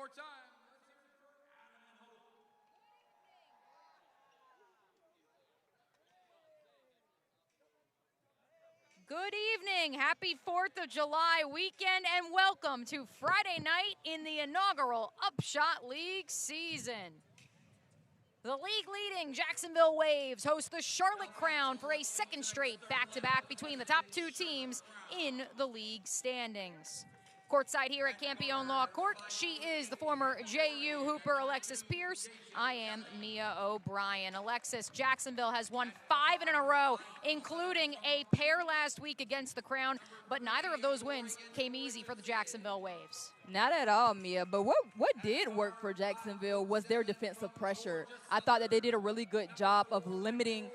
more time. Good evening, happy 4th of July weekend, and welcome to Friday night in the inaugural UPSHOT League season. The league-leading Jacksonville Waves host the Charlotte Crown for a second straight back-to-back between the top two teams in the league standings. Courtside here at Campione Law Court, she is the former JU Hooper Alexis Pierce. I am Mia O'Brien. Alexis, Jacksonville has won 5 in a row, including a pair last week against the Crown, but neither of those wins came easy for the Jacksonville Waves. Not at all, Mia, but what did work for Jacksonville was their defensive pressure. I thought that they did a really good job of limiting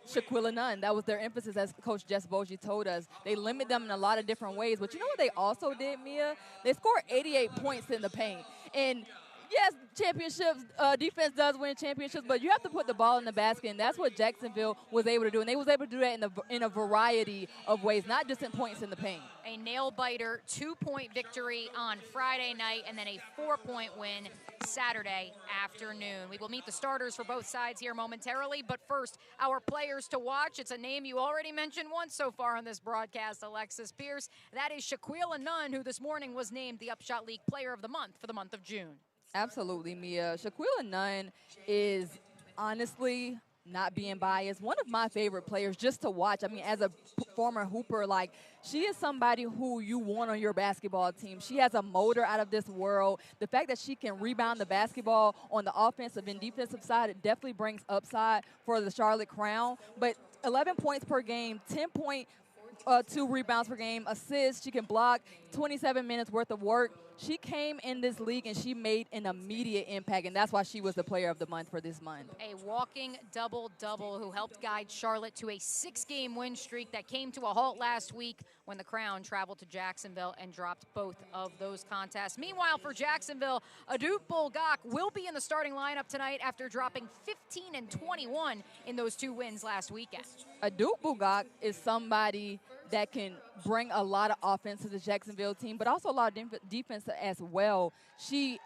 Shaquilla Nunn. That was their emphasis, as Coach Jess Bogie told us. They limit them in a lot of different ways. But you know what they also did, Mia? They scored 88 points in the paint. And yes, championships, defense does win championships, but you have to put the ball in the basket, and that's what Jacksonville was able to do. And they was able to do that in a variety of ways, not just in points in the paint. A nail-biter 2-point victory on Friday night, and then a 4-point win Saturday afternoon. We will meet the starters for both sides here momentarily, but first, our players to watch. It's a name you already mentioned once so far on this broadcast, Alexis Pierce. That is Shaquilla Nunn, who this morning was named the UPSHOT League Player of the Month for the month of June. Absolutely, Mia. Shaquilla Nunn is honestly, not being biased, one of my favorite players just to watch. I mean, as a former hooper, like, she is somebody who you want on your basketball team. She has a motor out of this world. The fact that she can rebound the basketball on the offensive and defensive side, it definitely brings upside for the Charlotte Crown. But 11 points per game, 10.2 rebounds per game, assists, she can block, 27 minutes worth of work. She came in this league and she made an immediate impact, and that's why she was the player of the month for this month. A walking double-double who helped guide Charlotte to a 6-game win streak that came to a halt last week when the Crown traveled to Jacksonville and dropped both of those contests. Meanwhile, for Jacksonville, Adut Bulgak will be in the starting lineup tonight after dropping 15 and 21 in those 2 wins last weekend. Adut Bulgak is somebody that can bring a lot of offense to the Jacksonville team, but also a lot of defense as well. She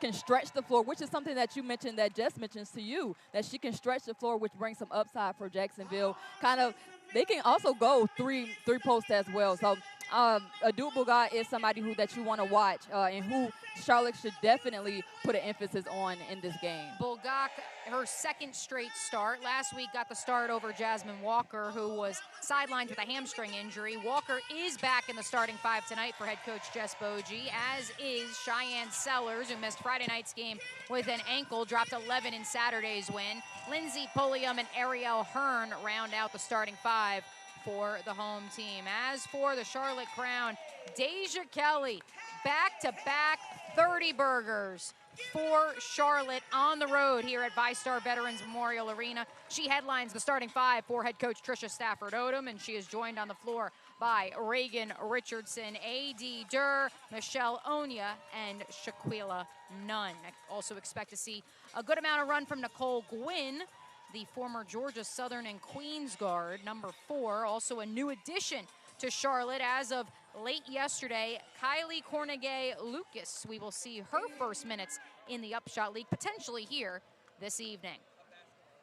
can stretch the floor, which is something that you mentioned, that Jess mentions to you, that she can stretch the floor, which brings some upside for Jacksonville. They can also go three posts as well. So Adut Bulgak is somebody that you want to watch and who Charlotte should definitely put an emphasis on in this game. Bulgak, her 2nd straight start. Last week got the start over Jasmine Walker, who was sidelined with a hamstring injury. Walker is back in the starting 5 tonight for head coach Jess Bogie, as is Cheyenne Sellers, who missed Friday night's game with an ankle, dropped 11 in Saturday's win. Lindsay Pulliam and Ariel Hearn round out the starting 5 for the home team. As for the Charlotte Crown, Deja Kelly, back-to-back 30 burgers for Charlotte on the road here at Vystar Veterans Memorial Arena. She headlines the starting 5 for head coach Tricia Stafford Odom, and she is joined on the floor by Reagan Richardson, A.D. Durr, Michelle Onya, and Shaquilla Nunn. I also expect to see a good amount of run from Nicole Gwynn, the former Georgia Southern and Queens guard, number 4, also a new addition to Charlotte as of late yesterday. Kylie Cornegay-Lucas, we will see her first minutes in the UPSHOT League, potentially here this evening.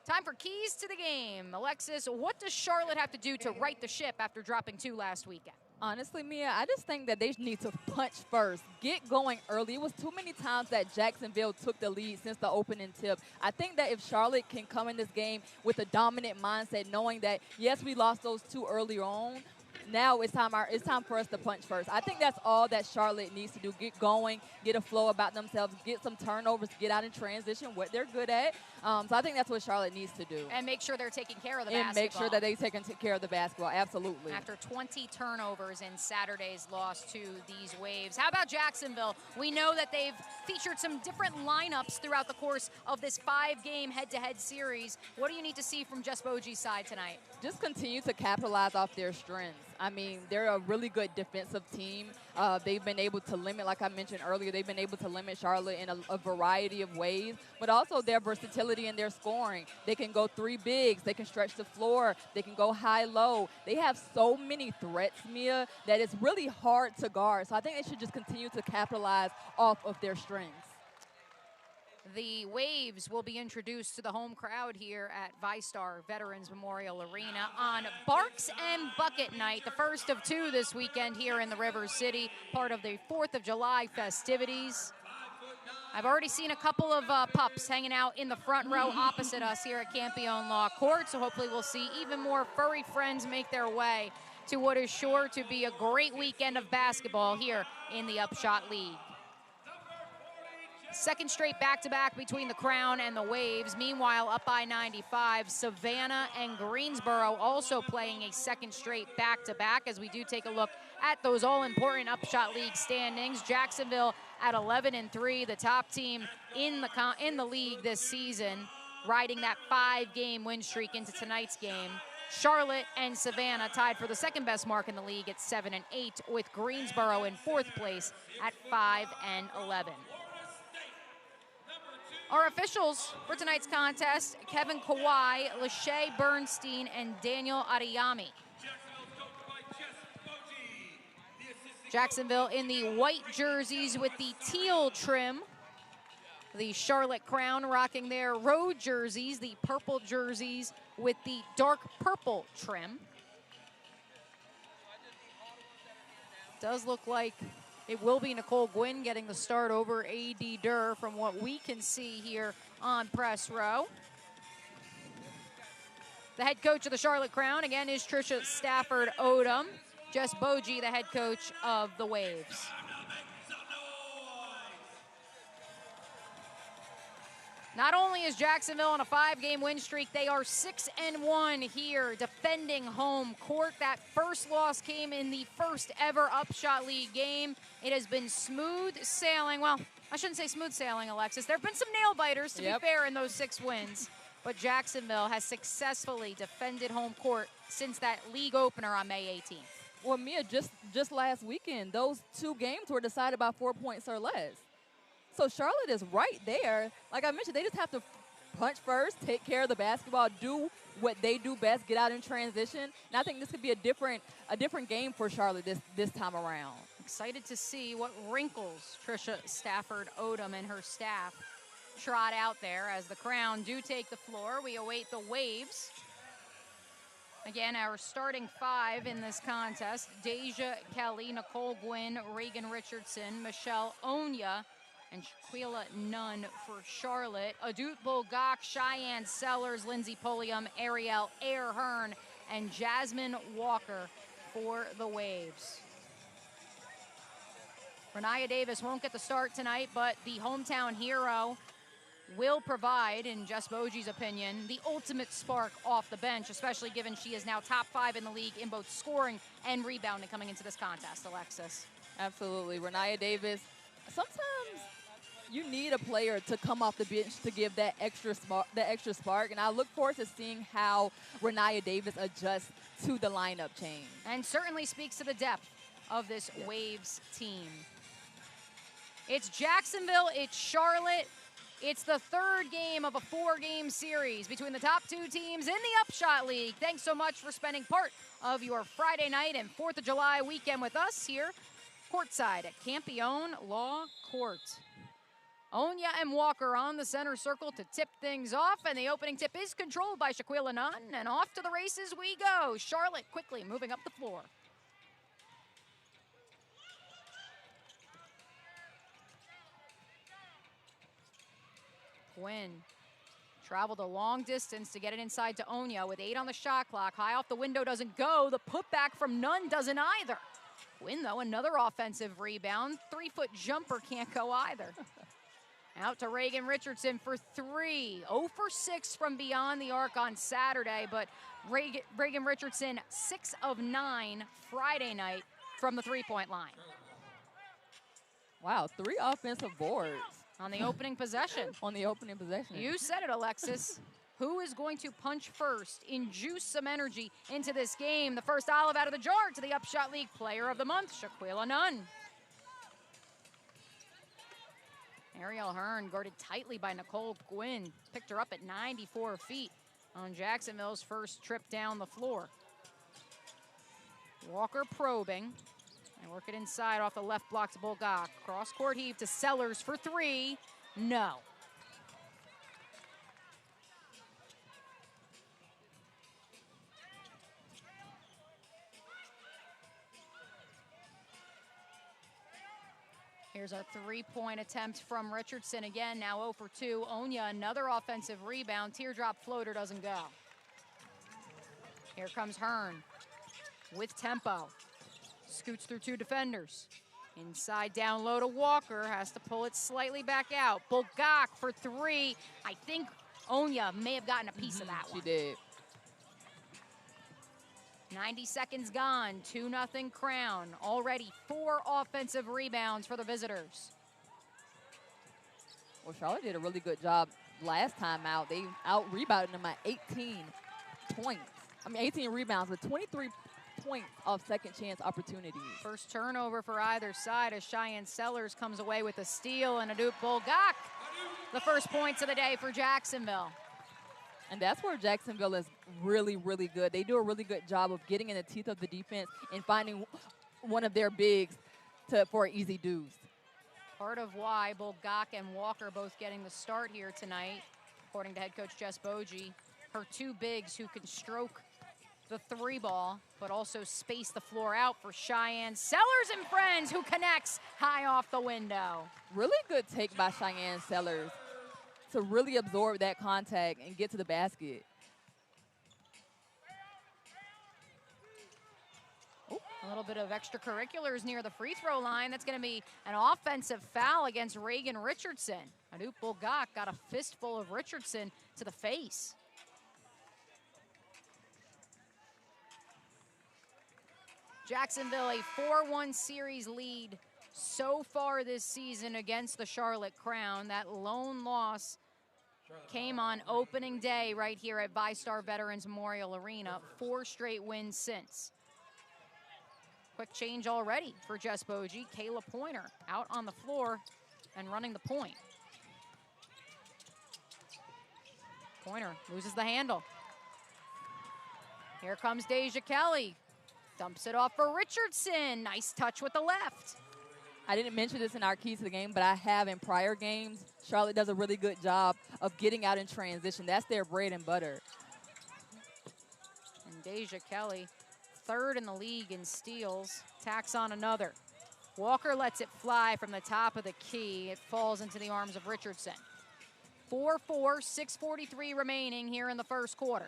Time for keys to the game. Alexis, what does Charlotte have to do to right the ship after dropping 2 last weekend? Honestly, Mia, I just think that they need to punch first. Get going early. It was too many times that Jacksonville took the lead since the opening tip. I think that if Charlotte can come in this game with a dominant mindset, knowing that, yes, we lost those 2 earlier on, now it's time for us to punch first. I think that's all that Charlotte needs to do. Get going, get a flow about themselves, get some turnovers, get out in transition, what they're good at. So I think that's what Charlotte needs to do. And make sure they're taking care of the basketball. And make sure that they're taking care of the basketball, absolutely. After 20 turnovers in Saturday's loss to these Waves. How about Jacksonville? We know that they've featured some different lineups throughout the course of this 5-game head-to-head series. What do you need to see from Jess Bogie's side tonight? Just continue to capitalize off their strengths. I mean, they're a really good defensive team. They've been able to limit, like I mentioned earlier, they've been able to limit Charlotte in a variety of ways, but also their versatility in their scoring. They can go 3 bigs. They can stretch the floor. They can go high-low. They have so many threats, Mia, that it's really hard to guard. So I think they should just continue to capitalize off of their strengths. The Waves will be introduced to the home crowd here at Vystar Veterans Memorial Arena on Barks and Bucket Night, the first of two this weekend here in the River City, part of the 4th of July festivities. I've already seen a couple of pups hanging out in the front row opposite us here at Campione Law Court, so hopefully we'll see even more furry friends make their way to what is sure to be a great weekend of basketball here in the UPSHOT League. Second straight back-to-back between the Crown and the Waves. Meanwhile, up by 95, Savannah and Greensboro also playing a second straight back-to-back as we do take a look at those all-important UPSHOT League standings. Jacksonville at 11-3, the top team in the league this season, riding that 5-game win streak into tonight's game. Charlotte and Savannah tied for the second best mark in the league at 7-8, with Greensboro in 4th place at 5-11. Our officials for tonight's contest, Kevin Kawhi, Lachey Bernstein, and Daniel Adiyami. Jacksonville in the white jerseys with the teal trim. The Charlotte Crown rocking their road jerseys, the purple jerseys with the dark purple trim. Does look like it will be Nicole Gwynn getting the start over A.D. Durr from what we can see here on press row. The head coach of the Charlotte Crown, again, is Trisha Stafford Odom. Jess Bogie, the head coach of the Waves. Not only is Jacksonville on a 5-game win streak, they are 6-1 here, defending home court. That first loss came in the first ever UPSHOT League game. It has been smooth sailing. Well, I shouldn't say smooth sailing, Alexis. There have been some nail biters, to be fair, in those 6 wins. But Jacksonville has successfully defended home court since that league opener on May 18th. Well, Mia, just last weekend, those 2 games were decided by 4 points or less. So Charlotte is right there. Like I mentioned, they just have to punch first, take care of the basketball, do what they do best, get out in transition. And I think this could be a different game for Charlotte this time around. Excited to see what wrinkles Trisha Stafford Odom and her staff trot out there as the Crown do take the floor. We await the Waves. Again, our starting 5 in this contest: Deja Kelly, Nicole Gwynn, Reagan Richardson, Michelle Onya, and Shaquila Nunn for Charlotte. Adut Bulgak, Cheyenne Sellers, Lindsay Polium, Ariel Airhearn, and Jasmine Walker for the Waves. Renaya Davis won't get the start tonight, but the hometown hero will provide, in Jess Bogie's opinion, the ultimate spark off the bench, especially given she is now top 5 in the league in both scoring and rebounding coming into this contest, Alexis. Absolutely. Renaya Davis, sometimes you need a player to come off the bench to give that extra spark, and I look forward to seeing how Renaya Davis adjusts to the lineup change. And certainly speaks to the depth of this Waves team. It's Jacksonville, it's Charlotte. It's the 3rd game of a 4-game series between the top 2 teams in the UPSHOT League. Thanks so much for spending part of your Friday night and 4th of July weekend with us here courtside at Campione Law Court. Onya and Walker on the center circle to tip things off, and the opening tip is controlled by Shaquila Nunn, and off to the races we go. Charlotte quickly moving up the floor. Gwynn traveled a long distance to get it inside to Onya with 8 on the shot clock. High off the window doesn't go. The putback from Nunn doesn't either. Gwynn, though, another offensive rebound. 3-foot jumper can't go either. Out to Reagan Richardson for 3. 0 for 6 from beyond the arc on Saturday, but Reagan Richardson 6 of 9 Friday night from the 3-point line. Wow, 3 offensive boards. On the opening possession. On the opening possession. You said it, Alexis. Who is going to punch first, induce some energy into this game? The first olive out of the jar to the UPSHOT League Player of the Month, Shaquila Nunn. Ariel Hearn guarded tightly by Nicole Gwynn. Picked her up at 94 feet on Jacksonville's first trip down the floor. Walker probing. And work it inside off the left block to Bulgak. Cross-court heave to Sellers for 3. No. Here's our three-point attempt from Richardson again, now 0 for 2. Onya, another offensive rebound. Teardrop floater doesn't go. Here comes Hearn with tempo. Scoots through two defenders. Inside down low to Walker, has to pull it slightly back out. Bulgak for three. I think Onya may have gotten a piece of that one. She did. 90 seconds gone, 2-0 Crown. Already 4 offensive rebounds for the visitors. Well, Charlotte did a really good job last time out. They out-rebounded them at 18 points. 18 rebounds with 23 points off second chance opportunities. First turnover for either side as Cheyenne Sellers comes away with a steal, and Adup Bulgak, the first points of the day for Jacksonville. And that's where Jacksonville is really, really good. They do a really good job of getting in the teeth of the defense and finding one of their bigs for easy dues. Part of why Bulgak and Walker both getting the start here tonight, according to head coach Jess Bogie, her two bigs who can stroke the three ball, but also space the floor out for Cheyenne Sellers and friends, who connects high off the window. Really good take by Cheyenne Sellers to really absorb that contact and get to the basket. A little bit of extracurriculars near the free throw line. That's going to be an offensive foul against Reagan Richardson. Adup Bulgak got a fistful of Richardson to the face. Jacksonville, a 4-1 series lead so far this season against the Charlotte Crown. That lone loss came on opening day right here at Vystar Veterans Memorial Arena. 4 straight wins since. Quick change already for Jess Bogie. Kayla Pointer out on the floor and running the point. Pointer loses the handle. Here comes Deja Kelly. Dumps it off for Richardson. Nice touch with the left. I didn't mention this in our keys to the game, but I have in prior games. Charlotte does a really good job of getting out in transition. That's their bread and butter. And Deja Kelly, 3rd in the league in steals, tacks on another. Walker lets it fly from the top of the key. It falls into the arms of Richardson. 4-4, 6:43 remaining here in the first quarter.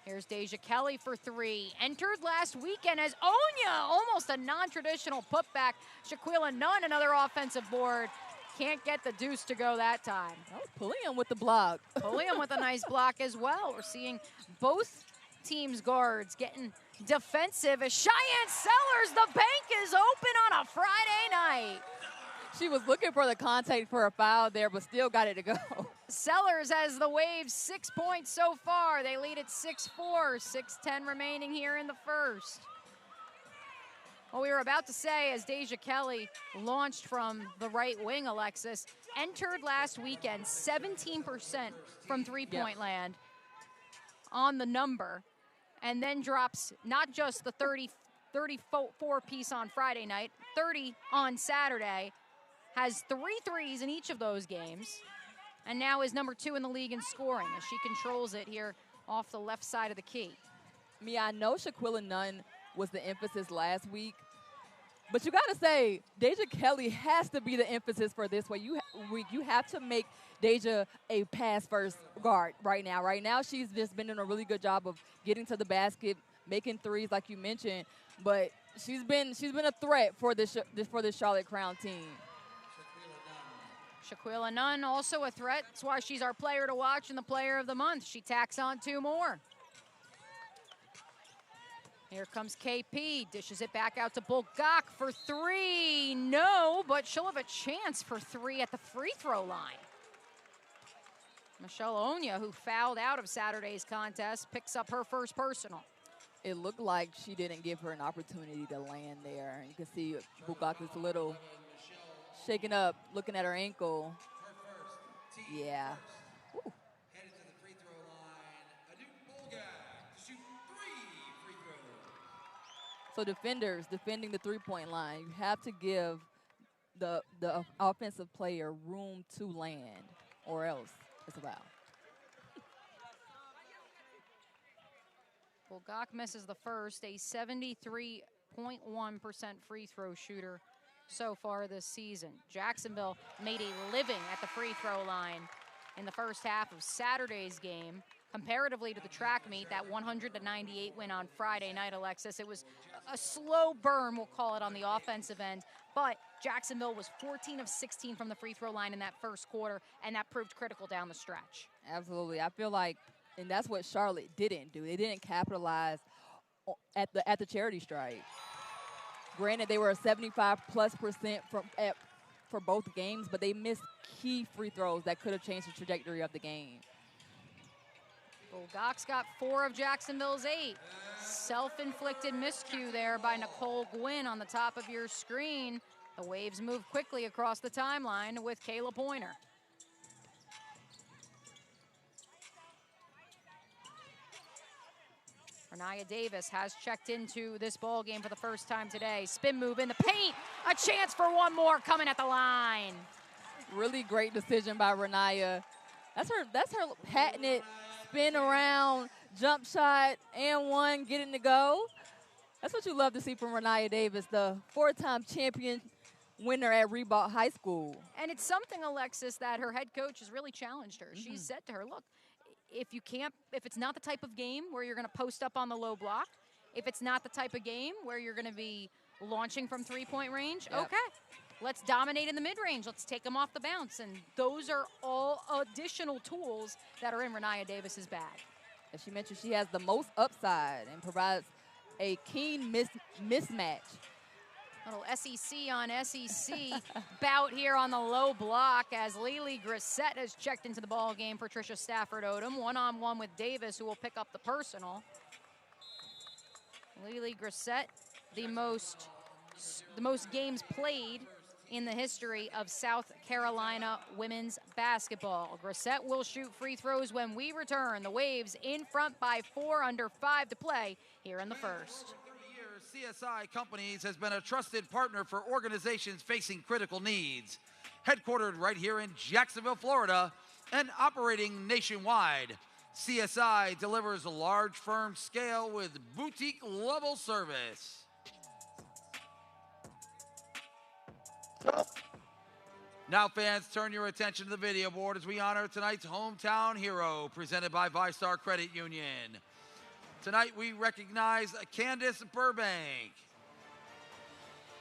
Here's Deja Kelly for 3. Entered last weekend as Onya, almost a non-traditional putback. Shaquilla Nunn, another offensive board. Can't get the deuce to go that time. Oh, Pulliam with the block. Pulliam with a nice block as well. We're seeing both teams' guards getting defensive as Cheyenne Sellers, the bank is open on a Friday night. She was looking for the contact for a foul there, but still got it to go. Sellers has the Waves 6 points so far. They lead at 6-4, 6:10 remaining here in the first. What we were about to say, as Deja Kelly launched from the right wing, Alexis, entered last weekend 17% from three-point land on the number, and then drops not just the 34 piece on Friday night, 30 on Saturday, has 3 threes in each of those games, and now is number 2 in the league in scoring as she controls it here off the left side of the key. Mia, I know Shaquilla Nunn was the emphasis last week, but you got to say, Deja Kelly has to be the emphasis for this week. You have to make Deja a pass-first guard right now. Right now, she's just been doing a really good job of getting to the basket, making threes like you mentioned, but she's been a threat for the Charlotte Crown team. Shaquilla Nunn also a threat. That's why she's our player to watch and the player of the month. She tacks on 2 more. Here comes KP, dishes it back out to Bulgak for 3. No, but she'll have a chance for 3 at the free throw line. Michelle Onya, who fouled out of Saturday's contest, picks up her first personal. It looked like she didn't give her an opportunity to land there. You can see Bulgak is a little shaking up, looking at her ankle. Yeah. Ooh. Headed to the free throw line. Adup Bulgak to shoot 3 free throws. So defenders defending the three-point line, you have to give the offensive player room to land, or else it's a foul. Bulgak misses the first, a 73.1% free throw shooter so far this season. Jacksonville made a living at the free throw line in the first half of Saturday's game. Comparatively to the track meet, that 100-98 win on Friday night, Alexis, it was a slow burn, we'll call it, on the offensive end. But Jacksonville was 14 of 16 from the free throw line in that first quarter, and that proved critical down the stretch. Absolutely. I feel like, and that's what Charlotte didn't do. They didn't capitalize at the charity stripe. Granted, they were a 75+% for both games, but they missed key free throws that could have changed the trajectory of the game. Bulgox got 4 of Jacksonville's 8. Self-inflicted miscue there by Nicole Gwynn on the top of your screen. The Waves move quickly across the timeline with Kayla Pointer. Renaya Davis has checked into this ball game for the first time today. Spin move in the paint. A chance for one more coming at the line. Really great decision by Renaya. That's her patented spin around, jump shot, and one, getting to go. That's what you love to see from Renaya Davis, the 4-time champion winner at Ribault High School. And it's something, Alexis, that her head coach has really challenged her. She said to her, look, if it's not the type of game where you're going to post up on the low block, if it's not the type of game where you're going to be launching from three-point range, okay, let's dominate in the mid-range. Let's take them off the bounce. And those are all additional tools that are in Renaya Davis's bag. As she mentioned, she has the most upside and provides a keen mismatch. Little SEC on SEC bout here on the low block as Lily Grissett has checked into the ball game for Tricia Stafford-Odom. One-on-one with Davis, who will pick up the personal. Lily Grissett, the most games played in the history of South Carolina women's basketball. Grissett will shoot free throws when we return. The Waves in front by 4, under 5 to play here in the first. CSI Companies has been a trusted partner for organizations facing critical needs. Headquartered right here in Jacksonville, Florida, and operating nationwide, CSI delivers a large firm scale with boutique level service. Now, fans, turn your attention to the video board as we honor tonight's hometown hero, presented by Vystar Credit Union. Tonight, we recognize Candace Burbank.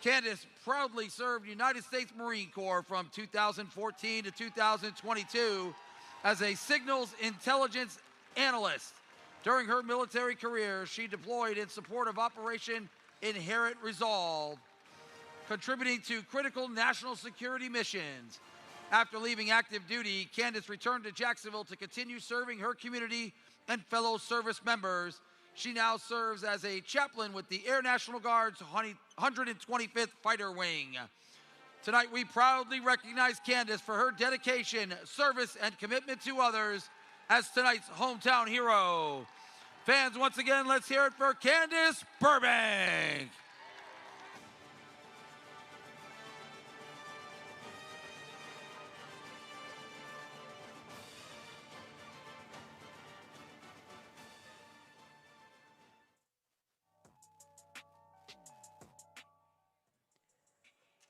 Candace proudly served United States Marine Corps from 2014 to 2022 as a signals intelligence analyst. During her military career, she deployed in support of Operation Inherent Resolve, contributing to critical national security missions. After leaving active duty, Candace returned to Jacksonville to continue serving her community and fellow service members. She now serves as a chaplain with the Air National Guard's 125th Fighter Wing. Tonight, we proudly recognize Candace for her dedication, service, and commitment to others as tonight's hometown hero. Fans, once again, let's hear it for Candace Burbank.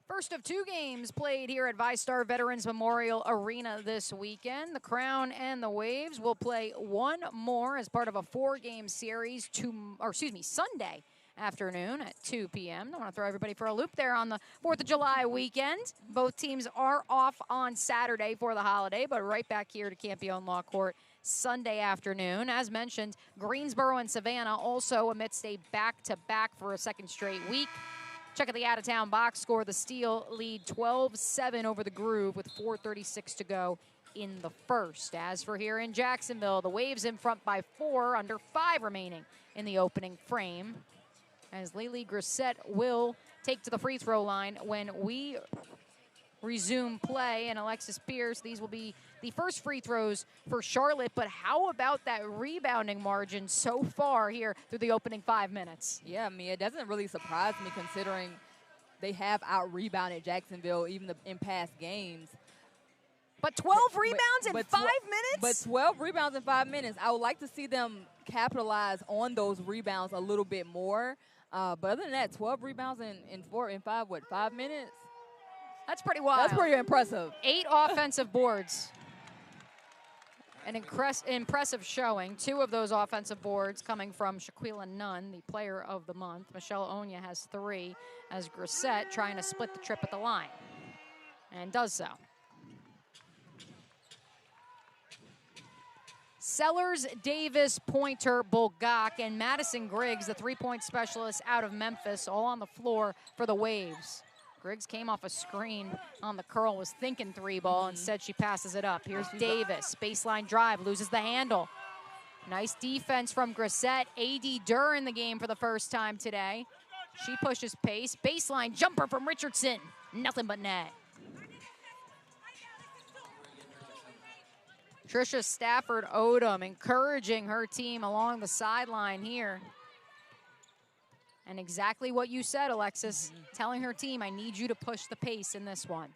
First of 2 games played here at Vystar Veterans Memorial Arena this weekend. The Crown and the Waves will play one more as part of a 4-game series Sunday afternoon at 2 p.m. I want to throw everybody for a loop there on the 4th of July weekend. Both teams are off on Saturday for the holiday, but right back here to Campione Law Court Sunday afternoon. As mentioned, Greensboro and Savannah also amidst a back-to-back for a second straight week. Check out the out-of-town box score. The Steel lead 12-7 over the Groove with 4:36 to go in the first. As for here in Jacksonville, the Waves in front by 4, under 5 remaining in the opening frame, as Lily Grissett will take to the free throw line when we resume play. And Alexis Pierce, these will be the first free throws for Charlotte, but how about that rebounding margin so far here through the opening 5 minutes? Yeah, I mean, it doesn't really surprise me considering they have out-rebounded Jacksonville even in past games. But 12 rebounds in 5 minutes? But 12 rebounds in 5 minutes. I would like to see them capitalize on those rebounds a little bit more. But other than that, 12 rebounds in 5 minutes? That's pretty wild. That's pretty impressive. 8 offensive boards. An impressive showing. 2 of those offensive boards coming from Shaquila Nunn, the player of the month. Michelle Onya has 3 as Grissett trying to split the trip at the line. And does so. Sellers, Davis, Pointer, Bulgak, and Madison Griggs, the 3-point specialist out of Memphis, all on the floor for the Waves. Griggs came off a screen on the curl, was thinking 3-ball. Instead, she passes it up. Here's Davis, baseline drive, loses the handle. Nice defense from Grissett. A.D. Durr in the game for the first time today. She pushes pace. Baseline jumper from Richardson. Nothing but net. Trisha Stafford Odom encouraging her team along the sideline here. And exactly what you said, Alexis, telling her team, I need you to push the pace in this one.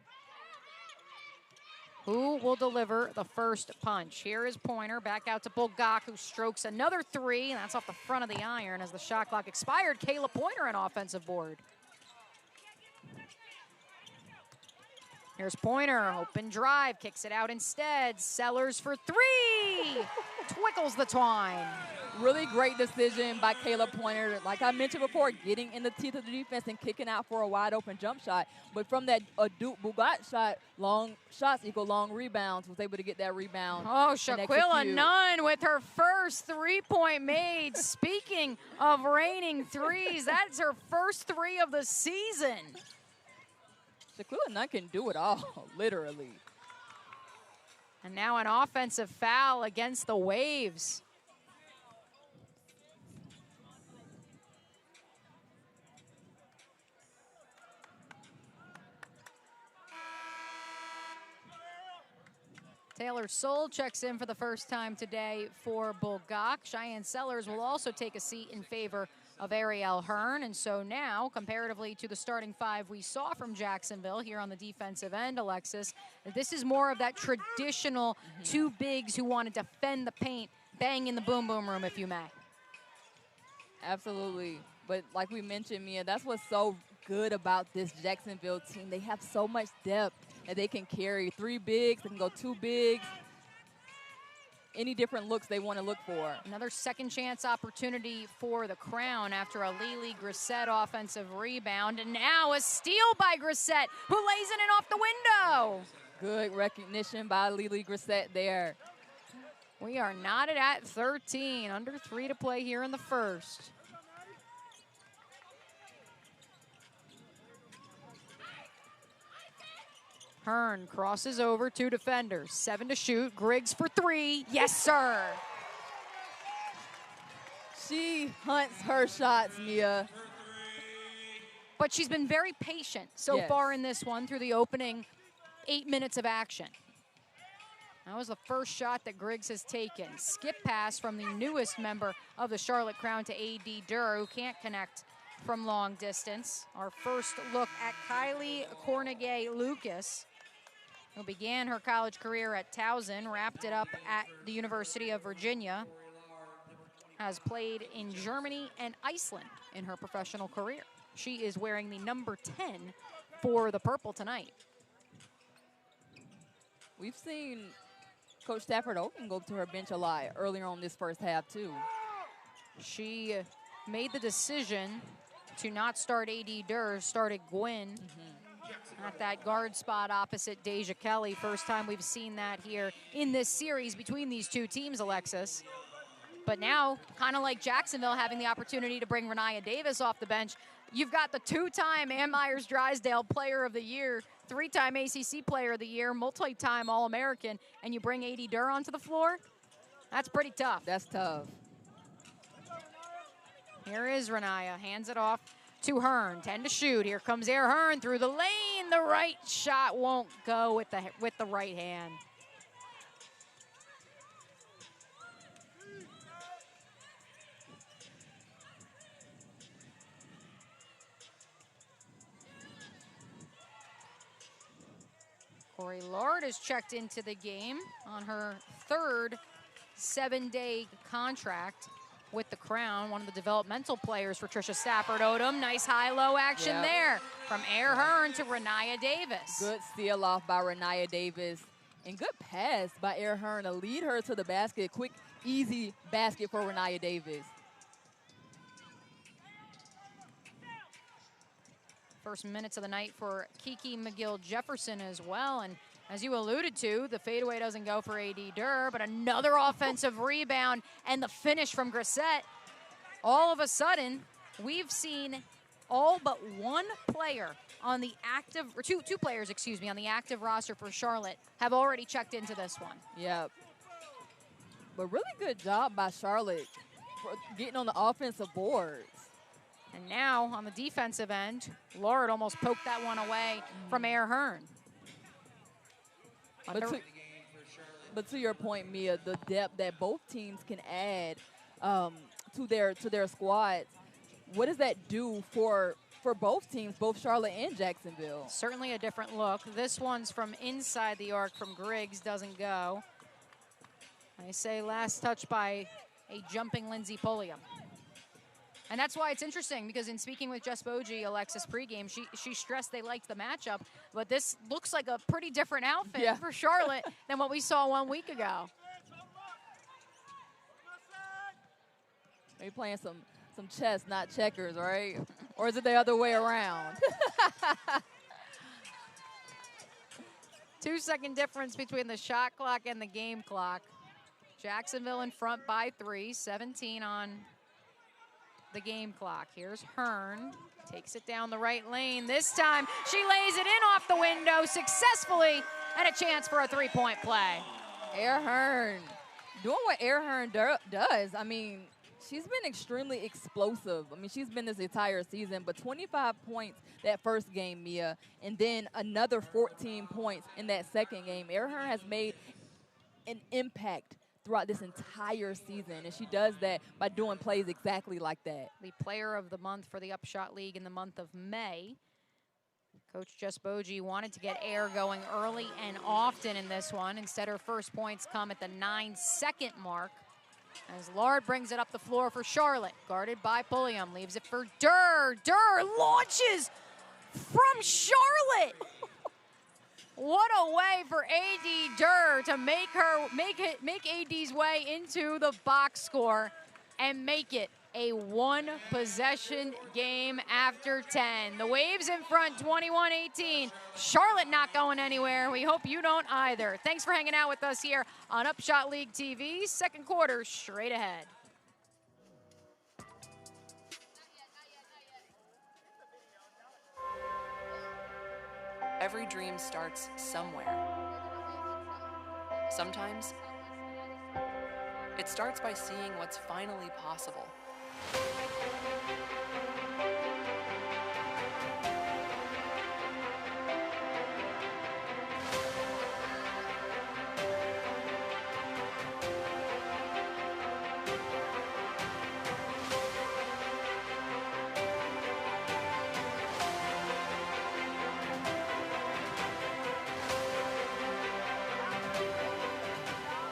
Who will deliver the first punch? Here is Pointer, back out to Bulgak, who strokes another 3, and that's off the front of the iron as the shot clock expired. Kayla Pointer, an offensive board. Here's Pointer, open drive, kicks it out instead. Sellers for 3, twickles the twine. Really great decision by Kayla Pointer. Like I mentioned before, getting in the teeth of the defense and kicking out for a wide open jump shot. But from that Bulgak shot, long shots equal long rebounds, was able to get that rebound. Oh, Shaquila Nunn with her first 3-point made. Speaking of raining threes, that's her first 3 of the season. Shaquila Nunn can do it all, literally. And now an offensive foul against the Waves. Taylor Soul checks in for the first time today for Bulgak. Cheyenne Sellers will also take a seat in favor of Ariel Hearn. And so now, comparatively to the starting 5 we saw from Jacksonville here on the defensive end, Alexis, this is more of that traditional 2 bigs who want to defend the paint, bang in the boom boom room, if you may. Absolutely. But like we mentioned, Mia, that's what's so good about this Jacksonville team. They have so much depth that they can carry 3 bigs, they can go 2 bigs. Any different looks they want to look for. Another second chance opportunity for the Crown after a Lily Grissett offensive rebound. And now a steal by Grissett, who lays it in off the window. Good recognition by Lily Grissett there. We are knotted at 13, under 3 to play here in the first. Hearn crosses over 2 defenders. 7 to shoot. Griggs for 3. Yes, sir. She hunts her shots, Mia. But she's been very patient so far in this one through the opening 8 minutes of action. That was the first shot that Griggs has taken. Skip pass from the newest member of the Charlotte Crown to A.D. Durr, who can't connect from long distance. Our first look at Kylie Cornegay-Lucas, who began her college career at Towson, wrapped it up at the University of Virginia, has played in Germany and Iceland in her professional career. She is wearing the number 10 for the purple tonight. We've seen Coach Stafford Oaken go to her bench a lot earlier on this first half, too. She made the decision to not start A.D. Durr, started Gwynn at that guard spot opposite Deja Kelly. First time we've seen that here in this series between these 2 teams, Alexis. But now, kind of like Jacksonville having the opportunity to bring Renaya Davis off the bench, you've got the 2-time Ann Myers-Drysdale Player of the Year, 3-time ACC Player of the Year, multi-time All-American, and you bring A.D. Durr onto the floor? That's pretty tough. That's tough. Here is Renaya, hands it off to Hearn, 10 to shoot. Here comes Air Hearn through the lane. The right shot won't go with the right hand. Corey Lord has checked into the game on her 3rd 7-day contract. with the crown, one of the developmental players for Trisha Stafford Odom. Nice high-low action there from Air Hearn to Renaya Davis. Good steal off by Renaya Davis. And good pass by Air Hearn to lead her to the basket. Quick, easy basket for Renaya Davis. First minutes of the night for Kiki McGill-Jefferson as well. And as you alluded to, the fadeaway doesn't go for A.D. Durr, but another offensive rebound and the finish from Grissett. All of a sudden, we've seen all but one player on the active, or two players, excuse me, on the active roster for Charlotte have already checked into this one. Yep. But really good job by Charlotte for getting on the offensive boards. And now on the defensive end, Lord almost poked that one away from Air Hearn. But to your point, Mia, the depth that both teams can add to their squads, what does that do for both teams, both Charlotte and Jacksonville? Certainly a different look. This one's from inside the arc from Griggs, doesn't go. I say last touch by a jumping Lindsay Pulliam. And that's why it's interesting, because in speaking with Jess Bogie, Alexis pregame, she stressed they liked the matchup, but this looks like a pretty different outfit for Charlotte than what we saw 1 week ago. Are you playing some chess, not checkers, right? Or is it the other way around? 2-second difference between the shot clock and the game clock. Jacksonville in front by 3, 17 on the game clock. Here's Hearn, takes it down the right lane. This time she lays it in off the window successfully, and a chance for a three-point play. Air Hearn doing what Air Hearn does. I mean, she's been extremely explosive. I mean, she's been this entire season, but 25 points that first game, Mia, and then another 14 points in that second game. Air Hearn has made an impact throughout this entire season, and she does that by doing plays exactly like that. The player of the month for the UPSHOT League in the month of May. Coach Jess Bogie wanted to get Air going early and often in this one. Instead, her first points come at the 9-second mark as Lard brings it up the floor for Charlotte, guarded by Pulliam, leaves it for Durr. Durr launches from Charlotte. What a way for A.D. Durr to make A.D.'s way into the box score and make it a one-possession game after 10. The Waves in front, 21-18. Charlotte not going anywhere. We hope you don't either. Thanks for hanging out with us here on UPSHOT League TV. Second quarter straight ahead. Every dream starts somewhere. Sometimes, it starts by seeing what's finally possible.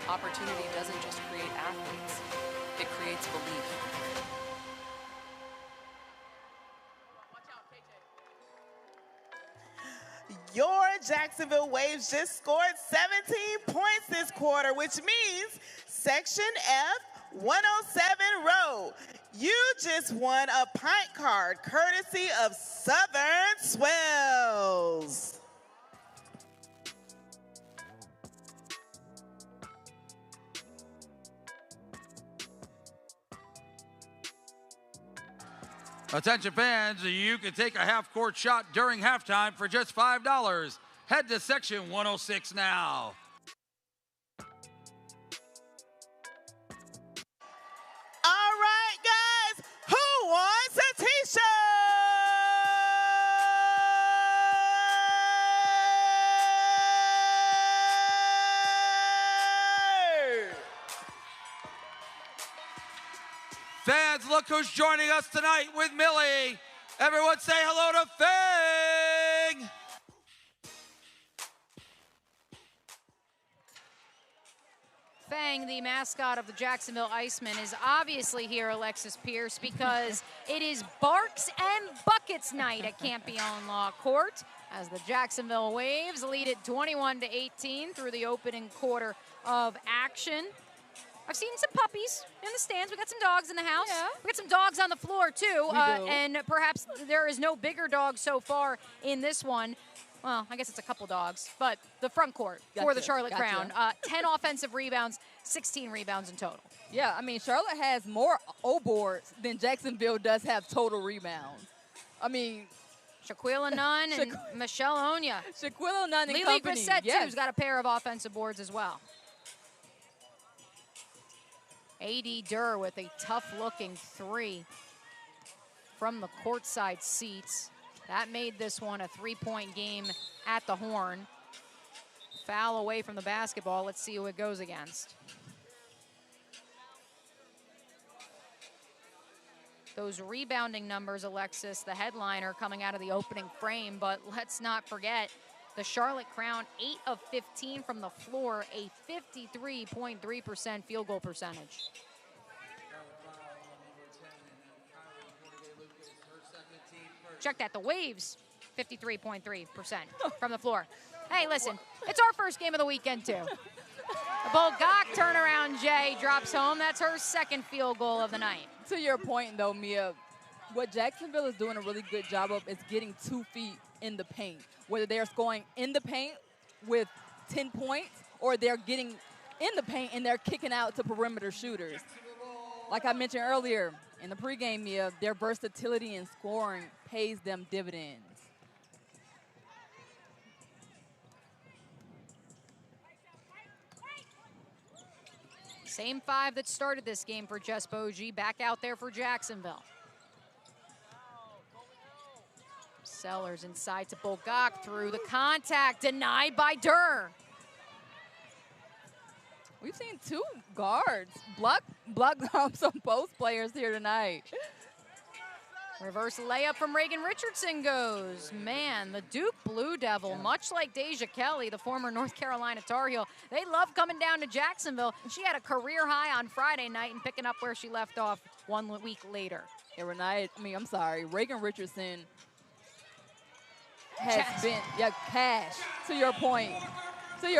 Opportunity doesn't just create athletes, it creates belief. Your Jacksonville Waves just scored 17 points this quarter, which means Section F, 107 row. You just won a pint card courtesy of Southern Swells. Attention fans, you can take a half-court shot during halftime for just $5. Head to section 106 now. All right, guys, who wants a t-shirt? Fans, look who's joining us tonight with Millie. Everyone say hello to Fang. Fang, the mascot of the Jacksonville Icemen, is obviously here, Alexis Pierce, because it is Barks and Buckets night at Campione Law Court as the Jacksonville Waves lead it 21-18 through the opening quarter of action. I've seen some puppies in the stands. We got some dogs in the house. Yeah. We got some dogs on the floor, too. We do. And perhaps there is no bigger dog so far in this one. Well, I guess it's a couple dogs, but the front court for the Charlotte Crown. 10 offensive rebounds, 16 rebounds in total. Yeah, I mean, Charlotte has more O-boards than Jacksonville does have total rebounds. I mean, Shaquilla Nunn and Michelle Onya. Shaquilla Nunn and Lily company. Grissett, yes. too, has got a pair of offensive boards as well. A.D. Durr with a tough-looking three from the courtside seats. That made this one a three-point game at the horn. Foul away from the basketball. Let's see who it goes against. Those rebounding numbers, Alexis, the headliner coming out of the opening frame, but let's not forget the Charlotte Crown, 8 of 15 from the floor, a 53.3% field goal percentage. Check that, the Waves, 53.3% from the floor. Hey, listen, it's our first game of the weekend, too. The Bulgak turnaround, Jay, drops home. That's her second field goal of the night. To your point, though, Mia, what Jacksonville is doing a really good job of is getting 2 feet in the paint. Whether they're scoring in the paint with 10 points or they're getting in the paint and they're kicking out to perimeter shooters. Like I mentioned earlier in the pregame, Mia, their versatility in scoring pays them dividends. Same 5 that started this game for Jess Bogey, back out there for Jacksonville. Sellers inside to Bulgak through the contact, denied by Durr. We've seen 2 guards block dumps on both players here tonight. Reverse layup from Reagan Richardson goes. Man, the Duke Blue Devil, much like Deja Kelly, the former North Carolina Tar Heel, they love coming down to Jacksonville. She had a career high on Friday night and picking up where she left off 1 week later. And Reagan Richardson has been, cash, to your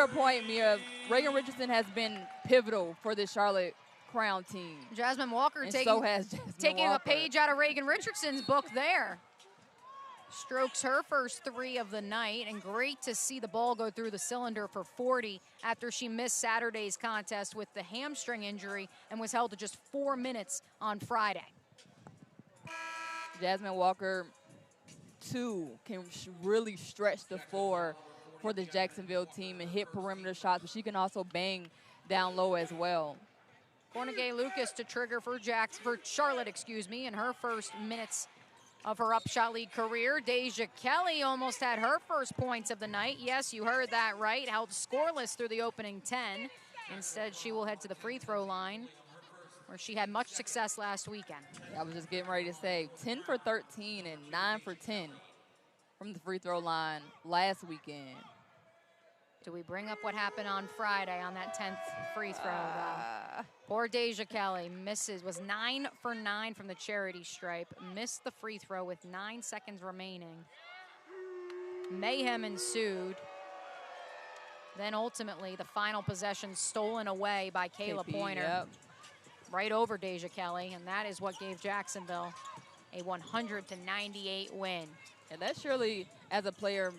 point, Mia. Reagan Richardson has been pivotal for the Charlotte Crown team. Jasmine Walker taking a page out of Reagan Richardson's book there. Strokes her first 3 of the night, and great to see the ball go through the cylinder for 40 after she missed Saturday's contest with the hamstring injury and was held to just 4 minutes on Friday. Jasmine Walker, too, can really stretch the floor for the Jacksonville team and hit perimeter shots, but she can also bang down low as well. Cornegay Lucas to trigger for Charlotte, in her first minutes of her UPSHOT League career. Deja Kelly almost had her first points of the night. Yes, you heard that right. Held scoreless through the opening 10. Instead, she will head to the free throw line, where she had much success last weekend. I was just getting ready to say 10 for 13 and 9 for 10 from the free throw line last weekend. Do we bring up what happened on Friday on that 10th free throw? Poor Deja Kelly was 9 for 9 from the charity stripe, missed the free throw with 9 seconds remaining. Mayhem ensued. Then ultimately the final possession stolen away by Kayla Pointer. Right over Deja Kelly, and that is what gave Jacksonville a 100-98 win. And that surely, as a player,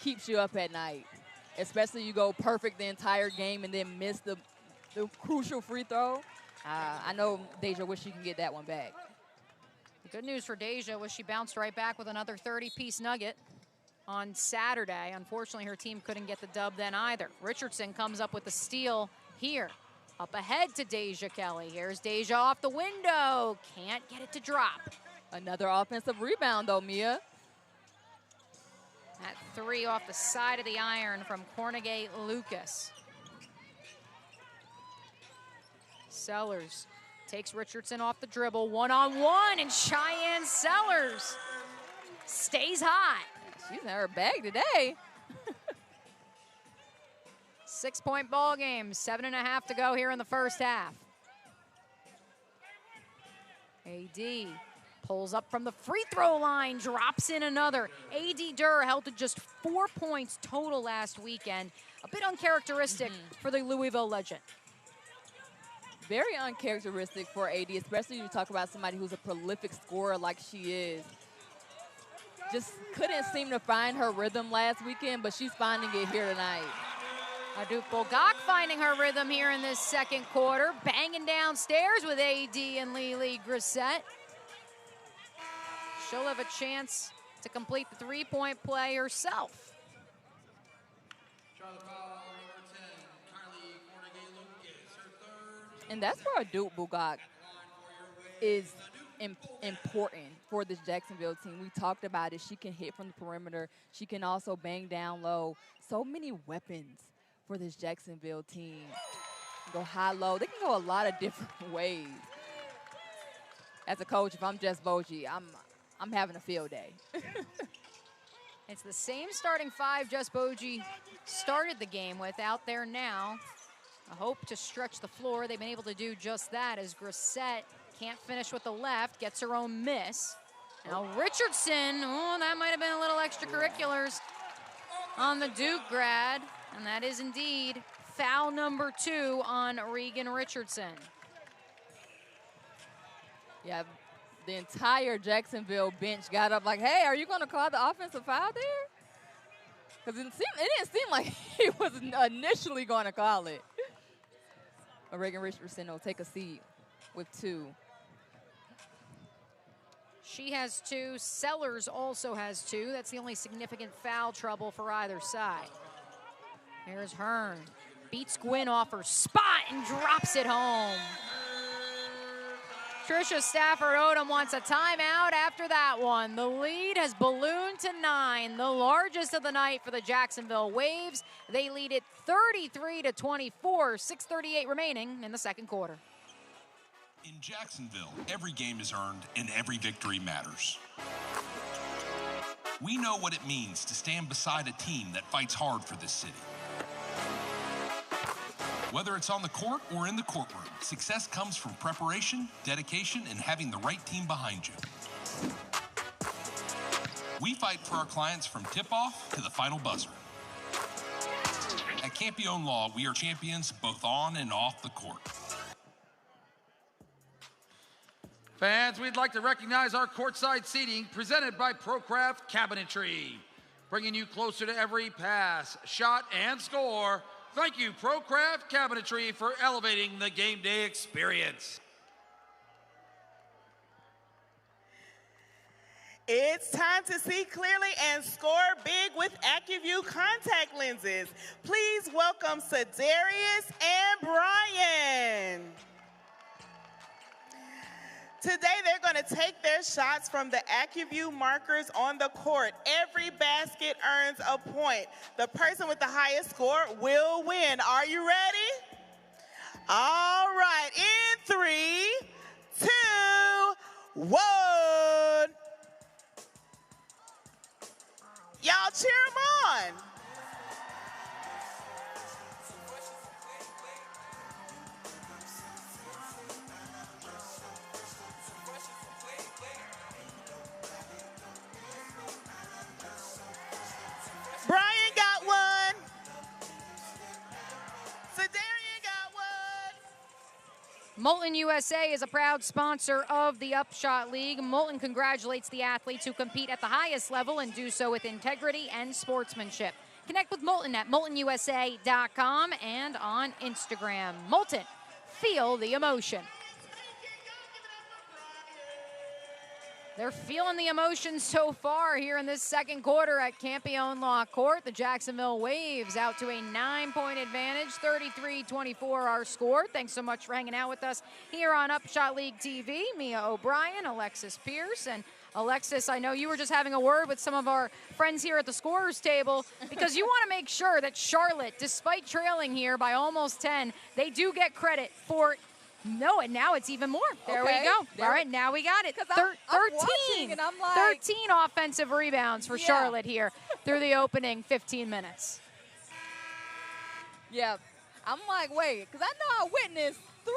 keeps you up at night. Especially you go perfect the entire game and then miss the crucial free throw. I know Deja wish she can get that one back. The good news for Deja was she bounced right back with another 30-piece nugget on Saturday. Unfortunately, her team couldn't get the dub then either. Richardson comes up with the steal here. Up ahead to Deja Kelly. Here's Deja off the window. Can't get it to drop. Another offensive rebound, though, Mia. That 3 off the side of the iron from Cornegay Lucas. Sellers takes Richardson off the dribble, 1-on-1, and Cheyenne Sellers stays hot. She's in her bag today. 6-point ball game, 7.5 to go here in the first half. AD pulls up from the free throw line, drops in another. AD Durr held to just 4 points total last weekend. A bit uncharacteristic for the Louisville legend. Very uncharacteristic for AD, especially when you talk about somebody who's a prolific scorer like she is. Just couldn't seem to find her rhythm last weekend, but she's finding it here tonight. Aduk Bulgak finding her rhythm here in this second quarter, banging downstairs with AD and Lily Grissett. She'll have a chance to complete the three-point play herself. And that's where Aduk Bulgak is important for this Jacksonville team. We talked about it. She can hit from the perimeter. She can also bang down low. So many weapons for this Jacksonville team. Go high, low. They can go a lot of different ways. As a coach, if I'm Jess Bogie, I'm having a field day. It's the same starting five Jess Bogie started the game with out there now. A hope to stretch the floor. They've been able to do just that as Grissett can't finish with the left, gets her own miss. Now Richardson, oh, that might have been a little extracurriculars on the Duke grad. And that is indeed foul number 2 on Regan Richardson. Yeah, the entire Jacksonville bench got up like, hey, are you going to call the offensive foul there? Because it didn't seem like he was initially going to call it. But Regan Richardson will take a seat with 2. She has 2. Sellers also has 2. That's the only significant foul trouble for either side. Here's Hearn. Beats Gwynn off her spot and drops it home. Tricia Stafford Odom wants a timeout after that one. The lead has ballooned to 9, the largest of the night for the Jacksonville Waves. They lead it 33-24, 6:38 remaining in the second quarter. In Jacksonville, every game is earned and every victory matters. We know what it means to stand beside a team that fights hard for this city. Whether it's on the court or in the courtroom, success comes from preparation, dedication, and having the right team behind you. We fight for our clients from tip-off to the final buzzer. At Campione Law, we are champions both on and off the court. Fans, we'd like to recognize our courtside seating presented by ProCraft Cabinetry, bringing you closer to every pass, shot, and score. Thank you, ProCraft Cabinetry, for elevating the game day experience. It's time to see clearly and score big with AccuView contact lenses. Please welcome Cedarius and Brian. Today, they're going to take their shots from the AccuView markers on the court. Every basket earns a point. The person with the highest score will win. Are you ready? All right, in 3, 2, 1. Y'all cheer them on. Brian got one. Cedarian got one. Molten USA is a proud sponsor of the UPSHOT League. Molten congratulates the athletes who compete at the highest level and do so with integrity and sportsmanship. Connect with Molten at moltenusa.com and on Instagram. Molten, feel the emotion. They're feeling the emotion so far here in this second quarter at Campione Law Court. The Jacksonville Waves out to a 9-point advantage, 33-24 our score. Thanks so much for hanging out with us here on UPSHOT League TV. Mia O'Brien, Alexis Pierce, and Alexis, I know you were just having a word with some of our friends here at the scorer's table because you want to make sure that Charlotte, despite trailing here by almost 10, they do get credit for no, and now it's even more. There we go. All right, now we got it. 13, and I'm like, 13 offensive rebounds for Charlotte here through the opening 15 minutes. Yeah, I'm like, wait, because I know I witnessed 3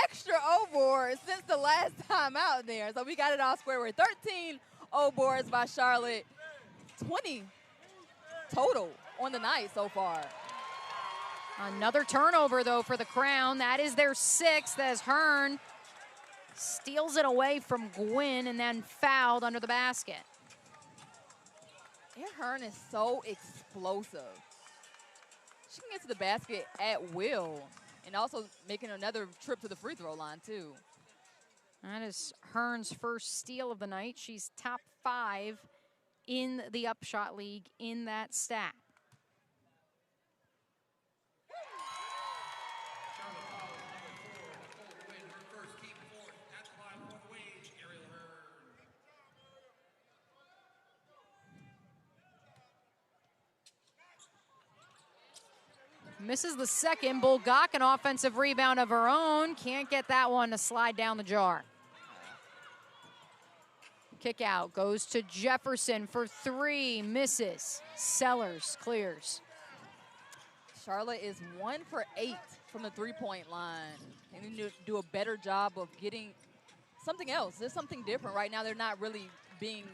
extra O boards since the last time out there. So we got it all square with 13 O boards by Charlotte, 20 total on the night so far. Another turnover, though, for the Crown. That is their 6th as Hearn steals it away from Gwynn and then fouled under the basket. Air Hearn is so explosive. She can get to the basket at will and also making another trip to the free throw line, too. That is Hearn's first steal of the night. She's top 5 in the UPSHOT League in that stat. Misses the second. Bulgak, an offensive rebound of her own. Can't get that one to slide down the jar. Kick out goes to Jefferson for 3. Misses. Sellers clears. Charlotte is 1 for 8 from the three-point line. They need to do a better job of getting something else. There's something different right now. They're not really being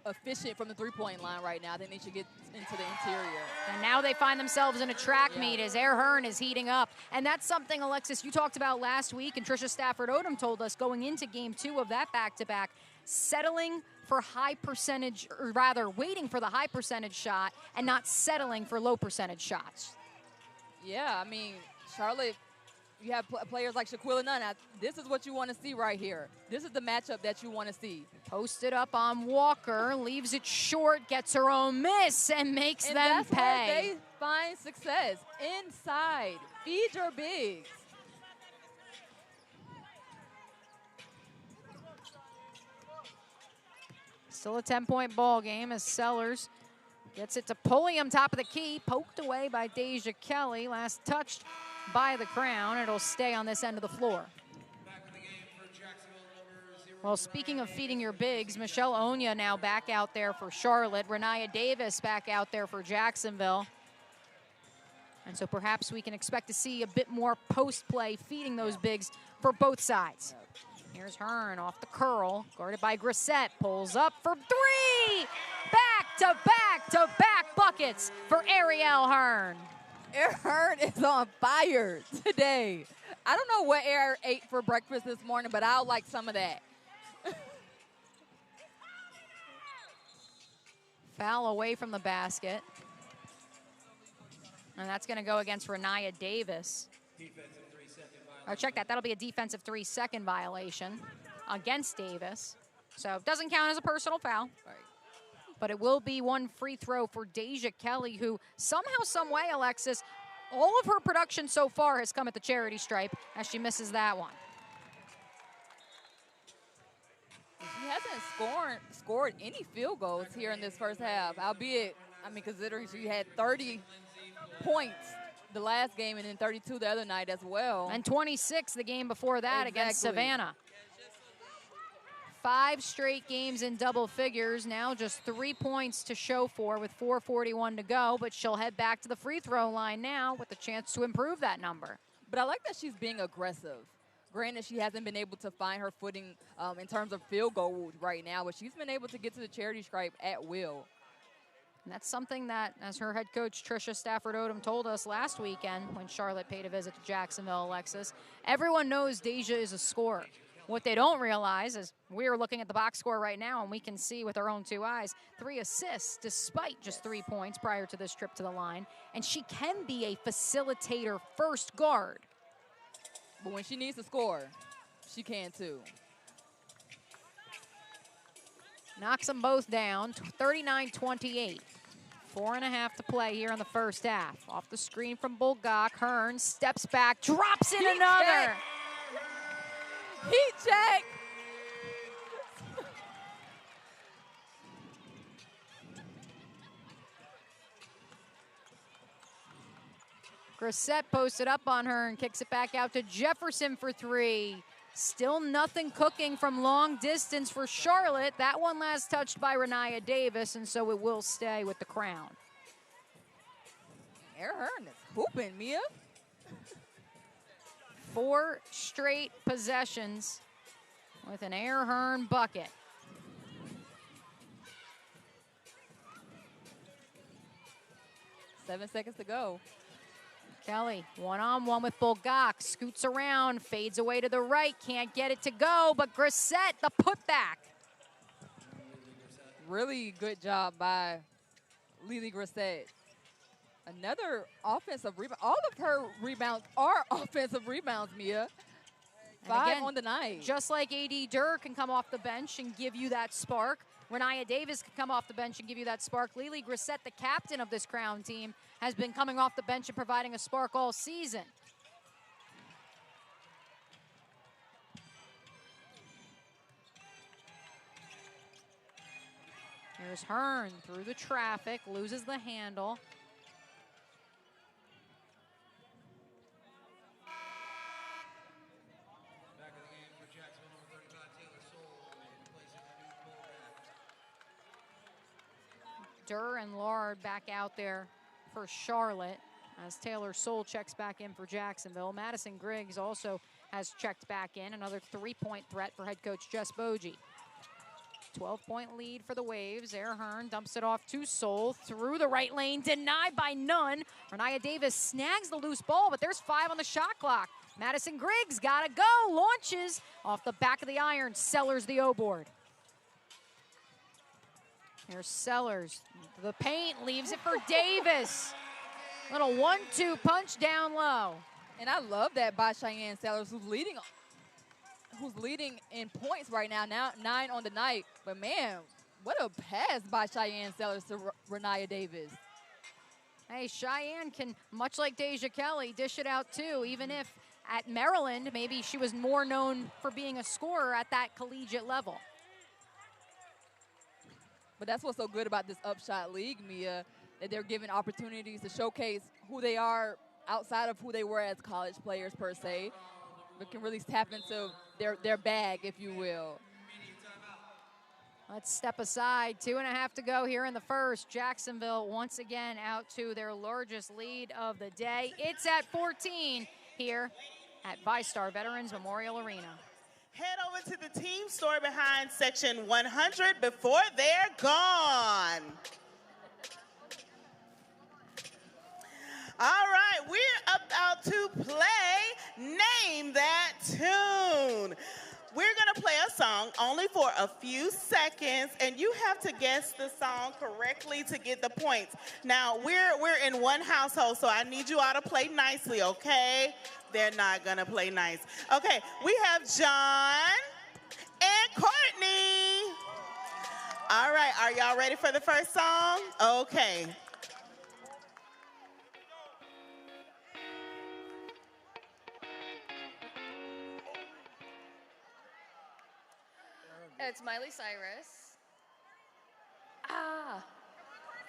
efficient from the three-point line right now. I think they should get into the interior. And now they find themselves in a track meet as Air Hearn is heating up. And that's something, Alexis, you talked about last week, and Tricia Stafford-Odom told us going into game 2 of that back-to-back, settling for high percentage, or rather waiting for the high percentage shot and not settling for low percentage shots. Yeah, I mean, Charlotte, you have players like Shaquilla Nunn. This is what you want to see right here. This is the matchup that you want to see. Posted up on Walker, leaves it short, gets her own miss, and makes and them that's pay. Where they find success. Inside. Feed your bigs. Still a 10-point ball game as Sellers gets it to Pulliam, top of the key, poked away by Deja Kelly. Last touched by the Crown. It'll stay on this end of the floor. Well, speaking of feeding your bigs, Michelle Onya now back out there for Charlotte. Renaya Davis back out there for Jacksonville. And so perhaps we can expect to see a bit more post play feeding those bigs for both sides. Here's Hearn off the curl, guarded by Grissett, pulls up for 3! Back-to-back-to-back buckets for Ariel Hearn. Air Hearn is on fire today. I don't know what Air ate for breakfast this morning, but I'll like some of that. Foul away from the basket. And that's going to go against Renaya Davis. Oh, check that. That'll be a defensive 3-second violation against Davis. So it doesn't count as a personal foul. Right. But it will be one free throw for Deja Kelly, who somehow, some way, Alexis, all of her production so far has come at the charity stripe as she misses that one. She hasn't scored any field goals here in this first half, albeit, I mean, considering she had 30 points the last game and then 32 the other night as well. And 26 the game before that against Savannah. 5 straight games in double figures. Now just 3 points to show for with 4:41 to go, but she'll head back to the free throw line now with a chance to improve that number. But I like that she's being aggressive. Granted, she hasn't been able to find her footing in terms of field goal right now, but she's been able to get to the charity stripe at will. And that's something that, as her head coach, Tricia Stafford-Odom, told us last weekend when Charlotte paid a visit to Jacksonville, Alexis, everyone knows Deja is a scorer. What they don't realize is we're looking at the box score right now, and we can see with our own 2 eyes 3 assists despite just 3 points prior to this trip to the line. And she can be a facilitator first guard. But when she needs to score, she can too. Knocks them both down, 39-28. 4.5 to play here in the first half. Off the screen from Bulgak, Hearn steps back, drops in another. Heat check. Grissett posted up on her and kicks it back out to Jefferson for 3. Still nothing cooking from long distance for Charlotte. That one last touched by Renaya Davis, and so it will stay with the Crown. Air Hearn is hooping, Mia. 4 straight possessions with an air Hearn bucket. Seven seconds to go. Kelly, one-on-one with Bulgak, scoots around, fades away to the right, can't get it to go, but Grissett, the putback. Really good job by Lily Grissett. Another offensive rebound. All of her rebounds are offensive rebounds, Mia. And 5 again, on the night. Just like A.D. Durr can come off the bench and give you that spark, Renaya Davis can come off the bench and give you that spark. Lily Grissett, the captain of this Crown team, has been coming off the bench and providing a spark all season. Here's Hearn through the traffic, loses the handle. Back in the game for Jacksonville, number 35, Taylor Soule, replacing the new fullback. Durr and Lard back out there for Charlotte as Taylor Soule checks back in for Jacksonville. Madison Griggs also has checked back in, another 3-point threat for head coach Jess Bogie. 12-point lead for the Waves. Air Hearn dumps it off to Soule through the right lane, denied by none. Renaya Davis snags the loose ball, but there's 5 on the shot clock. Madison Griggs gotta go, launches off the back of the iron, Sellers the O-board. Here's Sellers, the paint, leaves it for Davis. Little 1-2 punch down low. And I love that by Cheyenne Sellers, who's leading in points right now, 9 on the night. But man, what a pass by Cheyenne Sellers to Renaya Davis. Hey, Cheyenne can, much like Deja Kelly, dish it out too, even if at Maryland, maybe she was more known for being a scorer at that collegiate level. But that's what's so good about this UPSHOT League, Mia, that they're given opportunities to showcase who they are outside of who they were as college players per se, but can really tap into their bag, if you will. Let's step aside. 2.5 to go here in the first. Jacksonville once again out to their largest lead of the day. It's at 14 here at Vystar Veterans Memorial Arena. Head over to the team store behind section 100 before they're gone. All right, we're about to play Name That Tune. We're gonna play a song only for a few seconds, and you have to guess the song correctly to get the points. Now, we're in one household, so I need you all to play nicely, okay? They're not gonna play nice. Okay, we have John and Courtney. All right, are y'all ready for the first song? Okay. It's Miley Cyrus.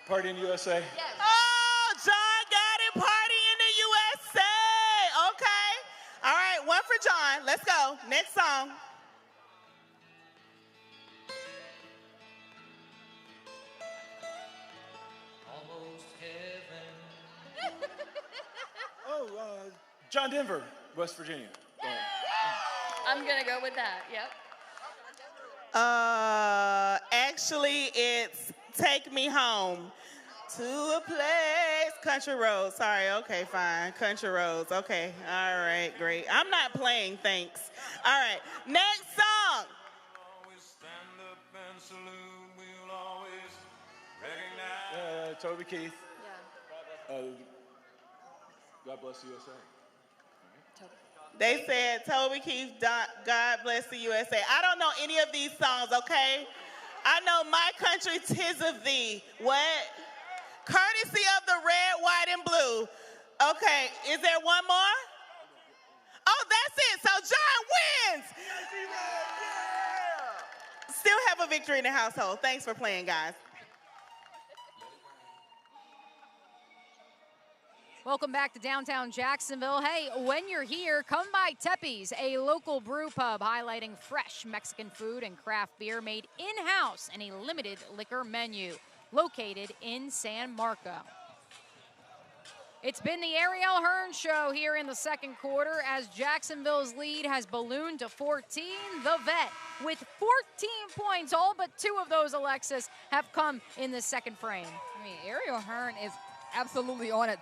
Party in the USA. Yes. Oh, John got it. Party in the USA. Okay. All right, one for John. Let's go. Next song. Almost heaven. John Denver, West Virginia. I'm going to go with that. Yep. Actually, it's Take Me Home to a Place. Country Roads. Sorry, okay, fine. Country Roads. Okay, all right, great. I'm not playing, thanks. All right, next song. Toby Keith. Yeah. God bless the USA. They said Toby Keith, God Bless the USA. I don't know any of these songs, okay? I know My Country, 'Tis of Thee. What? Courtesy of the red, white, and blue. Okay, is there one more? Oh, that's it. So John wins. Still have a victory in the household. Thanks for playing, guys. Welcome back to downtown Jacksonville. Hey, when you're here, come by Tepe's, a local brew pub highlighting fresh Mexican food and craft beer made in-house and a limited liquor menu located in San Marco. It's been the Ariel Hearn show here in the second quarter as Jacksonville's lead has ballooned to 14. The Vet with 14 points, all but 2 of those, Alexis, have come in the second frame. I mean, Ariel Hearn is absolutely on a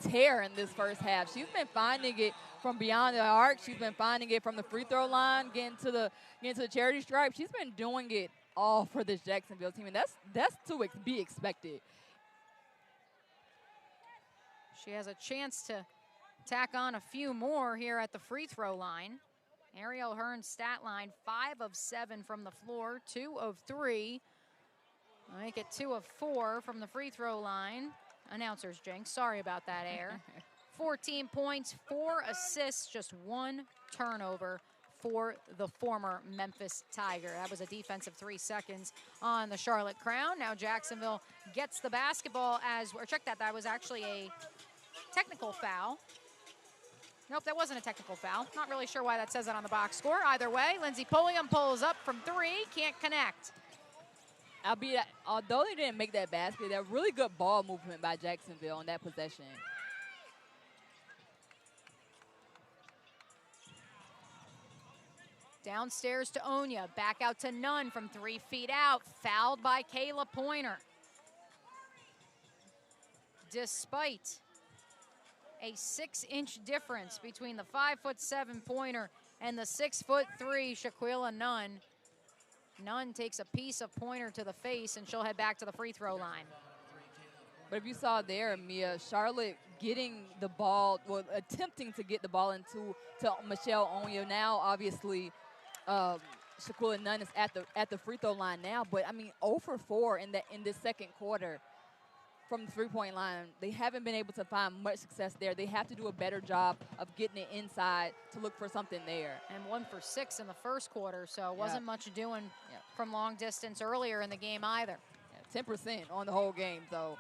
tear in this first half. She's been finding it from beyond the arc. She's been finding it from the free throw line, getting to the charity stripe. She's been doing it all for this Jacksonville team, and that's to be expected. She has a chance to tack on a few more here at the free throw line. Ariel Hearn's stat line, 5 of 7 from the floor, 2 of 3. Make it 2 of 4 from the free throw line. Announcer's jinx, sorry about that, Air. 14 points, 4 assists, just 1 turnover for the former Memphis Tiger. That was a defensive 3 seconds on the Charlotte Crown. Now Jacksonville gets the basketball or check that, that was actually a technical foul. Nope, that wasn't a technical foul. Not really sure why that says that on the box score. Either way, Lindsey Pulliam pulls up from 3, can't connect. Although they didn't make that basket, that really good ball movement by Jacksonville on that possession. Downstairs to Onya, back out to Nunn from 3 feet out, fouled by Kayla Pointer. Despite a 6-inch difference between the 5'7" Pointer and the 6'3" Shaquilla Nunn, Nunn takes a piece of Pointer to the face, and she'll head back to the free throw line. But if you saw there, Mia, Charlotte getting the ball, well, attempting to get the ball to Michelle Onya. Now, obviously, Shaquilla Nunn is at the free throw line now. But I mean, 0 for 4 in this second quarter from the three-point line. They haven't been able to find much success there. They have to do a better job of getting it inside to look for something there. And 1 for 6 in the first quarter, so it wasn't much doing from long distance earlier in the game either. 10% on the whole game, so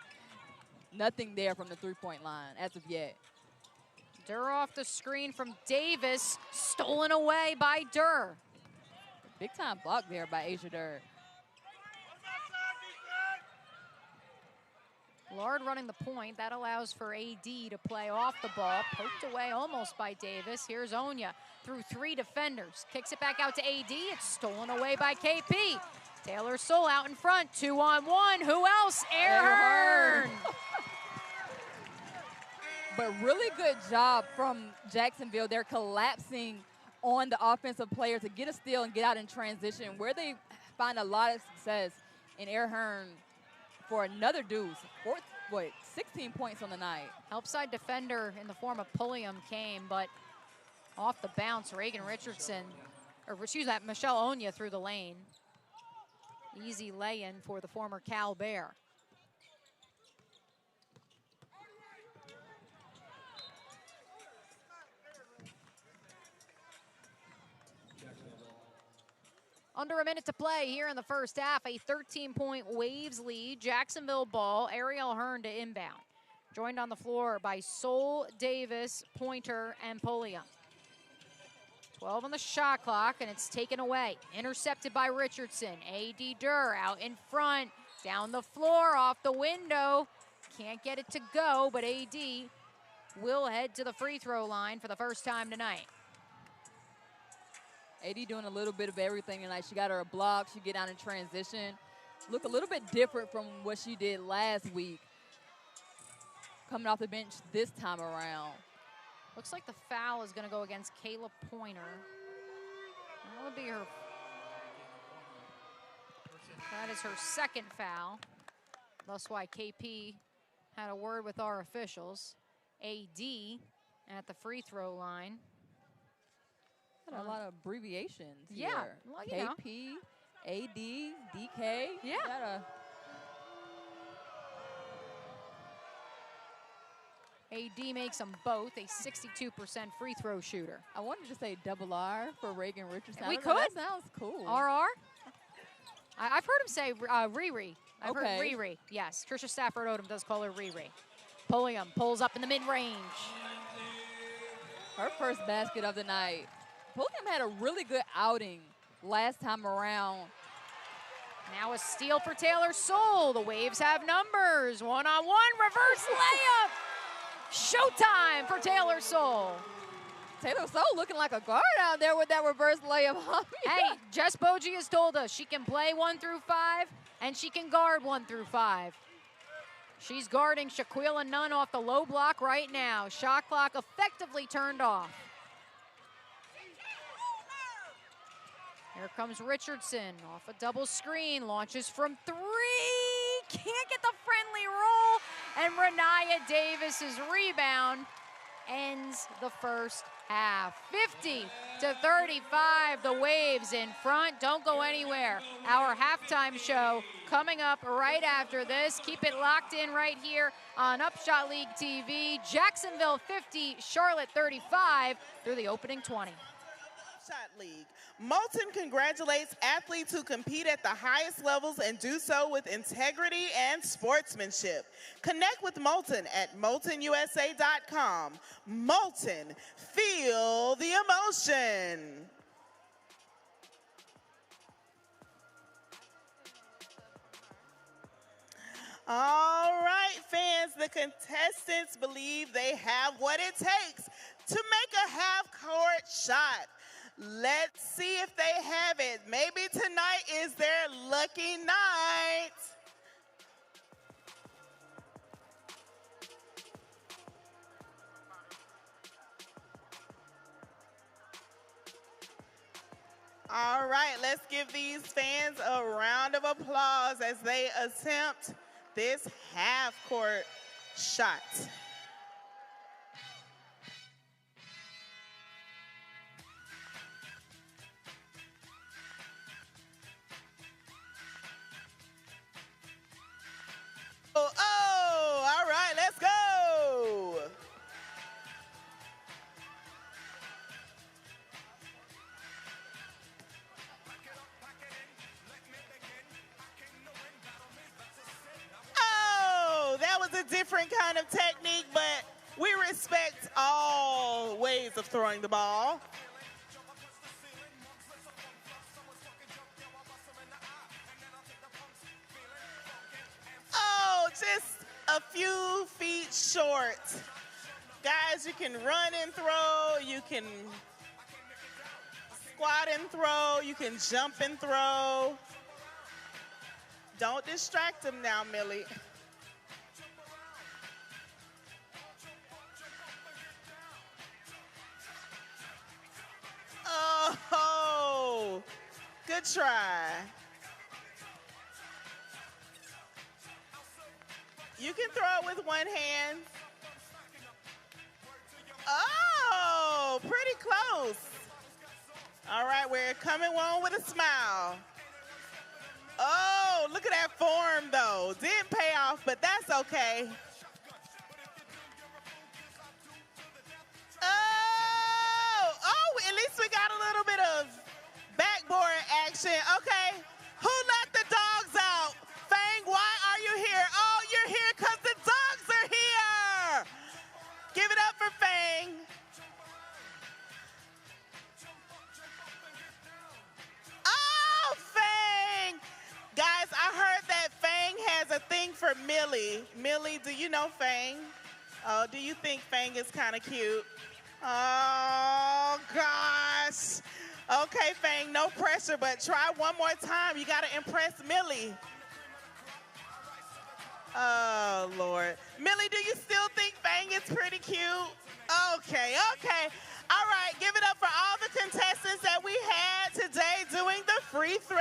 nothing there from the three-point line as of yet. Durr off the screen from Davis, stolen away by Durr. Big-time block there by Asia Durr. Lard running the point. That allows for AD to play off the ball. Poked away almost by Davis. Here's Onya through 3 defenders. Kicks it back out to AD. It's stolen away by KP. Taylor Soule out in front. 2-on-1. Who else? Hearn. But really good job from Jacksonville. They're collapsing on the offensive player to get a steal and get out in transition, where they find a lot of success in Hearn for another deuce. 16 points on the night. Help side defender in the form of Pulliam came, but off the bounce, Reagan Richardson, or excuse that, Michelle Onya through the lane. Easy lay-in for the former Cal Bear. Under a minute to play here in the first half. A 13-point Waves lead. Jacksonville ball. Ariel Hearn to inbound. Joined on the floor by Soule, Davis, Pointer, and Pulliam. 12 on the shot clock, and it's taken away. Intercepted by Richardson. A.D. Durr out in front. Down the floor, off the window. Can't get it to go, but A.D. will head to the free throw line for the first time tonight. AD doing a little bit of everything tonight. She got her a block. She get out in transition. Look a little bit different from what she did last week. Coming off the bench this time around. Looks like the foul is going to go against Kayla Pointer. That would be her. That is her second foul. That's why KP had a word with our officials. AD at the free throw line. A lot of abbreviations yeah, here. Well, you know. KP, AD, DK. Yeah. AD makes them both a 62% free throw shooter. I wanted to say double R for Reagan Richardson. We could. That sounds cool. RR? I've heard him say Riri. I've heard Okay. Riri. Yes, Trisha Stafford Odom does call her Riri. Pulliam pulls up in the mid-range. Her first basket of the night. Pulliam had a really good outing last time around. Now a steal for Taylor Soule. The Waves have numbers. One-on-one, reverse layup. Showtime for Taylor Soule. Taylor Soule looking like a guard out there with that reverse layup. Hey, Jess Bogie has told us she can play 1 through 5 and she can guard 1 through 5. She's guarding Shaquilla Nunn off the low block right now. Shot clock effectively turned off. Here comes Richardson off a double screen, launches from 3, can't get the friendly roll, and Renaya Davis's rebound ends the first half. 50-35, the Waves in front. Don't go anywhere. Our halftime show coming up right after this. Keep it locked in right here on UPSHOT League TV. Jacksonville 50, Charlotte 35 through the opening 20. UPSHOT League. Moulton congratulates athletes who compete at the highest levels and do so with integrity and sportsmanship. Connect with Moulton at moultonusa.com. Moulton, feel the emotion. All right, fans, the contestants believe they have what it takes to make a half-court shot. Let's see if they have it. Maybe tonight is their lucky night. All right, let's give these fans a round of applause as they attempt this half-court shot. Oh, all right, let's go. Oh, that was a different kind of technique, but we respect all ways of throwing the ball. Oh, just a few feet short. Guys, you can run and throw, you can squat and throw, you can jump and throw. Don't distract him now, Millie. Oh, good try. You can throw it with one hand. Oh, pretty close. All right, we're coming on with a smile. Oh, look at that form, though. Didn't pay off, but that's okay. Oh, at least we got a little bit of backboard action. Okay, who let the dogs out? Fang, why are you here? Oh, you're here because the dogs are here. Give it up for Fang. Oh, Fang. Guys, I heard that Fang has a thing for Millie. Millie, do you know Fang? Oh, do you think Fang is kind of cute? Oh, gosh. Okay, Fang, no pressure, but try one more time. You got to impress Millie. Oh, Lord. Millie, do you still think Fang is pretty cute? Okay, okay. All right, give it up for all the contestants that we had today doing the free throw.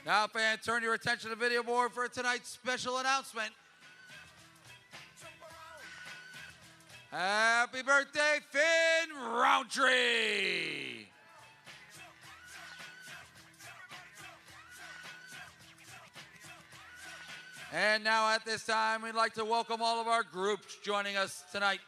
Now, fans, turn your attention to the video board for tonight's special announcement. Happy birthday, Finn Roundtree! And now at this time, we'd like to welcome all of our groups joining us tonight.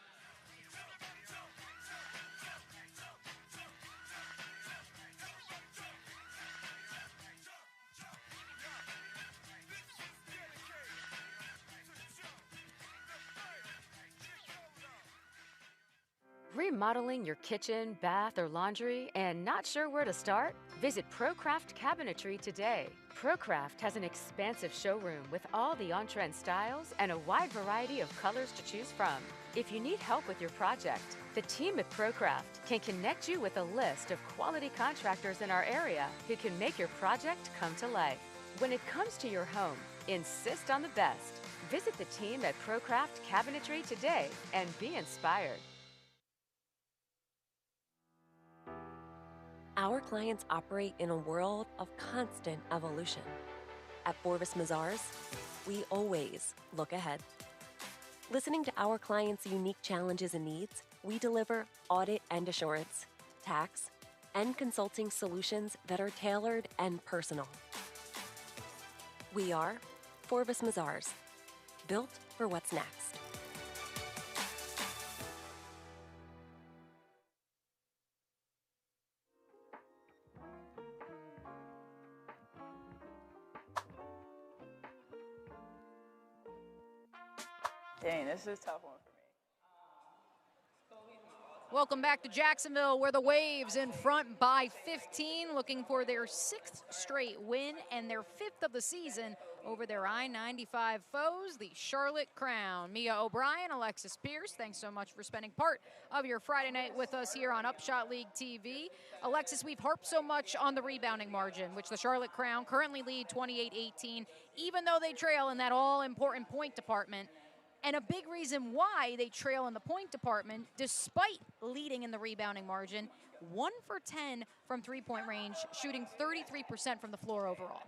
Remodeling your kitchen, bath, or laundry and not sure where to start? Visit ProCraft Cabinetry today. ProCraft has an expansive showroom with all the on-trend styles and a wide variety of colors to choose from. If you need help with your project, the team at ProCraft can connect you with a list of quality contractors in our area who can make your project come to life. When it comes to your home, insist on the best. Visit the team at ProCraft Cabinetry today and be inspired. Our clients operate in a world of constant evolution. At Forvis Mazars, we always look ahead. Listening to our clients' unique challenges and needs, we deliver audit and assurance, tax, and consulting solutions that are tailored and personal. We are Forvis Mazars, built for what's next. Dang, this is a tough one for me. Welcome back to Jacksonville, where the Waves in front by 15, looking for their 6th straight win and their 5th of the season over their I-95 foes, the Charlotte Crown. Mia O'Brien, Alexis Pierce, thanks so much for spending part of your Friday night with us here on UPSHOT League TV. Alexis, we've harped so much on the rebounding margin, which the Charlotte Crown currently lead 28-18, even though they trail in that all-important point department. And a big reason why they trail in the point department, despite leading in the rebounding margin, 1 for 10 from three-point range, shooting 33% from the floor overall.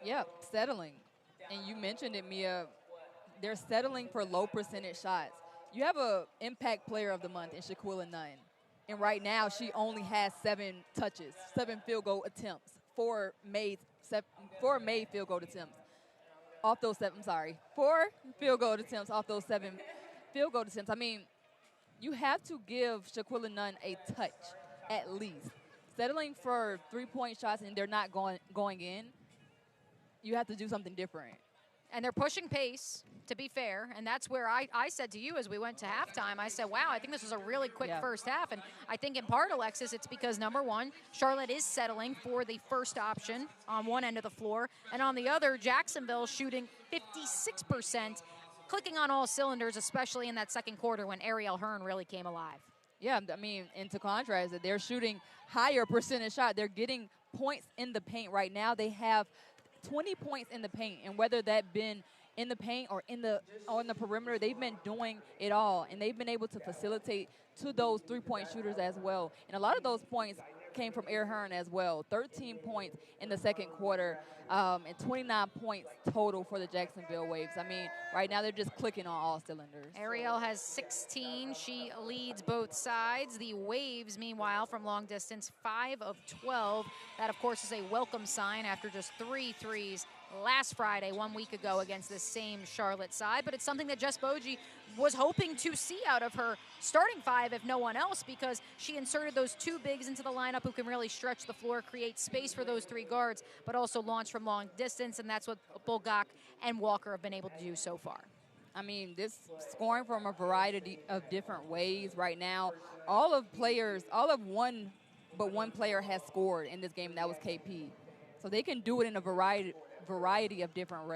Yeah, settling. And you mentioned it, Mia. They're settling for low percentage shots. You have a impact player of the month in Shaquilla Nunn. And right now, she only has 7 touches, 7 field goal attempts, 4 made field goal attempts. Off those 7, 4 field goal attempts off those 7 field goal attempts. I mean, you have to give Shaquilla Nunn a touch at least. Settling for three-point shots and they're not going in, you have to do something different. And they're pushing pace, to be fair, and that's where I said to you as we went to halftime, I said, wow, I think this was a really quick first half, and I think in part, Alexis, it's because, number one, Charlotte is settling for the first option on one end of the floor, and on the other, Jacksonville shooting 56%, clicking on all cylinders, especially in that second quarter when Ariel Hearn really came alive. Yeah, I mean, and to contrast it, they're shooting higher percentage shot. They're getting points in the paint right now. They have 20 points in the paint, and whether that been in the paint or on the perimeter, they've been doing it all, and they've been able to facilitate to those three-point shooters as well. And a lot of those points came from Ariel Hearn as well. 13 points in the second quarter, and 29 points total for the Jacksonville Waves. I mean, right now they're just clicking on all cylinders. Ariel has 16. She leads both sides. The Waves, meanwhile, from long distance, 5 of 12. That, of course, is a welcome sign after just 3 threes last Friday, 1 week ago, against this same Charlotte side. But it's something that Jess Bogie was hoping to see out of her starting 5, if no one else, because she inserted those 2 bigs into the lineup who can really stretch the floor, create space for those 3 guards, but also launch from long distance, and that's what Bulgak and Walker have been able to do so far. I mean, this scoring from a variety of different ways right now. All of one player has scored in this game, and that was KP. So they can do it in a variety of different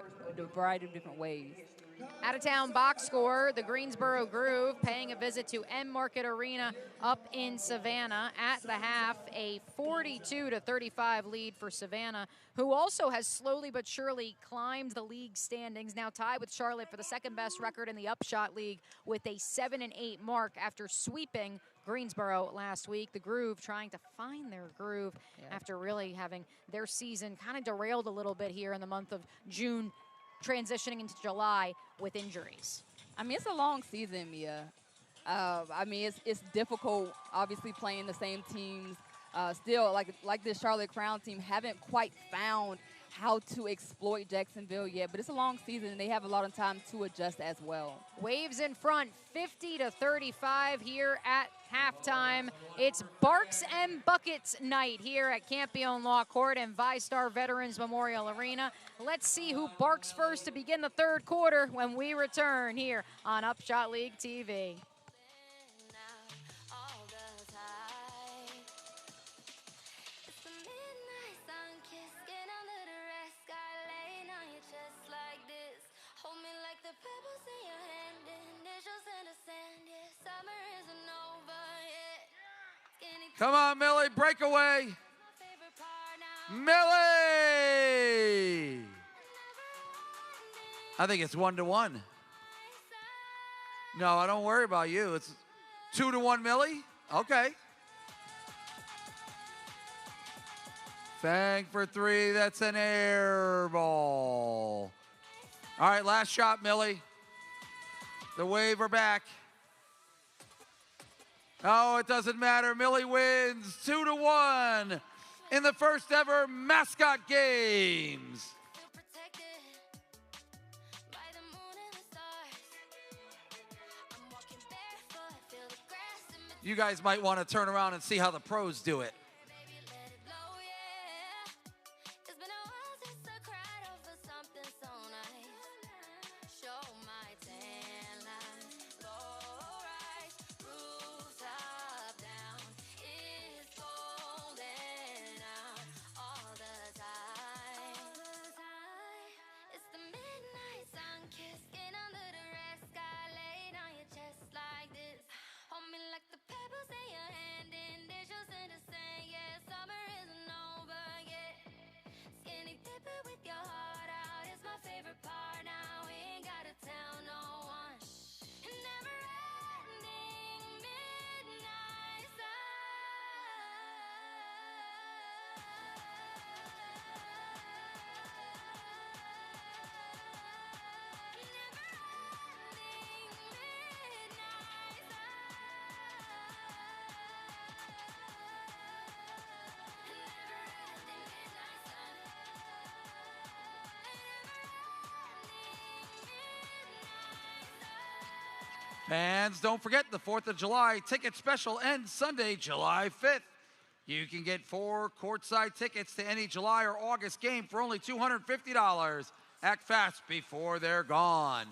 ways. Out-of-town box score, the Greensboro Groove paying a visit to M Market Arena up in Savannah at the half, a 42-35 lead for Savannah, who also has slowly but surely climbed the league standings, now tied with Charlotte for the second best record in the UPSHOT League with a 7-8 mark after sweeping Greensboro last week. The Groove trying to find their groove after really having their season kind of derailed a little bit here in the month of June, transitioning into July with injuries. I mean, it's a long season, Mia. I mean, it's difficult, obviously, playing the same teams. Still, like this Charlotte Crown team, haven't quite found how to exploit Jacksonville yet, but it's a long season, and they have a lot of time to adjust as well. Waves in front, 50-35 here at halftime. It's Barks and Buckets night here at Campione Law Court and Vystar Veterans Memorial Arena. Let's see who barks first to begin the third quarter when we return here on UPSHOT League TV. Come on, Millie, breakaway. Millie! I think it's 1-1. No, I don't worry about you. It's 2-1, Millie. Okay. Fang for 3. That's an air ball. All right, last shot, Millie. The Wave are back. Oh, it doesn't matter. Millie wins 2-1 in the first ever mascot games. You guys might want to turn around and see how the pros do it. Fans, don't forget the 4th of July ticket special ends Sunday, July 5th. You can get 4 courtside tickets to any July or August game for only $250. Act fast before they're gone.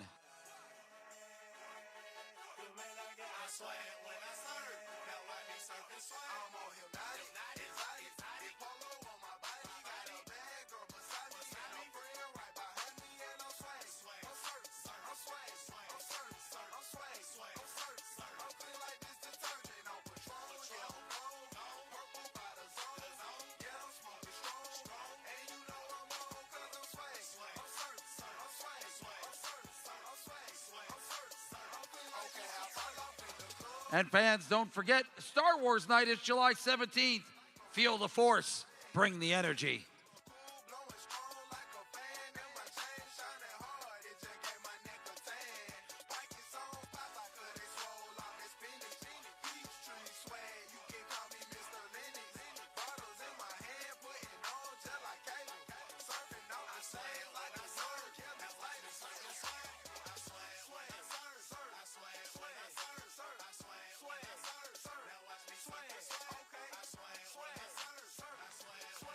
And fans, don't forget, Star Wars night is July 17th. Feel the force, bring the energy.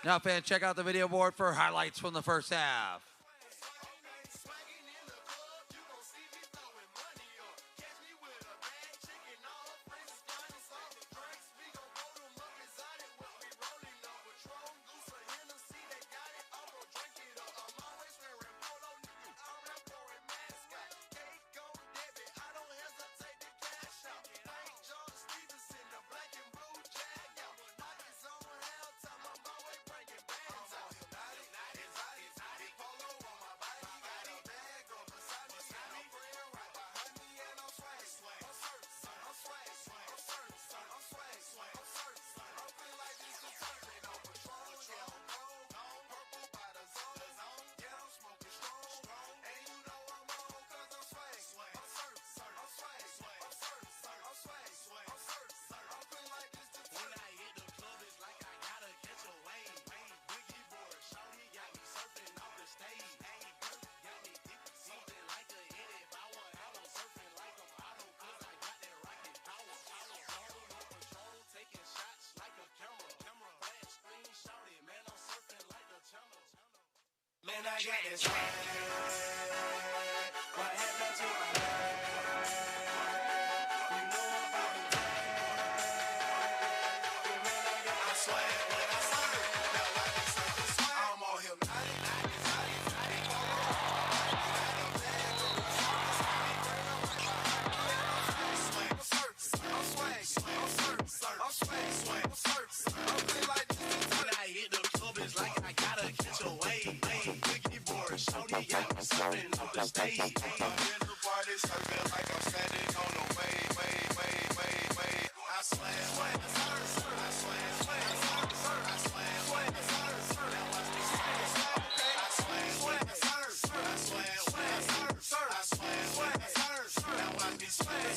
Now, fans, check out the video board for highlights from the first half. Man, I got this swag. What happened to my life? You know I'm fucking tired. Man, I got this swag. When I serve, now I can serve this swag. I'm all hypnotic. I'm swag. yeah, I'm serving on the stage. I'm in the party circle like I'm standing on a wave. I slam, I slam, I slam, now watch me slam. I slam, now watch me slam.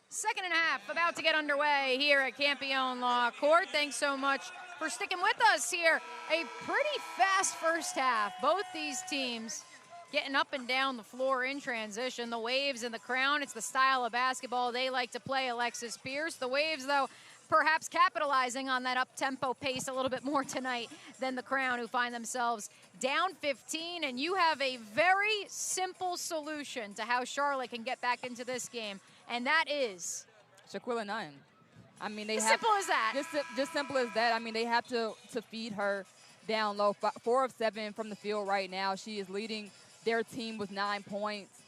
Second and a half about to get underway here at Campione Law Court. Thanks so much for sticking with us here. A pretty fast first half. Both these teams getting up and down the floor in transition. The Waves and the Crown, it's the style of basketball they like to play, Alexis Pierce. The Waves, though, perhaps capitalizing on that up-tempo pace a little bit more tonight than the Crown, who find themselves down 15. And you have a very simple solution to how Charlotte can get back into this game, and that is Shaquilla Nunn. I mean, they as have simple as that. Just simple as that. I mean, they have to feed her down low. 4 of 7 from the field right now. She is leading their team with 9 points,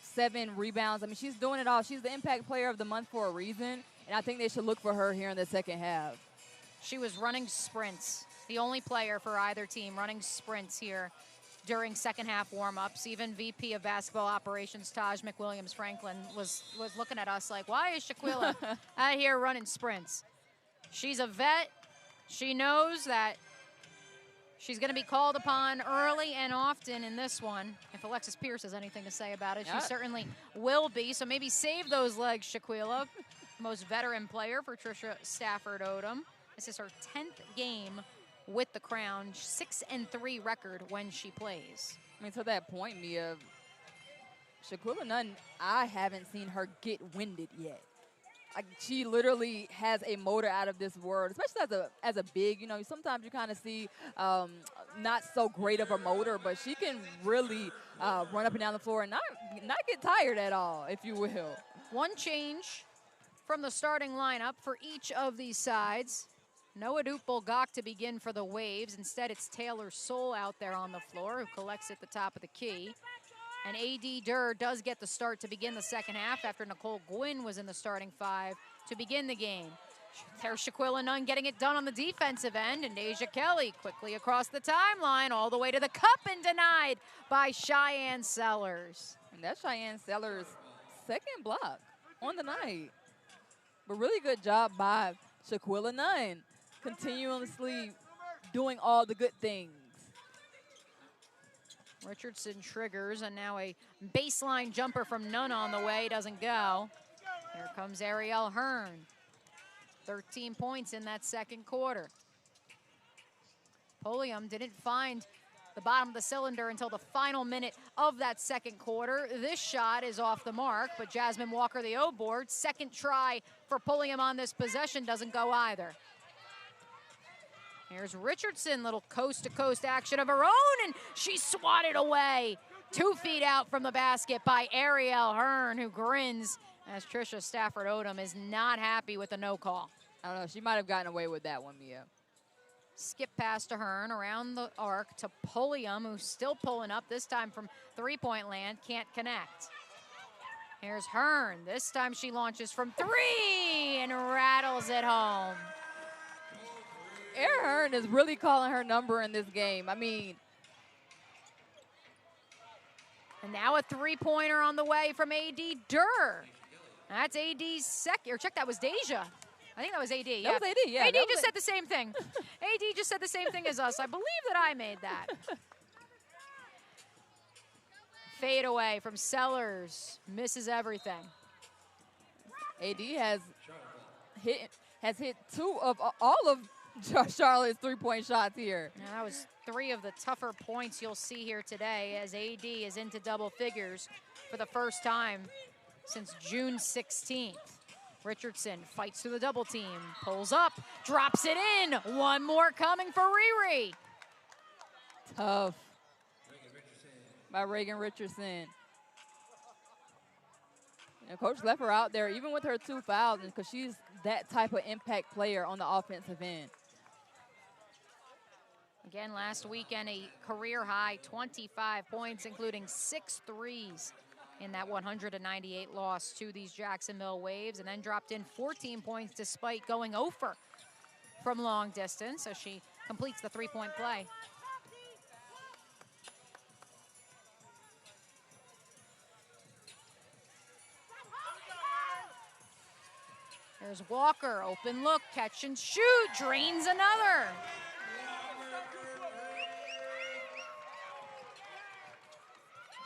7 rebounds. I mean, she's doing it all. She's the impact player of the month for a reason, and I think they should look for her here in the second half. She was running sprints, the only player for either team running sprints here during second half warm-ups. Even VP of basketball operations Taj McWilliams Franklin was looking at us like, why is Shaquilla out here running sprints? She's a vet. She knows that she's going to be called upon early and often in this one. If Alexis Pierce has anything to say about it, she certainly will be. So maybe save those legs, Shaquilla. Most veteran player for Trisha Stafford Odom. This is her 10th game with the Crown, 6-3 record when she plays. I mean, to that point, Mia, Shaquilla Nunn, I haven't seen her get winded yet. Like, she literally has a motor out of this world, especially as a big. You know, sometimes you kind of see not so great of a motor, but she can really run up and down the floor and not get tired at all, if you will. One change from the starting lineup for each of these sides. No Adupol-Gok to begin for the Waves. Instead, it's Taylor Soule out there on the floor, who collects at the top of the key. And A.D. Durr does get the start to begin the second half after Nicole Gwynn was in the starting 5 to begin the game. There's Shaquilla Nunn getting it done on the defensive end, and Deja Kelly quickly across the timeline all the way to the cup and denied by Cheyenne Sellers. And that's Cheyenne Sellers' second block on the night. But really good job by Shaquilla Nunn, continuously doing all the good things. Richardson triggers, and now a baseline jumper from Nunn on the way, doesn't go. Here comes Ariel Hearn. 13 points in that second quarter. Pulliam didn't find the bottom of the cylinder until the final minute of that second quarter. This shot is off the mark, but Jasmine Walker, the O-board, second try for Pulliam on this possession, doesn't go either. Here's Richardson, little coast-to-coast action of her own, and she's swatted away 2 feet out from the basket by Ariel Hearn, who grins as Trisha Stafford Odom is not happy with the no call. I don't know, she might have gotten away with that one, Mia. Skip pass to Hearn around the arc to Pulliam, who's still pulling up, this time from three-point land, can't connect. Here's Hearn. This time she launches from 3 and rattles it home. Erin Hearn is really calling her number in this game. I mean, and now a three-pointer on the way from A.D. Durr. That's A.D.'s second, or check, that was Deja. I think that was A.D. That was A.D., yeah. A.D. just said the same thing. A.D. just said the same thing as us. I believe that I made that. Fade away from Sellers. Misses everything. A.D. has hit 2 of all of Charlotte's three-point shots here. Now, that was 3 of the tougher points you'll see here today as A.D. is into double figures for the first time since June 16th. Richardson fights through the double team, pulls up, drops it in. One more coming for Riri. Tough by Reagan Richardson. And Coach left her out there, even with her 2 fouls, because she's that type of impact player on the offensive end. Again, last weekend, a career-high 25 points, including 6 threes in that 198 loss to these Jacksonville Waves, and then dropped in 14 points despite going over from long distance, so she completes the three-point play. There's Walker, open look, catch and shoot, drains another.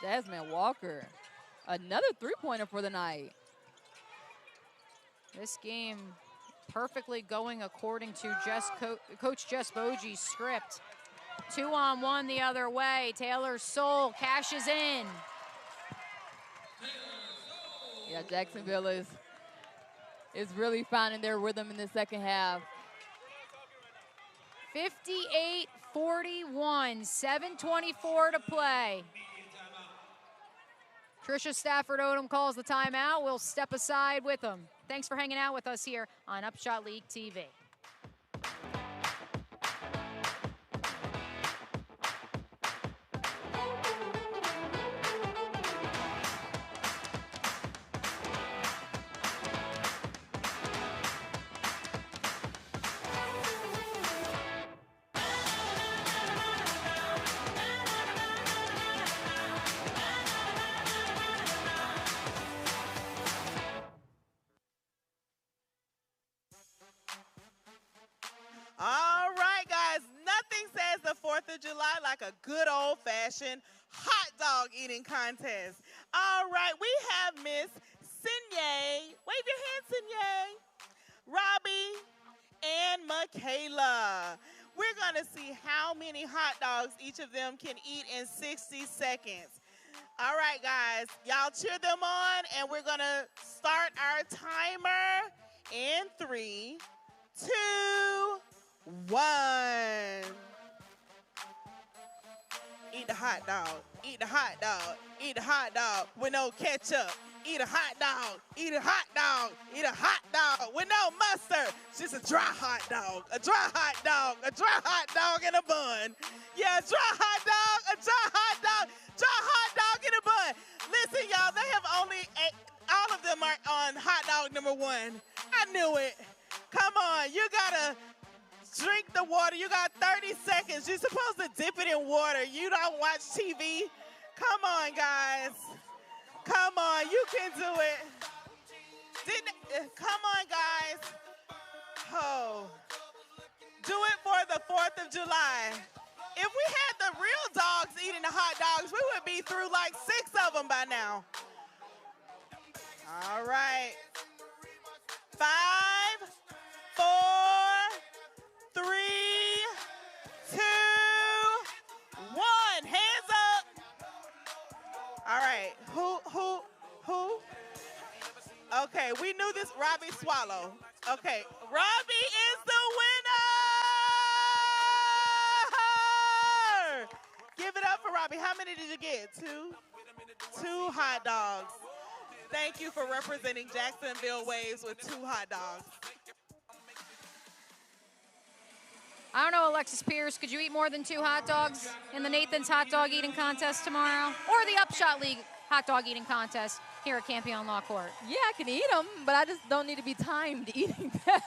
Jasmine Walker, another three-pointer for the night. This game perfectly going according to Coach Jess Boji's script. 2-on-1 the other way. Taylor Soul cashes in. Yeah, Jacksonville is really finding their rhythm in the second half. 58-41, 7:24 to play. Trisha Stafford Odom calls the timeout. We'll step aside with them. Thanks for hanging out with us here on UPSHOT League TV. All right, guys, nothing says the 4th of July like a good old-fashioned hot dog eating contest. All right, we have Miss Sinye. Wave your hand, Sinye. Robbie and Michaela. We're going to see how many hot dogs each of them can eat in 60 seconds. All right, guys, y'all cheer them on, and we're going to start our timer in 3, 2, 1. Eat the hot dog. Eat the hot dog. Eat the hot dog with no ketchup. Eat a hot dog. Eat a hot dog. Eat a hot dog with no mustard. Just a dry hot dog. A dry hot dog. A dry hot dog in a bun. Yeah, a dry hot dog. A dry hot dog. Dry hot dog in a bun. Listen, y'all, they have only all of them are on hot dog number 1. I knew it. Come on, you gotta drink the water. You got 30 seconds. You're supposed to dip it in water. You don't watch TV. Come on, guys. Come on, you can do it. Come on, guys. Oh. Do it for the 4th of July. If we had the real dogs eating the hot dogs, we would be through like 6 of them by now. All right. 5, 4, 3, 2, 1. Hands up. All right. Who? Okay, we knew this. Robbie Swallow. Okay, Robbie is the winner. Give it up for Robbie. How many did you get? 2? 2 hot dogs. Thank you for representing Jacksonville Waves with 2 hot dogs. I don't know, Alexis Pierce, could you eat more than 2 hot dogs in the Nathan's Hot Dog Eating Contest tomorrow? Or the UPSHOT League Hot Dog Eating Contest here at Campion Law Court? Yeah, I can eat them, but I just don't need to be timed eating them.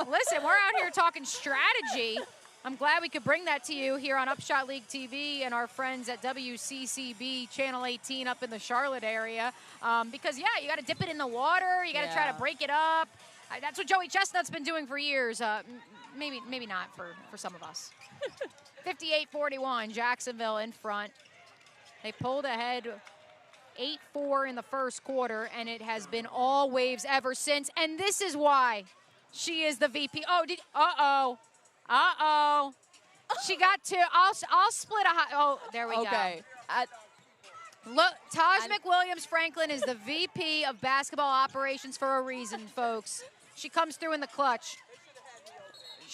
Listen, we're out here talking strategy. I'm glad we could bring that to you here on UPSHOT League TV and our friends at WCCB Channel 18 up in the Charlotte area. Because, yeah, you got to dip it in the water. You got to try to break it up. That's what Joey Chestnut's been doing for years. Maybe not for some of us. 58-41, Jacksonville in front. They pulled ahead 8-4 in the first quarter, and it has been all Waves ever since. And this is why she is the VP. Oh, uh-oh. She got 2. I'll split a hot. Oh, there we go. Okay. Look, Taj McWilliams Franklin is the VP of basketball operations for a reason, folks. She comes through in the clutch.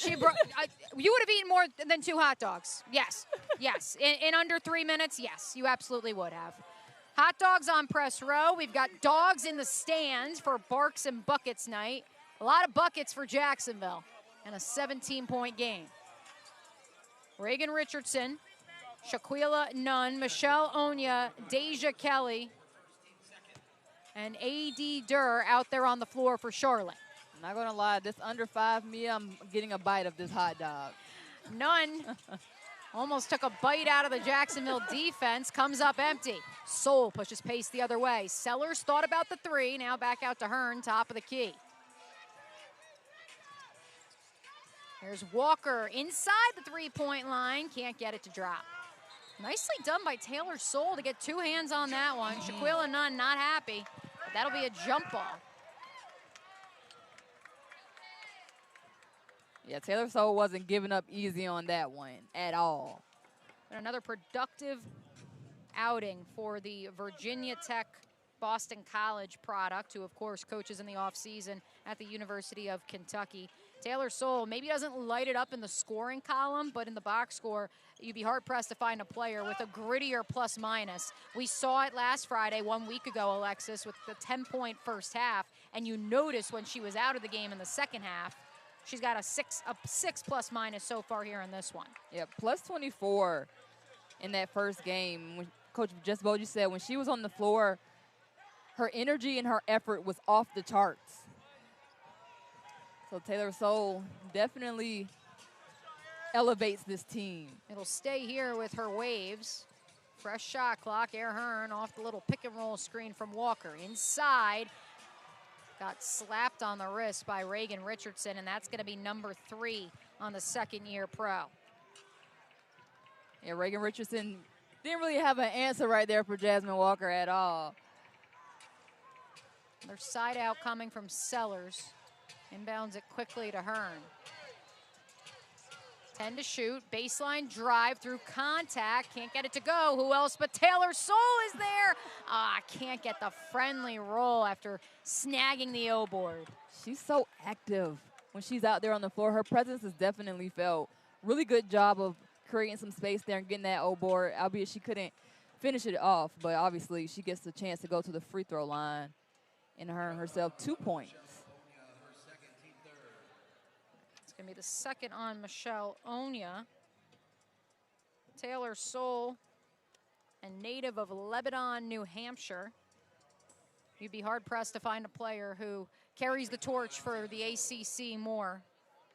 You would have eaten more than 2 hot dogs. Yes. In under 3 minutes, yes, you absolutely would have. Hot dogs on press row. We've got dogs in the stands for Barks and Buckets night. A lot of buckets for Jacksonville and a 17-point game. Reagan Richardson, Shaquila Nunn, Michelle Onya, Deja Kelly, and A.D. Durr out there on the floor for Charlotte. Not gonna lie, this under 5 me, I'm getting a bite of this hot dog. None. Almost took a bite out of the Jacksonville defense. Comes up empty. Soul pushes pace the other way. Sellers thought about the 3. Now back out to Hearn, top of the key. Here's Walker inside the 3-point line. Can't get it to drop. Nicely done by Taylor Soul to get 2 hands on that one. Shaquilla Nunn not happy, but that'll be a jump ball. Yeah, Taylor Soul wasn't giving up easy on that one at all. And another productive outing for the Virginia Tech Boston College product, who of course coaches in the offseason at the University of Kentucky. Taylor Soul maybe doesn't light it up in the scoring column, but in the box score, you'd be hard-pressed to find a player with a grittier plus-minus. We saw it last Friday, 1 week ago, Alexis, with the 10-point first half, and you notice when she was out of the game in the second half, she's got a six plus-minus so far here in this one. Yeah, plus 24 in that first game. When Coach Jess Bogie said when she was on the floor, her energy and her effort was off the charts. So Taylor Soul definitely elevates this team. It'll stay here with her Waves. Fresh shot clock. Air Hearn off the little pick and roll screen from Walker. Inside. Got slapped on the wrist by Reagan Richardson, and that's going to be number 3 on the second-year pro. Yeah, Reagan Richardson didn't really have an answer right there for Jasmine Walker at all. Their side out coming from Sellers. Inbounds it quickly to Hearn. 10 to shoot. Baseline drive through contact. Can't get it to go. Who else but Taylor Soul is there? Can't get the friendly roll after snagging the O board. She's so active when she's out there on the floor. Her presence is definitely felt. Really good job of creating some space there and getting that O board, albeit she couldn't finish it off. But obviously she gets the chance to go to the free throw line and earn herself 2 points. It's going to be the second on Michelle Onya. Taylor Soul, a native of Lebanon, New Hampshire. You'd be hard-pressed to find a player who carries the torch for the ACC more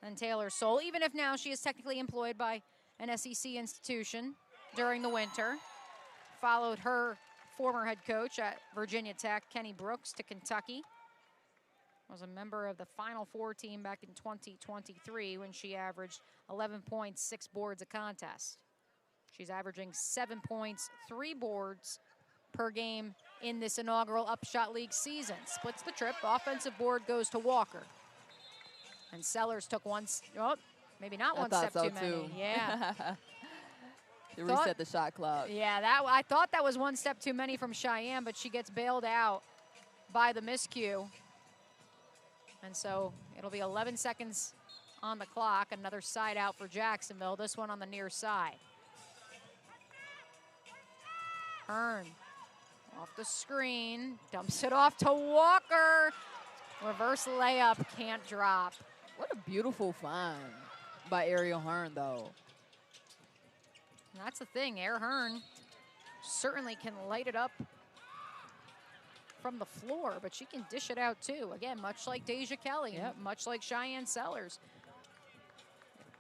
than Taylor Soul, even if now she is technically employed by an SEC institution during the winter. Followed her former head coach at Virginia Tech, Kenny Brooks, to Kentucky. Was a member of the Final Four team back in 2023 when she averaged 11 points, 6 boards a contest. She's averaging 7 points, 3 boards per game in this inaugural UPSHOT League season. Splits the trip. Offensive board goes to Walker. And Sellers took maybe not one step too many. Yeah. To reset the shot clock. Yeah, I thought that was one step too many from Cheyenne, but she gets bailed out by the miscue. And so it'll be 11 seconds on the clock. Another side out for Jacksonville, this one on the near side. Hearn off the screen, dumps it off to Walker. Reverse layup, can't drop. What a beautiful find by Ariel Hearn, though. And that's the thing, Air Hearn certainly can light it up from the floor, but she can dish it out too. Again, much like Deja Kelly, much like Cheyenne Sellers.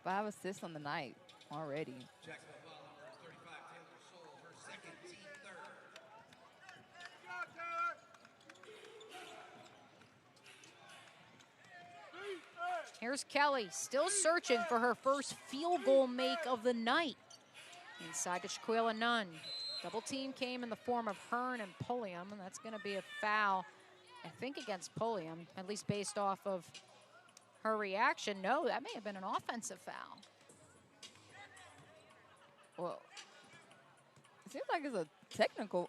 5 assists on the night already. Jacksonville foul number 35, Taylor Soul, her second, team third. Here's Kelly, still searching for her first field goal make of the night. Inside to Shaquilla Nunn. Double team came in the form of Hearn and Pulliam, and that's going to be a foul, I think, against Pulliam, at least based off of her reaction. No, that may have been an offensive foul. Well, it seems like it's a technical,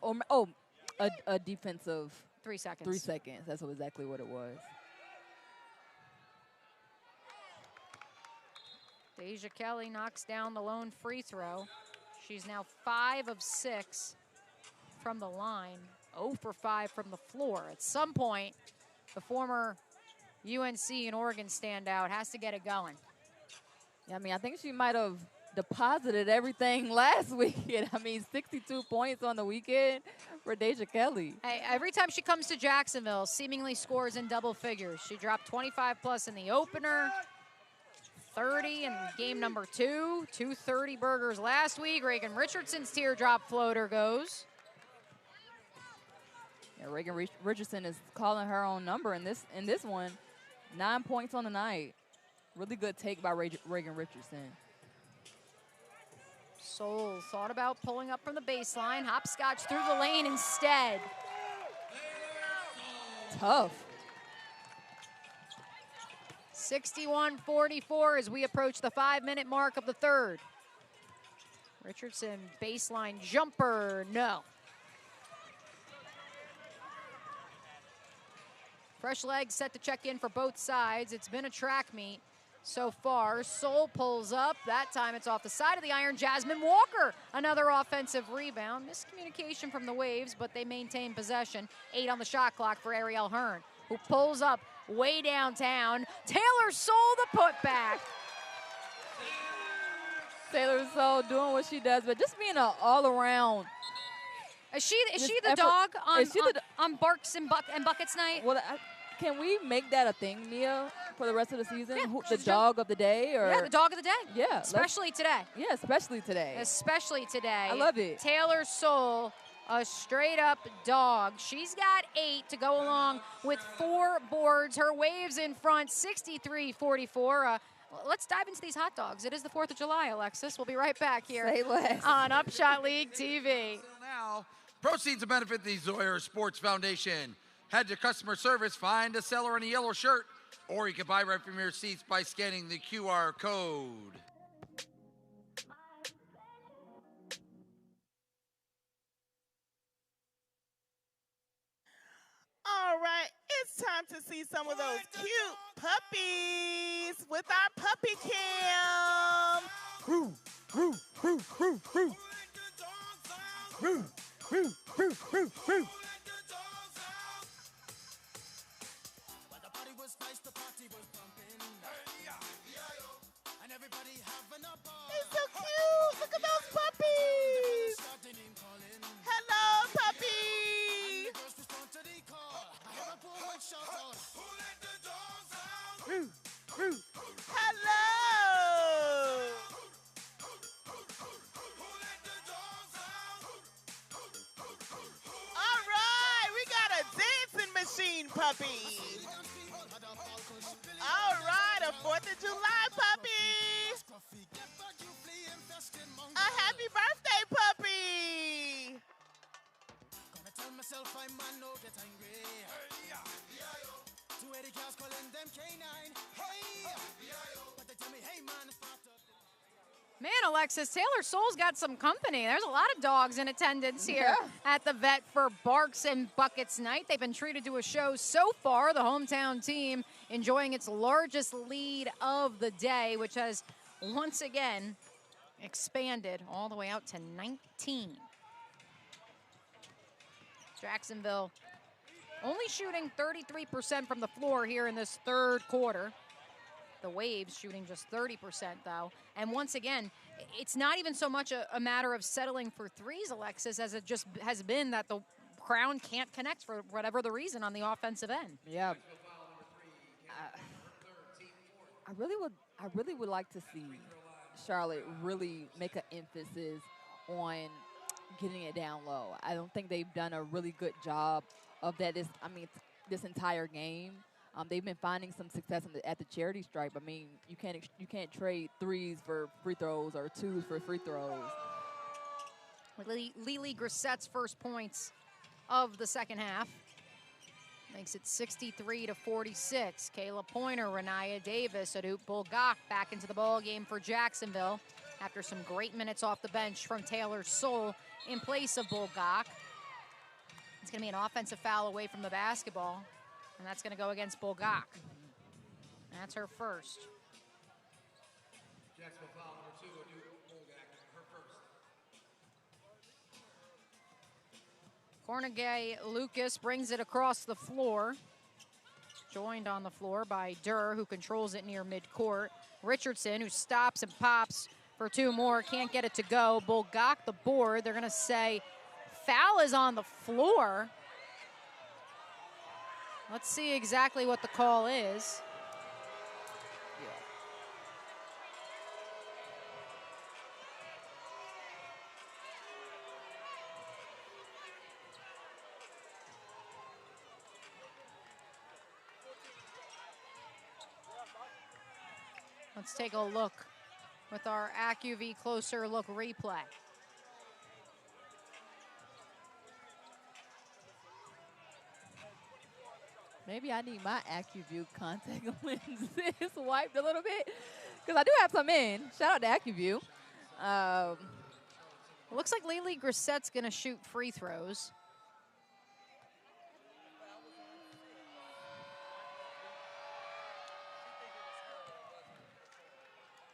a defensive. 3 seconds. 3 seconds, that's exactly what it was. Deja Kelly knocks down the lone free throw. She's now 5 of 6 from the line, 0 for 5 from the floor. At some point, the former UNC and Oregon standout has to get it going. Yeah, I mean, I think she might have deposited everything last weekend. I mean, 62 points on the weekend for Deja Kelly. Hey, every time she comes to Jacksonville, seemingly scores in double figures. She dropped 25 plus in the opener, 30 in game number 2, 230 burgers last week. Reagan Richardson's teardrop floater goes. Yeah, Reagan Richardson is calling her own number in this one. 9 points on the night. Really good take by Reagan Richardson. Soul thought about pulling up from the baseline. Hopscotch through the lane instead. Tough. 61-44 as we approach the 5-minute mark of the third. Richardson baseline jumper, no. Fresh legs set to check in for both sides. It's been a track meet so far. Soul pulls up. That time it's off the side of the iron. Jasmine Walker, another offensive rebound. Miscommunication from the Waves, but they maintain possession. 8 on the shot clock for Ariel Hearn, who pulls up way downtown. Taylor Soul the putback. Taylor Soul doing what she does, but just being an all-around. Is she the dog on Barks and Buckets night? Well, can we make that a thing, Mia, for the rest of the season? Yeah, the dog of the day? Or? Yeah, the dog of the day. Yeah. Especially today. Yeah, especially today. Especially today. I love it. Taylor Soul, a straight-up dog. She's got 8 to go along with 4 boards. Her Waves in front, 63-44. Let's dive into these hot dogs. It is the 4th of July, Alexis. We'll be right back here on UPSHOT League TV. Now, proceeds to benefit the Zoyer Sports Foundation. Head to customer service, find a seller in a yellow shirt, or you can buy right from your seats by scanning the QR code. All right, it's time to see some of those cute puppies with our puppy cam. Woo, woo, woo, woo, woo. Woo, woo, woo, woo, woo. He's so cute. Look at those puppies. Hello, puppy. Hello. All right, we got a dancing machine puppy. All right, a 4th of July puppy. A happy birthday puppy. Gonna tell myself I man no get angry. Two Eddie cows calling them K9. Hey, but they tell me, hey man, start up. Man, Alexis, Taylor Soul's got some company. There's a lot of dogs in attendance here at the Vet for Barks and Buckets night. They've been treated to a show so far. The hometown team enjoying its largest lead of the day, which has once again expanded all the way out to 19. Jacksonville only shooting 33% from the floor here in this third quarter. The Waves shooting just 30% though. And once again, it's not even so much a matter of settling for threes, Alexis, as it just has been that the Crown can't connect for whatever the reason on the offensive end. Yeah. I really would like to see Charlotte really make an emphasis on getting it down low. I don't think they've done a really good job of that this entire game. They've been finding some success at the charity stripe. I mean, you can't trade threes for free throws or twos for free throws. Lily Grissette's first points of the second half makes it 63-46. Kayla Pointer, Renaya Davis, Adut Bulgak back into the ball game for Jacksonville after some great minutes off the bench from Taylor Soul in place of Bulgak. It's going to be an offensive foul away from the basketball, and that's going to go against Bulgak. That's her first. Jacksonville foul number 2, Adut Bulgak, her first. Cornegay Lucas brings it across the floor. Joined on the floor by Durr, who controls it near midcourt. Richardson, who stops and pops for 2 more. Can't get it to go. Bulgak the board. They're going to say foul is on the floor. Let's see exactly what the call is. Let's take a look with our AccuV closer look replay. Maybe I need my AccuView contact lenses wiped a little bit, because I do have some in. Shout out to AccuView. It looks like Lily Grissette's going to shoot free throws.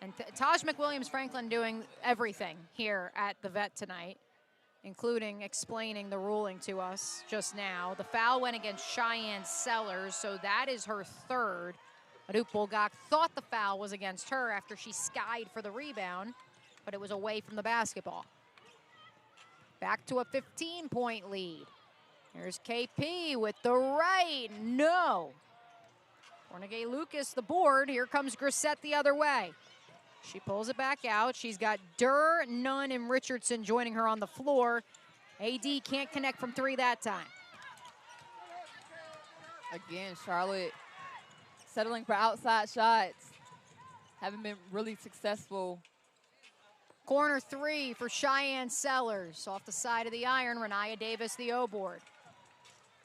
And Taj McWilliams-Franklin doing everything here at the Vet tonight, including explaining the ruling to us just now. The foul went against Cheyenne Sellers, so that is her 3rd. Adup Bulgak thought the foul was against her after she skied for the rebound, but it was away from the basketball. Back to a 15-point lead. Here's KP with the right. No. Fornegay Lucas the board. Here comes Grissett the other way. She pulls it back out. She's got Durr, Nunn, and Richardson joining her on the floor. AD can't connect from 3 that time. Again, Charlotte settling for outside shots. Haven't been really successful. Corner 3 for Cheyenne Sellers. Off the side of the iron, Renaya Davis, the O-board.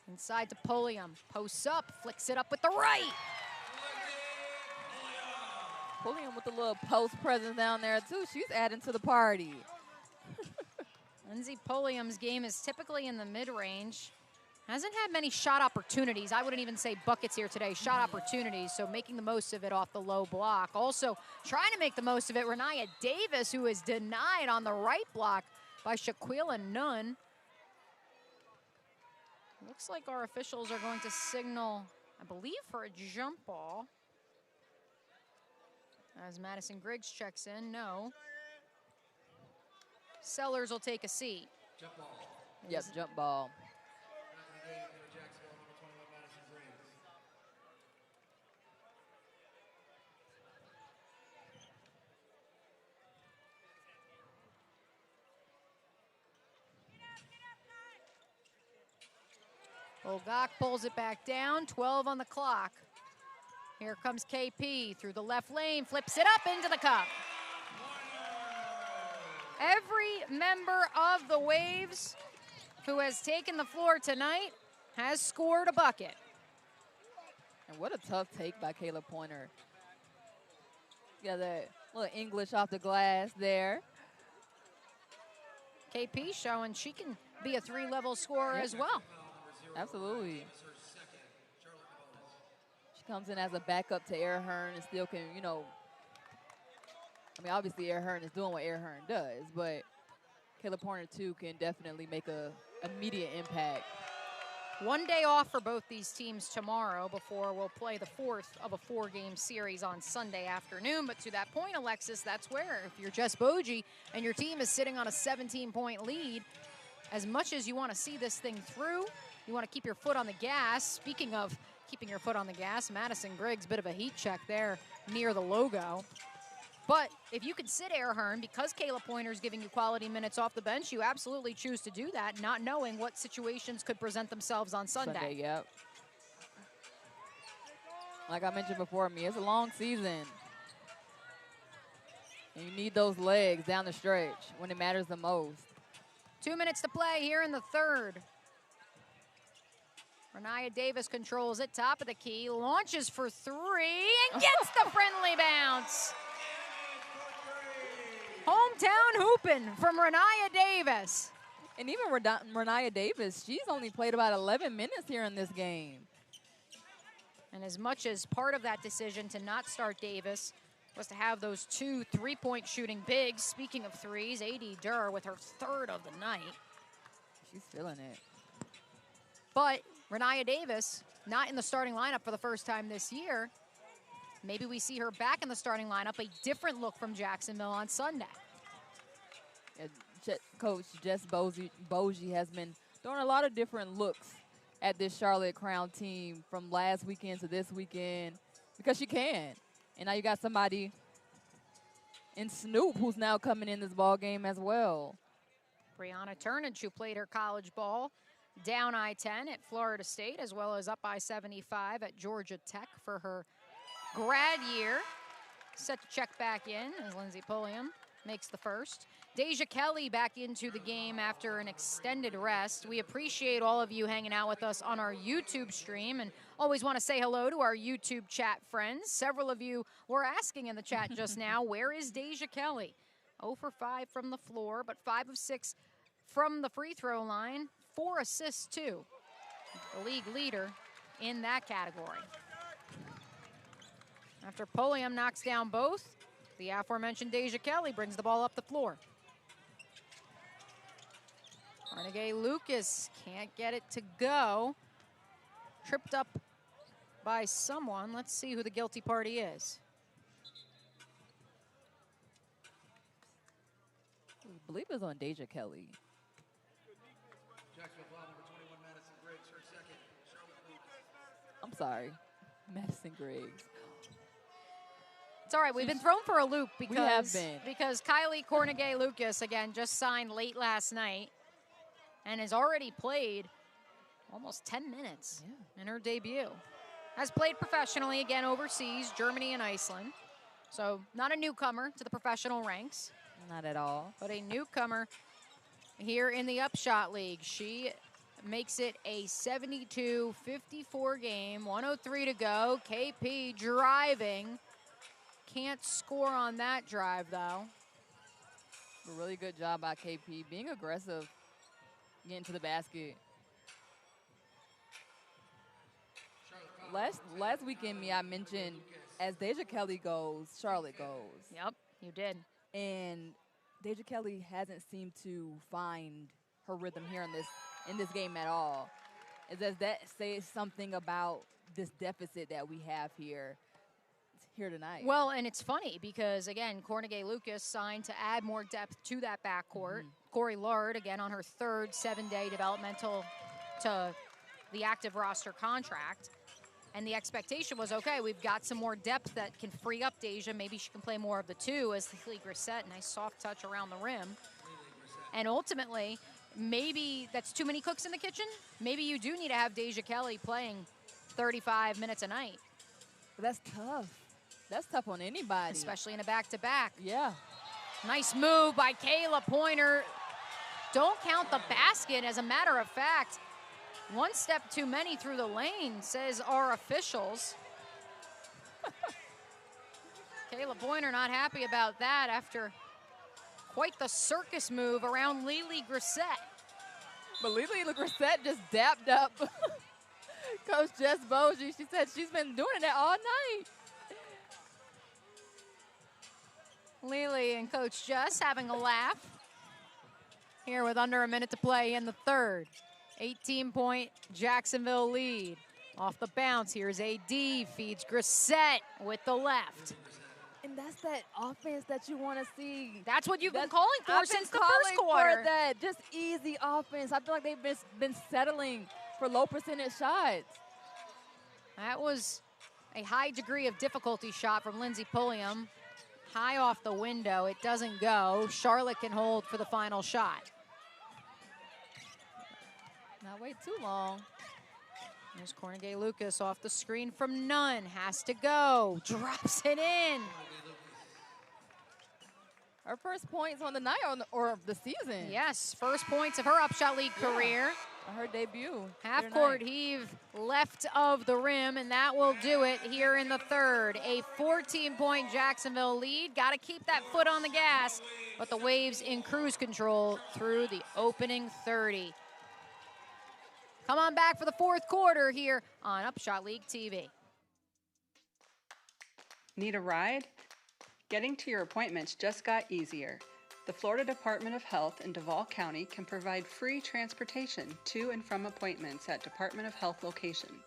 Inside to Pulliam. Posts up, flicks it up with the right. Pulliam with a little post presence down there, too. She's adding to the party. Lindsay Pulliam's game is typically in the mid-range. Hasn't had many shot opportunities. I wouldn't even say buckets here today. Shot opportunities, so making the most of it off the low block. Also trying to make the most of it, Renaya Davis, who is denied on the right block by Shaquilla Nunn. Looks like our officials are going to signal, I believe, for a jump ball. As Madison Griggs checks in, no. Sellers will take a seat. Jump ball. Yep, jump ball. Bulgak pulls it back down, 12 on the clock. Here comes KP through the left lane, flips it up into the cup. Every member of the Waves who has taken the floor tonight has scored a bucket. And what a tough take by Kayla Pointer. Got that little English off the glass there. KP showing she can be a 3-level scorer as well. Absolutely. She comes in as a backup to Air Hearn and still can, you know, I mean, obviously Air Hearn is doing what Air Hearn does, but Kayla Pointer, too, can definitely make a immediate impact. One day off for both these teams tomorrow before we'll play the 4th of a 4-game series on Sunday afternoon. But to that point, Alexis, that's where if you're Jess Bogie and your team is sitting on a 17-point lead, as much as you want to see this thing through, you want to keep your foot on the gas. Speaking of keeping your foot on the gas, Madison Griggs, bit of a heat check there near the logo. But if you could sit Air Hearn, because Kayla Pointer's giving you quality minutes off the bench, you absolutely choose to do that, not knowing what situations could present themselves on Sunday. Yep. Like I mentioned before, it's a long season. And you need those legs down the stretch when it matters the most. 2 minutes to play here in the 3rd. Renaya Davis controls it, top of the key, launches for 3, and gets the friendly bounce. Hometown hooping from Renaya Davis. And even Renaya Davis, she's only played about 11 minutes here in this game. And as much as part of that decision to not start Davis was to have those 2 3-point shooting bigs, speaking of threes, A.D. Durr with her 3rd of the night. She's feeling it. But Renaya Davis, not in the starting lineup for the first time this year, maybe we see her back in the starting lineup, a different look from Jacksonville on Sunday. Coach Jess Bogie has been throwing a lot of different looks at this Charlotte Crown team from last weekend to this weekend because she can. And now you got somebody in Snoop who's now coming in this ball game as well. Brianna Turnage, who played her college ball down I-10 at Florida State, as well as up I-75 at Georgia Tech for her grad year. Set to check back in as Lindsey Pulliam makes the first. Deja Kelly back into the game after an extended rest. We appreciate all of you hanging out with us on our YouTube stream and always want to say hello to our YouTube chat friends. Several of you were asking in the chat just now, where is Deja Kelly? 0 for 5 from the floor, but 5 of 6 from the free throw line. 4 assists, too. The league leader in that category. After Pulliam knocks down both, the aforementioned Deja Kelly brings the ball up the floor. Carnegie Lucas can't get it to go. Tripped up by someone. Let's see who the guilty party is. I believe it's on Deja Kelly. I'm sorry, Madison Griggs. It's all right. We've been thrown for a loop because we have been. Because Kylie Cornegay Lucas again just signed late last night and has already played almost 10 minutes in her debut. Has played professionally again overseas, Germany and Iceland. So not a newcomer to the professional ranks. Not at all. But a newcomer here in the UPSHOT League. She makes it a 72-54 game, 1:03 to go. KP driving. Can't score on that drive, though. A really good job by KP, being aggressive, getting to the basket. Last weekend, I mentioned as Deja Kelly goes, Charlotte goes. Yep, you did. And Deja Kelly hasn't seemed to find her rhythm here in this game at all. Does that say something about this deficit that we have here tonight? Well, and it's funny because, again, Cornegay Lucas signed to add more depth to that backcourt. Corey Lard, again, on her third 7-day developmental to the active roster contract. And the expectation was, okay, we've got some more depth that can free up Deja. Maybe she can play more of the 2 as Lily Grissett. Nice soft touch around the rim. And ultimately, maybe that's too many cooks in the kitchen. Maybe you do need to have Deja Kelly playing 35 minutes a night. But that's tough. That's tough on anybody. Especially in a back-to-back. Yeah. Nice move by Kayla Pointer. Don't count the basket. As a matter of fact, one step too many through the lane, says our officials. Kayla Pointer not happy about that after quite the circus move around Lily Grissett. But Lily Grissett just dapped up Coach Jess Bogie. She said she's been doing that all night. Lily and Coach Jess having a laugh here with under a minute to play in the third. 18-point Jacksonville lead. Off the bounce, here's AD, feeds Grissett with the left. And that's that offense that you want to see. That's what you've been calling for since the first quarter. For that, just easy offense. I feel like they've been settling for low percentage shots. That was a high degree of difficulty shot from Lindsey Pulliam. High off the window, it doesn't go. Charlotte can hold for the final shot. Not wait too long. There's Cornegay Lucas off the screen from none. Has to go. Drops it in. Her first points on the night or the season. Yes, first points of her UPSHOT League career. Her debut. Half-court heave left of the rim, and that will do it here in the third. A 14-point Jacksonville lead. Got to keep that foot on the gas, but the Waves in cruise control through the opening 30. Come on back for the fourth quarter here on UPSHOT League TV. Need a ride? Getting to your appointments just got easier. The Florida Department of Health in Duval County can provide free transportation to and from appointments at Department of Health locations.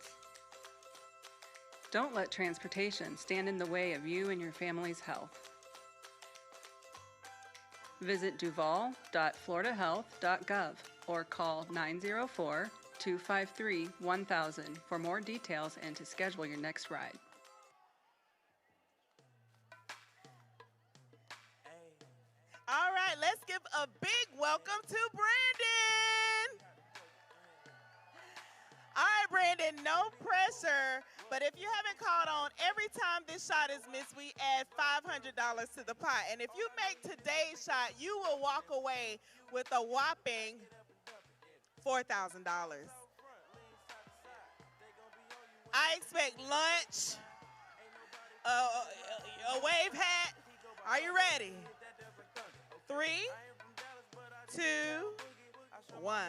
Don't let transportation stand in the way of you and your family's health. Visit duval.floridahealth.gov or call 904-253-1000 for more details and to schedule your next ride. All right, let's give a big welcome to Brandon. All right, Brandon, no pressure, but if you haven't caught on, every time this shot is missed, we add $500 to the pot. And if you make today's shot, you will walk away with a whopping $4,000. I expect lunch, a wave hat. Are you ready? 3, 2, 1.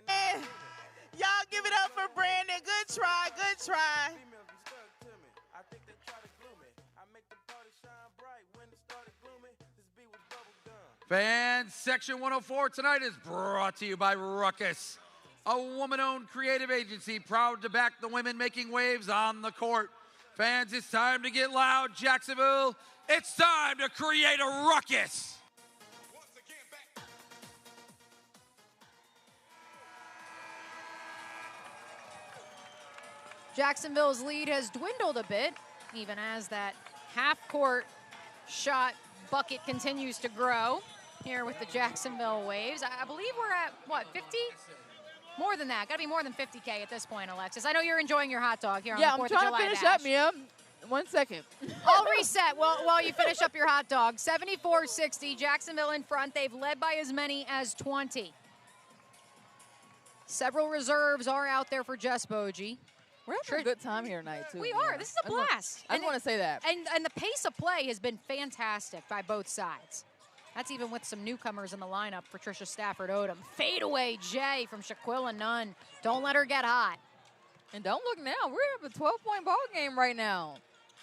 And y'all give it up for Brandon. Good try, good try. Fans, Section 104 tonight is brought to you by Ruckus, a woman-owned creative agency proud to back the women making waves on the court. Fans, it's time to get loud, Jacksonville. It's time to create a ruckus. Jacksonville's lead has dwindled a bit, even as that half-court shot bucket continues to grow here with the Jacksonville Waves. I believe we're at, what, 50? More than that. Got to be more than 50K at this point, Alexis. I know you're enjoying your hot dog here on the 4th of July. Yeah, I'm trying to finish up, Mia. 1 second. I'll reset while you finish up your hot dog. 74-60, Jacksonville in front. They've led by as many as 20. Several reserves are out there for Jess Bogie. We're having a good time here tonight, too. We are. This is a blast. I just want to say that. And the pace of play has been fantastic by both sides. That's even with some newcomers in the lineup for Tricia Stafford Odom. Fadeaway J from Shaquilla Nunn. Don't let her get hot. And don't look now. We're at a 12-point ball game right now.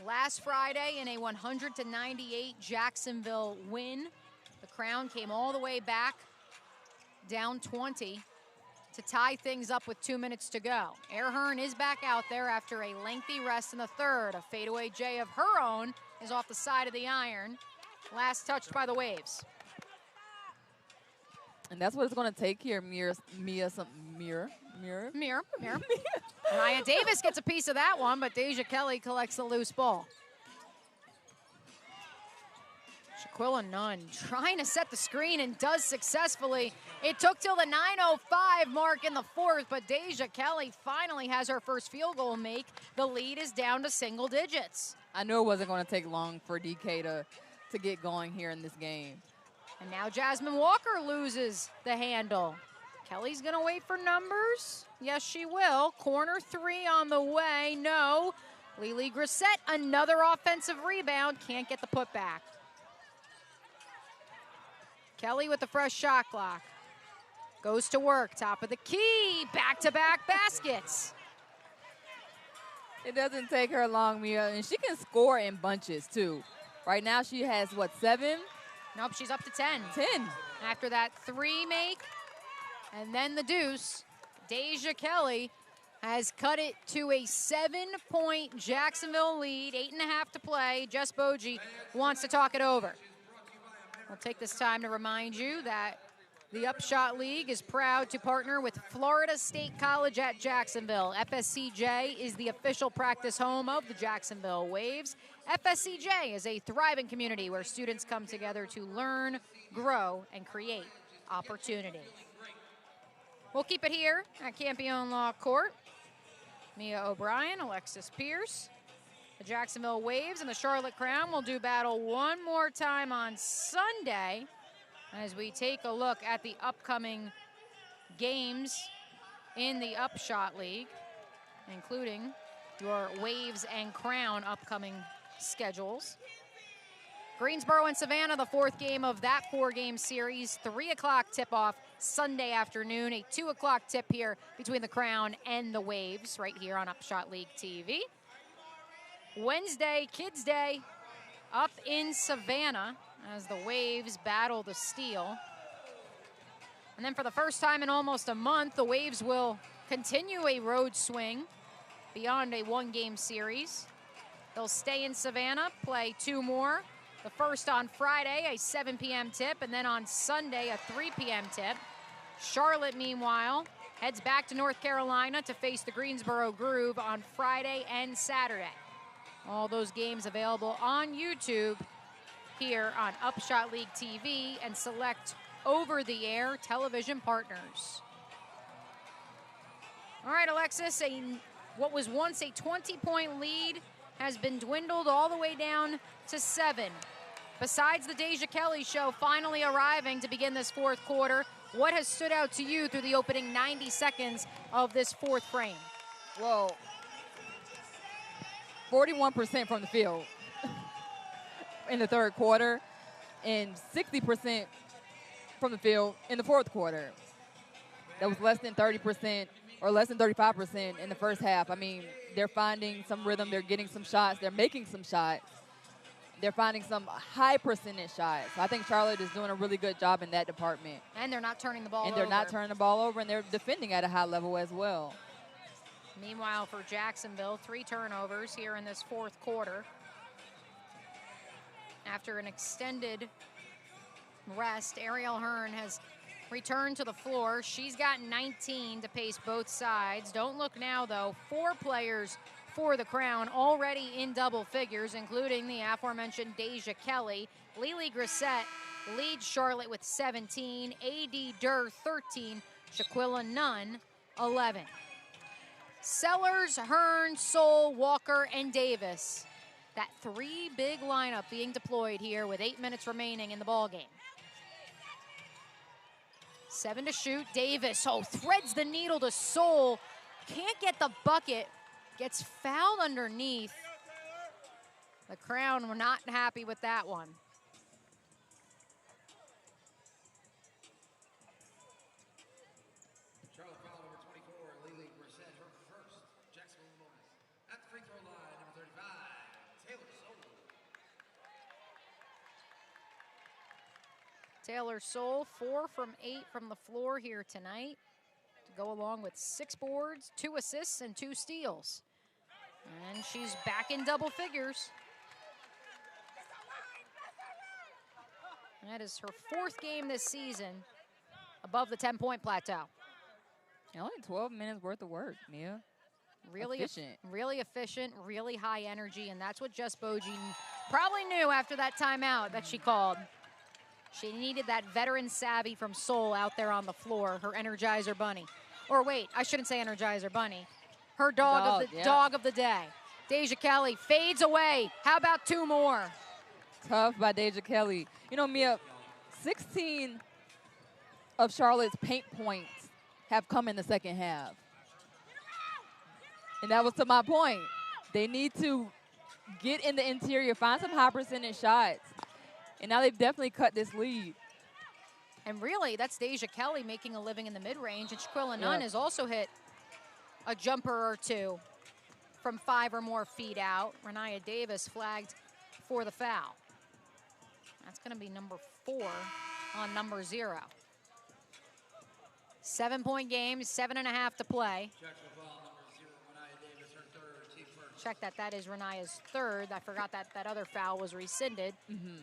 Last Friday in a 100-98 Jacksonville win, the Crown came all the way back, down 20, to tie things up with 2 minutes to go. Airhearn is back out there after a lengthy rest in the third. A fadeaway J of her own is off the side of the iron. Last touched by the Waves. And that's what it's going to take here, Mia. Maya Davis gets a piece of that one, but Deja Kelly collects the loose ball. Shaquilla Nunn trying to set the screen and does successfully. It took till the 9:05 mark in the fourth, but Deja Kelly finally has her first field goal make. The lead is down to single digits. I knew it wasn't going to take long for DK to get going here in this game. And now Jasmine Walker loses the handle. Kelly's going to wait for numbers. Yes, she will. Corner 3 on the way. No. Lily Grissett, another offensive rebound. Can't get the putback. Kelly with the fresh shot clock. Goes to work. Top of the key. Back-to-back baskets. It doesn't take her long, Mia. And she can score in bunches, too. Right now she has, what, 7? Nope, she's up to 10. 10. After that 3 make and then the deuce, Deja Kelly has cut it to a 7-point Jacksonville lead, 8.5 to play. Jess Bogie wants to talk it over. We'll take this time to remind you that the UPSHOT League is proud to partner with Florida State College at Jacksonville. FSCJ is the official practice home of the Jacksonville Waves. FSCJ is a thriving community where students come together to learn, grow, and create opportunity. We'll keep it here at Campione Law Court. Mia O'Brien, Alexis Pierce. The Jacksonville Waves and the Charlotte Crown will do battle one more time on Sunday as we take a look at the upcoming games in the UPSHOT League, including your Waves and Crown upcoming schedules. Greensboro and Savannah, the 4th game of that 4-game series. 3 o'clock tip-off Sunday afternoon. A 2 o'clock tip here between the Crown and the Waves right here on UPSHOT League TV. Wednesday, Kids Day, up in Savannah as the Waves battle the Steel. And then for the first time in almost a month, the Waves will continue a road swing beyond a one-game series. They'll stay in Savannah, play 2 more. The first on Friday, a 7 p.m. tip, and then on Sunday, a 3 p.m. tip. Charlotte, meanwhile, heads back to North Carolina to face the Greensboro Groove on Friday and Saturday. All those games available on YouTube here on UPSHOT League TV and select over-the-air television partners. All right, Alexis, what was once a 20-point lead has been dwindled all the way down to 7. Besides the Deja Kelly show finally arriving to begin this fourth quarter, what has stood out to you through the opening 90 seconds of this fourth frame? Well, 41% from the field in the third quarter and 60% from the field in the fourth quarter. That was less than 30% or less than 35% in the first half. I mean, they're finding some rhythm. They're getting some shots. They're making some shots. They're finding some high percentage shots. I think Charlotte is doing a really good job in that department. And they're not turning the ball over. And they're not turning the ball over, and they're defending at a high level as well. Meanwhile, for Jacksonville, 3 turnovers here in this fourth quarter. After an extended rest, Ariel Hearn has returned to the floor. She's got 19 to pace both sides. Don't look now, though. 4 players for the Crown already in double figures, including the aforementioned Deja Kelly. Lily Grissett leads Charlotte with 17, A.D. Durr 13, Shaquilla Nunn 11. Sellers, Hearn, Soul, Walker, and Davis. That 3 big lineup being deployed here with 8 minutes remaining in the ballgame. 7 to shoot. Davis, threads the needle to Soul. Can't get the bucket. Gets fouled underneath. The Crown were not happy with that one. Charlotte foul number 24, Lily Grissett, her first. Jacksonville Waves. At the free throw line, number 35, Taylor Soul. Taylor Soul, 4 from 8 from the floor here tonight, to go along with 6 boards, 2 assists, and 2 steals. And she's back in double figures. That is her 4th game this season above the 10-point plateau. Only 12 minutes worth of work, Mia. Really efficient. Really efficient, really high energy, and that's what Jess Bogie probably knew after that timeout that she called. She needed that veteran savvy from Soul out there on the floor, her Energizer Bunny. Or wait, I shouldn't say Energizer Bunny. Her dog of the day. Deja Kelly fades away. How about 2 more? Tough by Deja Kelly. You know, Mia, 16 of Charlotte's paint points have come in the second half. And that was to my point. They need to get in the interior, find some high percentage shots. And now they've definitely cut this lead. And really, that's Deja Kelly making a living in the mid-range, and Shaquilla Nunn has also hit a jumper or 2 from 5 or more feet out. Renaya Davis flagged for the foul. That's going to be number 4 on number 0. 7-point game, 7.5 to play. Check that. That is Renaya's 3rd. I forgot that other foul was rescinded.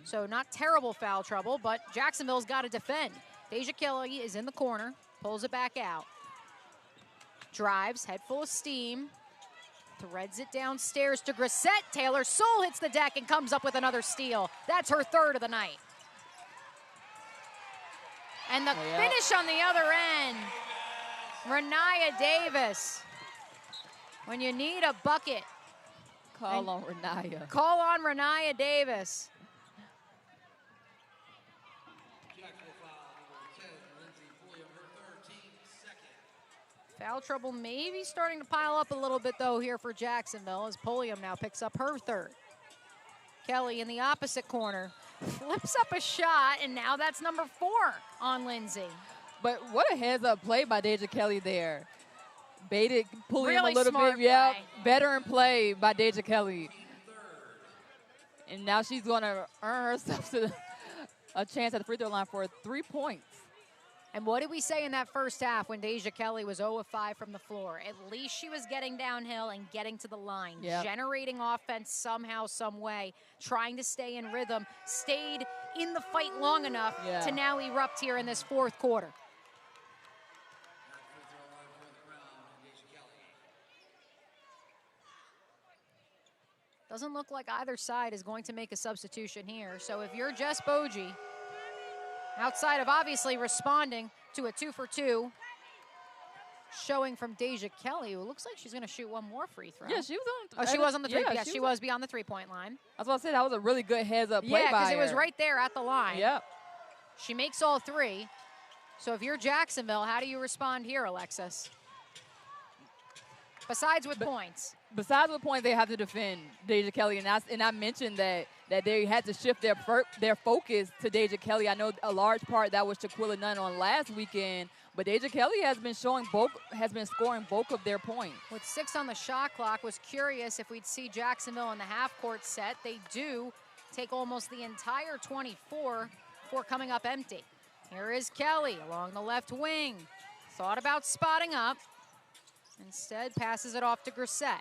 So not terrible foul trouble, but Jacksonville's got to defend. Deja Kelly is in the corner, pulls it back out. Drives, head full of steam. Threads it downstairs to Grissett. Taylor Soul hits the deck and comes up with another steal. That's her 3rd of the night. And the finish on the other end. Renaya Davis. When you need a bucket. Call on Renaya. Call on Renaya Davis. Foul trouble maybe starting to pile up a little bit, though, here for Jacksonville as Pulliam now picks up her 3rd. Kelly in the opposite corner flips up a shot, and now that's number 4 on Lindsay. But what a heads-up play by Deja Kelly there. Baited Pulliam really a little bit. Yeah, veteran play by Deja Kelly. And now she's going to earn herself a chance at the free throw line for 3 points. And what did we say in that first half when Deja Kelly was 0 of 5 from the floor? At least she was getting downhill and getting to the line, generating offense somehow, some way, trying to stay in rhythm, stayed in the fight long enough to now erupt here in this fourth quarter. Doesn't look like either side is going to make a substitution here. So if you're Jess Bogie, outside of obviously responding to a 2-for-2 showing from Deja Kelly, who looks like she's going to shoot one more free throw. Yeah, she was on. Oh, she was on the three. Yes, she was beyond the three-point line. I was about to say that was a really good heads-up play by her. Yeah, because it was right there at the line. Yep. She makes all three. So if you're Jacksonville, how do you respond here, Alexis? Besides with points. Besides with points, they have to defend Deja Kelly, and I mentioned that they had to shift their focus to Deja Kelly. I know a large part that was Shaquilla Nunn on last weekend, but Deja Kelly has been scoring both of their points. With 6 on the shot clock, was curious if we'd see Jacksonville in the half-court set. They do take almost the entire 24 before coming up empty. Here is Kelly along the left wing. Thought about spotting up. Instead, passes it off to Grissett.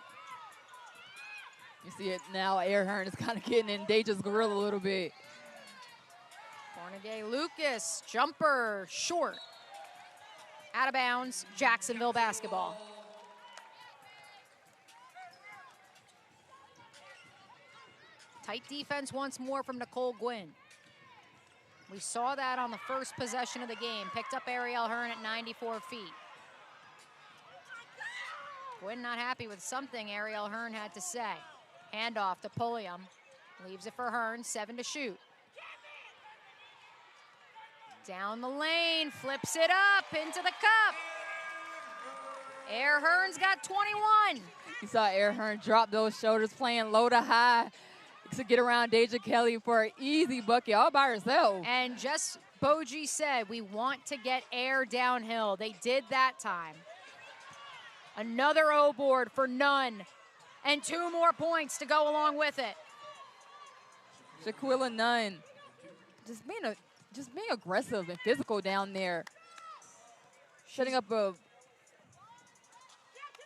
You see it now, Air Hearn is kind of getting in Deja's grill a little bit. Cornegay Lucas, jumper, short. Out of bounds, Jacksonville basketball. Tight defense once more from Nicole Gwynn. We saw that on the first possession of the game. Picked up Ariel Hearn at 94 feet. Gwynn not happy with something Ariel Hearn had to say. Handoff to Pulliam. Leaves it for Hearn, 7 to shoot. Down the lane, flips it up into the cup. Air Hearn's got 21. You saw Air Hearn drop those shoulders, playing low to high to get around Deja Kelly for an easy bucket all by herself. And just Bogie said, we want to get Air downhill. They did that time. Another O board for Nunn. And 2 more points to go along with it. Shaquilla Nunn just being aggressive and physical down there. Setting up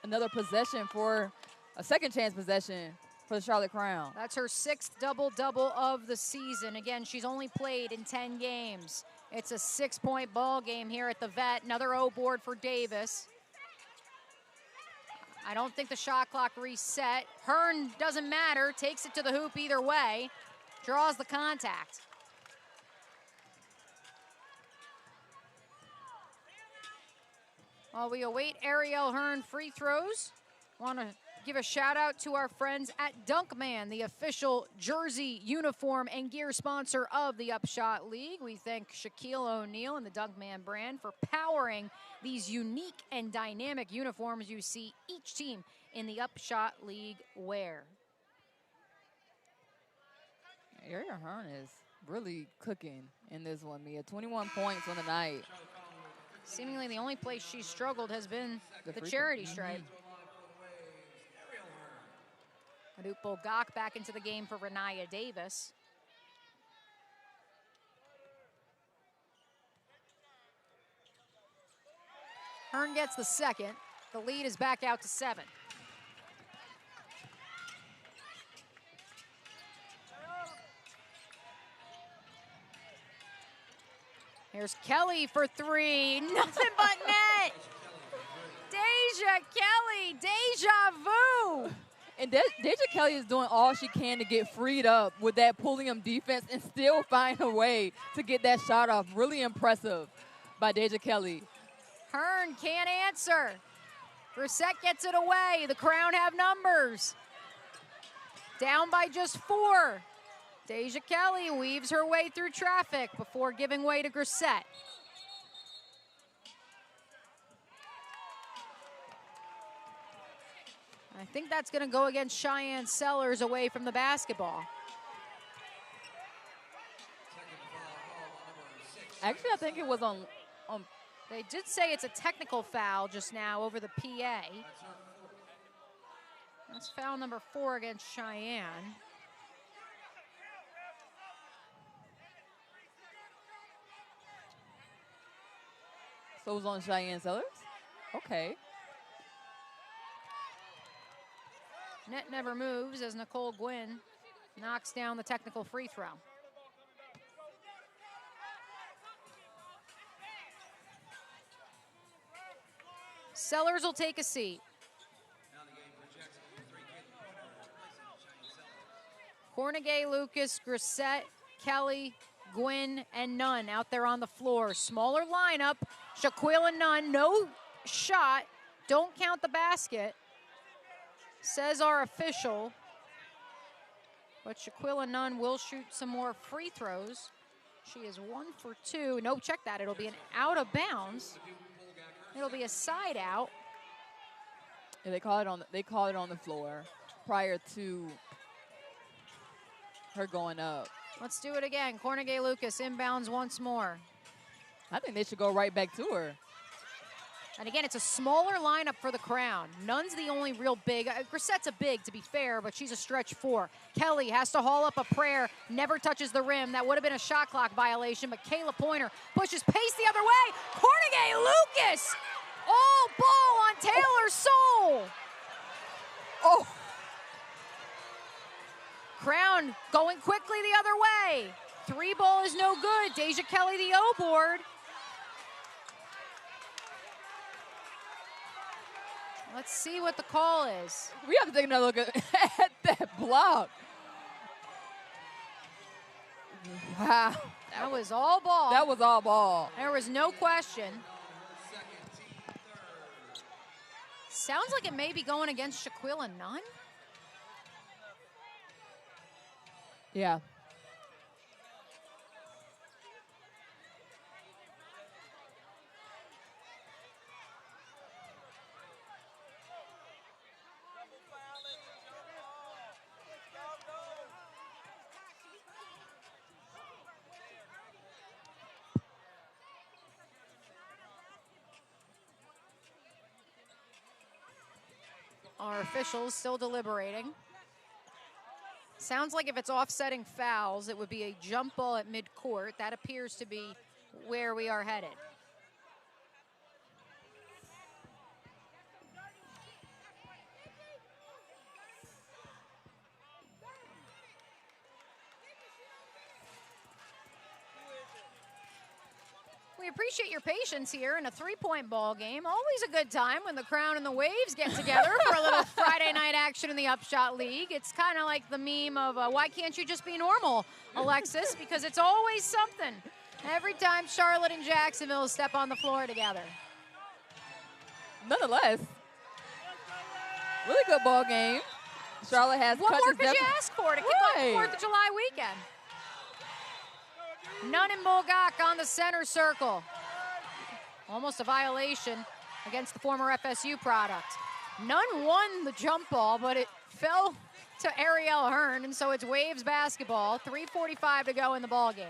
another possession for a second chance possession for the Charlotte Crown. That's her 6th double-double of the season. Again, she's only played in 10 games. It's a 6-point ball game here at the Vet. Another O board for Davis. I don't think the shot clock reset. Hearn doesn't matter, takes it to the hoop either way, draws the contact. While we await Ariel Hearn free throws, want to give a shout out to our friends at Dunkman, the official jersey, uniform, and gear sponsor of the UPSHOT League. We thank Shaquille O'Neal and the Dunkman brand for powering these unique and dynamic uniforms you see each team in the UPSHOT League wear. Ariel Hearn is really cooking in this one, Mia. 21 points on the night. Seemingly the only place she's struggled has been the charity stripe. Adup Bogak back into the game for Renaya Davis. Hearn gets the second. The lead is back out to 7. Here's Kelly for 3. Nothing but net. Deja Kelly, deja vu. And Deja Kelly is doing all she can to get freed up with that Pulliam defense and still find a way to get that shot off. Really impressive by Deja Kelly. Hearn can't answer. Grissett gets it away. The Crown have numbers. Down by just 4. Deja Kelly weaves her way through traffic before giving way to Grissett. I think that's going to go against Cheyenne Sellers away from the basketball. Actually, I think it was on. They did say it's a technical foul just now over the PA. That's foul number 4 against Cheyenne. So it was on Cheyenne Sellers? Okay. Net never moves as Nicole Gwynn knocks down the technical free throw. Sellers will take a seat. Cornegay, Lucas, Grissett, Kelly, Gwynn, and Nunn out there on the floor. Smaller lineup. Shaquille and Nunn, no shot. Don't count the basket, says our official. But Shaquille Nunn will shoot some more free throws. She is 1 for 2. No, check that. It'll be an out of bounds. It'll be a side out. Yeah, they call it on the floor prior to her going up. Let's do it again. Cornegay Lucas inbounds once more. I think they should go right back to her. And again, it's a smaller lineup for the Crown. Nunn's the only real big. Grissett's a big, to be fair, but she's a stretch 4. Kelly has to haul up a prayer, never touches the rim. That would have been a shot clock violation, but Kayla Pointer pushes pace the other way. Cornegay Lucas! All ball on Taylor Soule. Oh! Crown going quickly the other way. 3 ball is no good. Deja Kelly the O board. Let's see what the call is. We have to take another look at that block. Wow. That was all ball. That was all ball. There was no question. Sounds like it may be going against Shaquille Nunn. Yeah. Our officials still deliberating. Sounds like if it's offsetting fouls, it would be a jump ball at midcourt. That appears to be where we are headed. We appreciate your patience here in a 3-point ball game. Always a good time when the Crown and the Waves get together for a little Friday night action in the UPSHOT League. It's kind of like the meme of, why can't you just be normal, Alexis? Because it's always something every time Charlotte and Jacksonville step on the floor together. Nonetheless, really good ball game. Charlotte has what more could you ask for to kick off the 4th of July weekend? Nunn and Bulgak on the center circle. Almost a violation against the former FSU product. Nunn won the jump ball, but it fell to Ariel Hearn, and so it's Waves basketball. 3:45 to go in the ball game.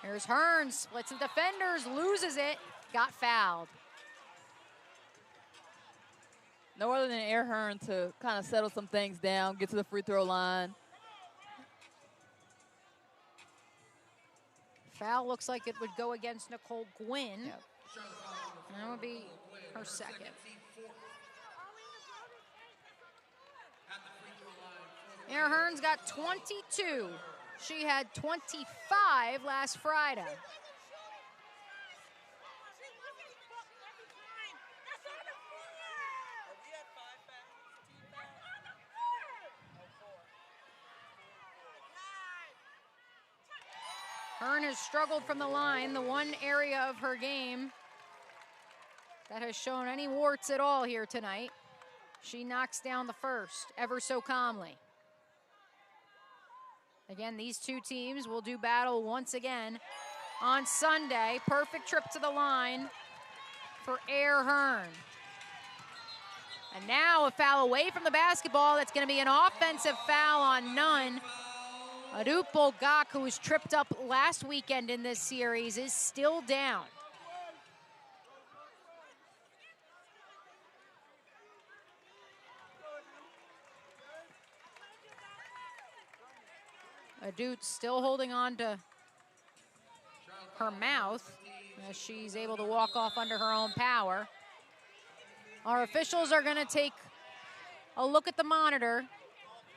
Here's Hearn, splits the defenders, loses it, got fouled. No other than Air Hearn to kind of settle some things down, get to the free throw line. Foul looks like it would go against Nicole Gwynn. Yep. And that would be her second. Air Hearn's got 22. She had 25 last Friday. Hearn has struggled from the line, the one area of her game that has shown any warts at all here tonight. She knocks down the first, ever so calmly. Again, these two teams will do battle once again on Sunday. Perfect trip to the line for Air Hearn. And now a foul away from the basketball. That's going to be an offensive foul on Nunn. Adup Bulgak, who was tripped up last weekend in this series, is still down. Adup still holding on to her mouth as she's able to walk off under her own power. Our officials are going to take a look at the monitor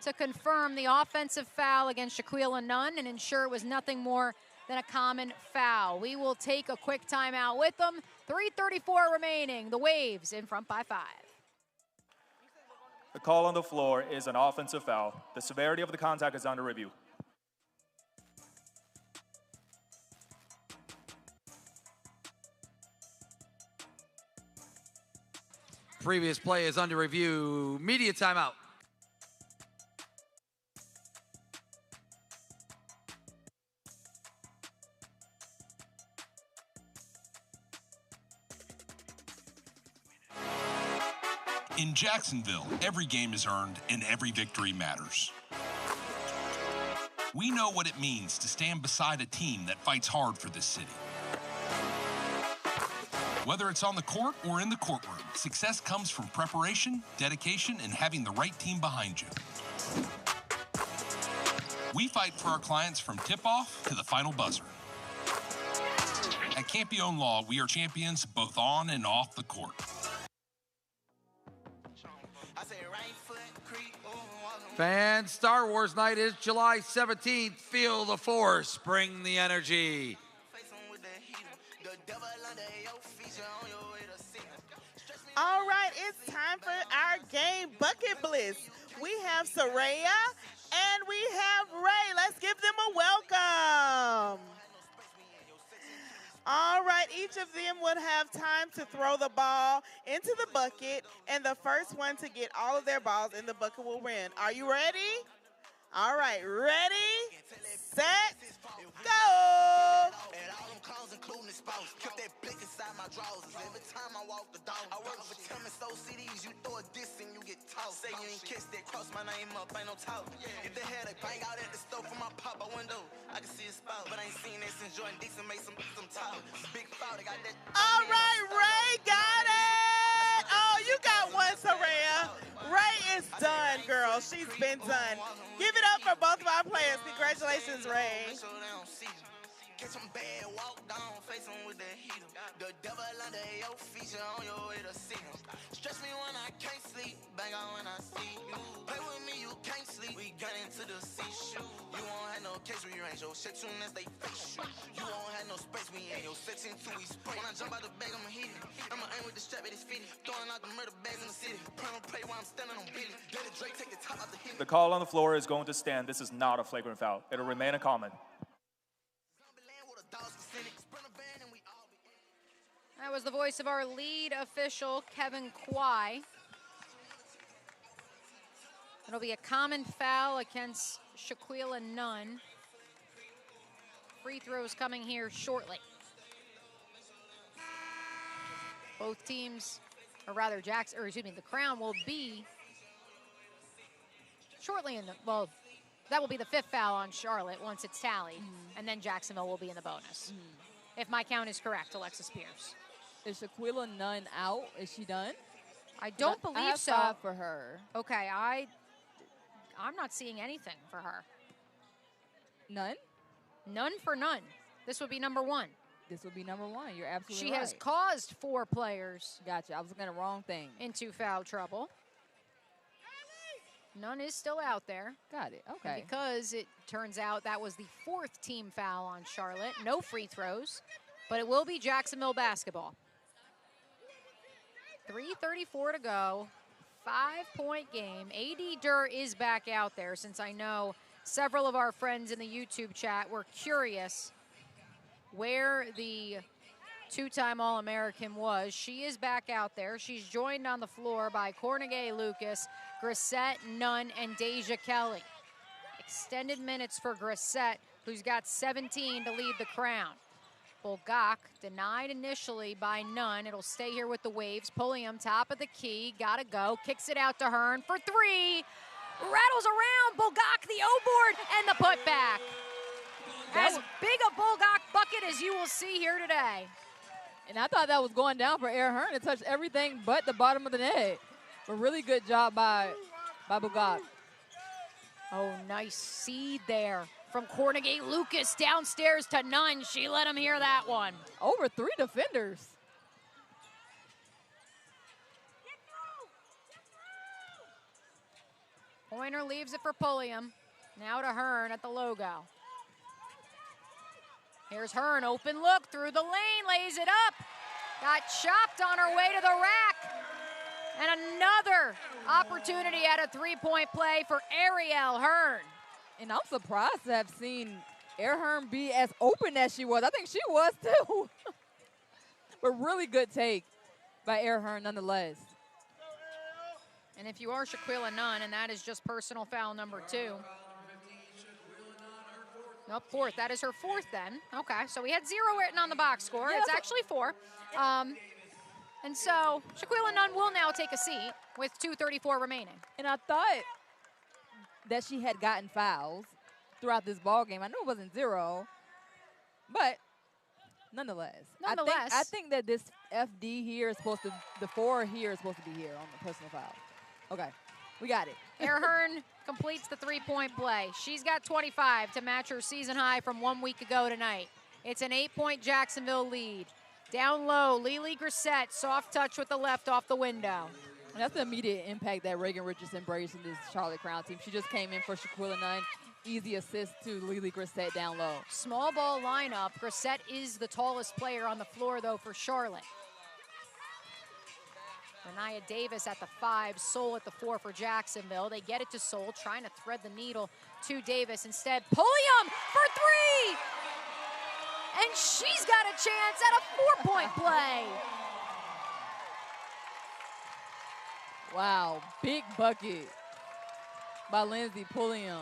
to confirm the offensive foul against Shaquila Nunn and ensure it was nothing more than a common foul. We will take a quick timeout with them. 3:34 remaining. The Waves in front by 5. The call on the floor is an offensive foul. The severity of the contact is under review. Previous play is under review. Media timeout. In Jacksonville, every game is earned and every victory matters. We know what it means to stand beside a team that fights hard for this city. Whether it's on the court or in the courtroom, success comes from preparation, dedication, and having the right team behind you. We fight for our clients from tip-off to the final buzzer. At Campione Law, we are champions both on and off the court. Fans, Star Wars night is July 17th. Feel the force, bring the energy. All right, it's time for our game bucket bliss. We have Saraya and we have Ray. Let's give them a welcome. All right, each of them would have time to throw the ball into the bucket, and the first one to get all of their balls in the bucket will win. Are you ready? All right, ready, set, go! Kept that blick inside my drawers. Every time I walk the dog, I work for Tim and so CDs. You throw a diss and you get tossed. Say you ain't kiss that, cross my name up, ain't no talk. If they had a bang out at the stove from my pop out window, I can see a spot, but I ain't seen this since Jordan Dixon made some talk. Big foul, they got that. All right, Ray got it. Oh, you got one, Saraya. Ray is done, girl. She's been done. Give it up for both of our players. Congratulations, Ray. Catch some bad, walk down, face them with the heater. The devil under your feature on your way to see him. Stress me when I can't sleep, bang on when I see you. Play with me, you can't sleep. We got into the C-shoe. You won't have no case rearrange your shit soon as they face you. You won't have no space, we in your section till we spray. When I jump out the bag, I'ma hit it. I'ma aim with the strap at his feet. Throwing out the murder bags in the city. Pray on pray while I'm standing on Billy. Let it Drake take the top out the hit. The call on the floor is going to stand. This is not a flagrant foul. It'll remain a comment. That was the voice of our lead official, Kevin Kwai. It'll be a common foul against Shaquila Nunn. Free throws coming here shortly. Both teams, or rather the Crown will be shortly in the, well, that will be the 5th foul on Charlotte once it's tallied, and then Jacksonville will be in the bonus. If my count is correct, Alexis Pierce. Is Shaquila Nunn out? Is she done? I don't believe I have so. 5 for her. Okay, I'm not seeing anything for her. None? None for none. This would be number 1. This would be number 1. You're absolutely She right. has caused 4 players. Gotcha. I was looking at the wrong thing. Into foul trouble. None is still out there. Got it. Okay. And because it turns out that was the 4th team foul on Charlotte. No free throws, but it will be Jacksonville basketball. 3:34 to go. 5-point game. A.D. Durr is back out there, since I know several of our friends in the YouTube chat were curious where the 2-time All-American was. She is back out there. She's joined on the floor by Cornegay Lucas, Grissett, Nunn, and Deja Kelly. Extended minutes for Grissett, who's got 17 to lead the Crown. Bulgak denied initially by Nunn. It'll stay here with the Waves. Pulliam, top of the key, gotta go. Kicks it out to Hearn for 3. Rattles around, Bulgak the O-board, and the putback. As big a Bulgak bucket as you will see here today. And I thought that was going down for Air Hearn. It touched everything but the bottom of the net. A really good job by Bulgak. Oh, nice seed there from Cornegate Lucas downstairs to none. She let him hear that one. Over 3 defenders. Pointer leaves it for Pulliam. Now to Hearn at the logo. Here's Hearn, open look through the lane, lays it up. Got chopped on her way to the rack. And another opportunity at a three-point play for Ariel Hearn. And I'm surprised to have seen Hearn be as open as she was. I think she was too. But really good take by Hearn nonetheless. And if you are Shaquilla Nunn, and that is just personal foul number 2. Nope, 4th. That is her 4th then. Okay, so we had 0 written on the box score. Yeah, it's actually 4. And so Shaquilla Nunn will now take a seat with 2:34 remaining. And I thought that she had gotten fouls throughout this ball game. I know it wasn't 0, but nonetheless. I think that this FD here is supposed to, the 4 here is supposed to be here on the personal foul. Okay, we got it. Hearn completes the three-point play. She's got 25 to match her season high from 1 week ago tonight. It's an 8-point Jacksonville lead. Down low, Lily Grissett, soft touch with the left off the window. And that's the immediate impact that Reagan Richardson brings in this Charlotte Crown team. She just came in for Shaquilla Nunn. Easy assist to Lily Grissett down low. Small ball lineup. Grissett is the tallest player on the floor, though, for Charlotte. Renaya Davis at the 5, Soul at the 4 for Jacksonville. They get it to Soul, trying to thread the needle to Davis. Instead, Pulliam for 3! And she's got a chance at a 4-point play. Wow, big bucket by Lindsay Pulliam.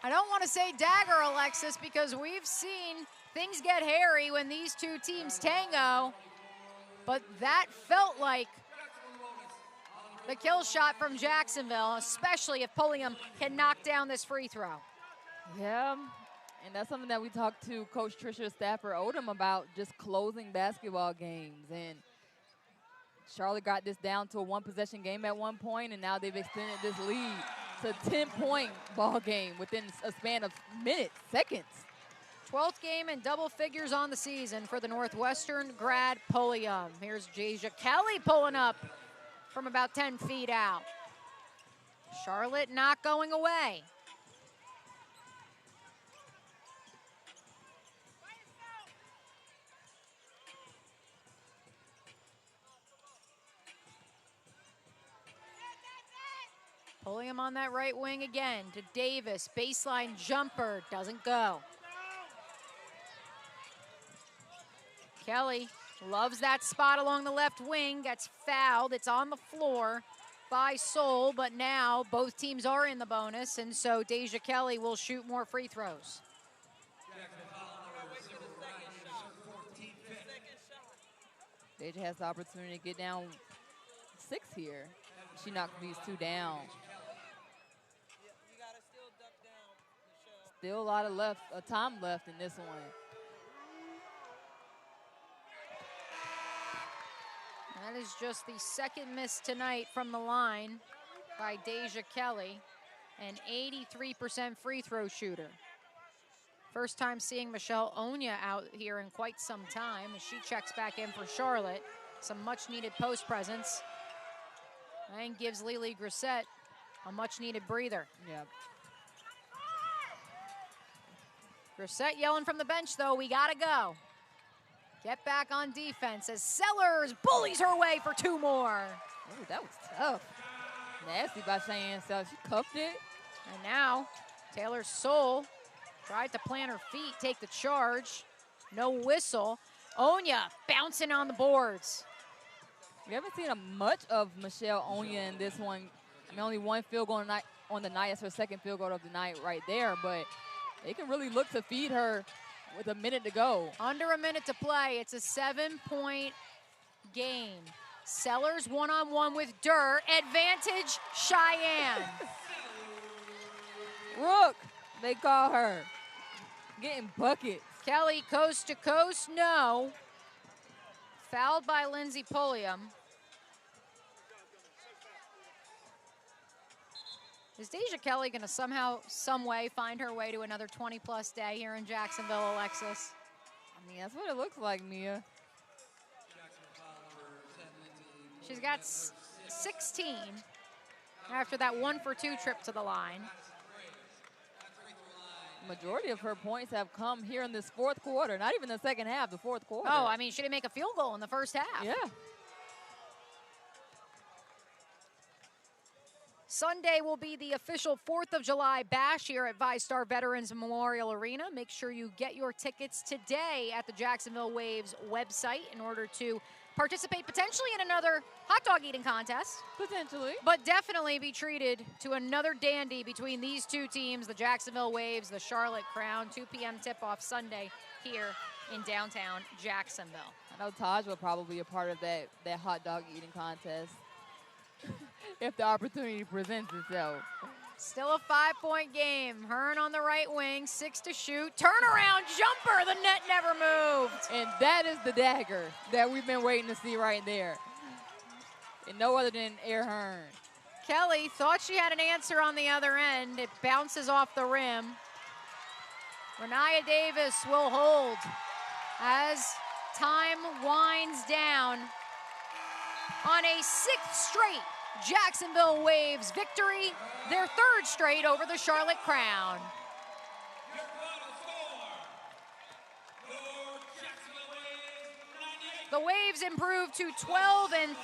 I don't want to say dagger, Alexis, because we've seen things get hairy when these two teams tango. But that felt like the kill shot from Jacksonville, especially if Pulliam can knock down this free throw. Yeah, and that's something that we talked to Coach Tricia Stafford Odom about, just closing basketball games. And Charlotte got this down to a 1-possession game at one point, and now they've extended this lead to a 10-point ball game within a span of minutes, seconds. 12th game in double figures on the season for the Northwestern grad Pulliam. Here's Jasia Kelly pulling up from about 10 feet out. Charlotte not going away. Pulliam on that right wing again to Davis. Baseline jumper, doesn't go. Kelly loves that spot along the left wing, gets fouled. It's on the floor by Soul, but now both teams are in the bonus, and so Deja Kelly will shoot more free throws. Deja has the opportunity to get down 6 here. She knocked these 2 down. Still a lot of time left in this one. That is just the second miss tonight from the line by Deja Kelly, an 83% free throw shooter. First time seeing Michelle Onya out here in quite some time as she checks back in for Charlotte. Some much needed post presence and gives Lily Grissett a much needed breather. Yep. Grissett yelling from the bench though, we gotta go. Get back on defense as Sellers bullies her way for 2 more. Oh, that was tough. Nasty by Cheyenne Sellers. She cuffed it. And now Taylor Soul tried to plant her feet, take the charge. No whistle. Onya bouncing on the boards. We haven't seen much of Michelle Onya in this one. I mean, only 1 field goal on the night. It's her second field goal of the night right there, but they can really look to feed her with a minute to go. Under a minute to play. It's a 7-point game. Sellers one-on-one with Durr. Advantage Cheyenne. Rook, they call her. Getting buckets. Kelly coast to coast, no. Fouled by Lindsay Pulliam. Is Deja Kelly going to somehow, some way, find her way to another 20-plus day here in Jacksonville, Alexis? I mean, that's what it looks like, Mia. She's got 16 after that 1-for-2 trip to the line. Majority of her points have come here in this fourth quarter, not even the second half, the fourth quarter. Oh, I mean, she didn't make a field goal in the first half. Yeah. Sunday will be the official 4th of July bash here at Vystar Veterans Memorial Arena. Make sure you get your tickets today at the Jacksonville Waves website in order to participate potentially in another hot dog eating contest. Potentially. But definitely be treated to another dandy between these two teams, the Jacksonville Waves, the Charlotte Crown. 2 p.m. tip-off Sunday here in downtown Jacksonville. I know Taj will probably be a part of that hot dog eating contest if the opportunity presents itself. Still a 5-point game. Hearn on the right wing, 6 to shoot. Turnaround jumper, the net never moved. And that is the dagger that we've been waiting to see right there. And no other than Air Hearn. Kelly thought she had an answer on the other end. It bounces off the rim. Renaya Davis will hold as time winds down on a 6th straight Jacksonville Waves victory, their 3rd straight over the Charlotte Crown. The Waves improved to 12-3,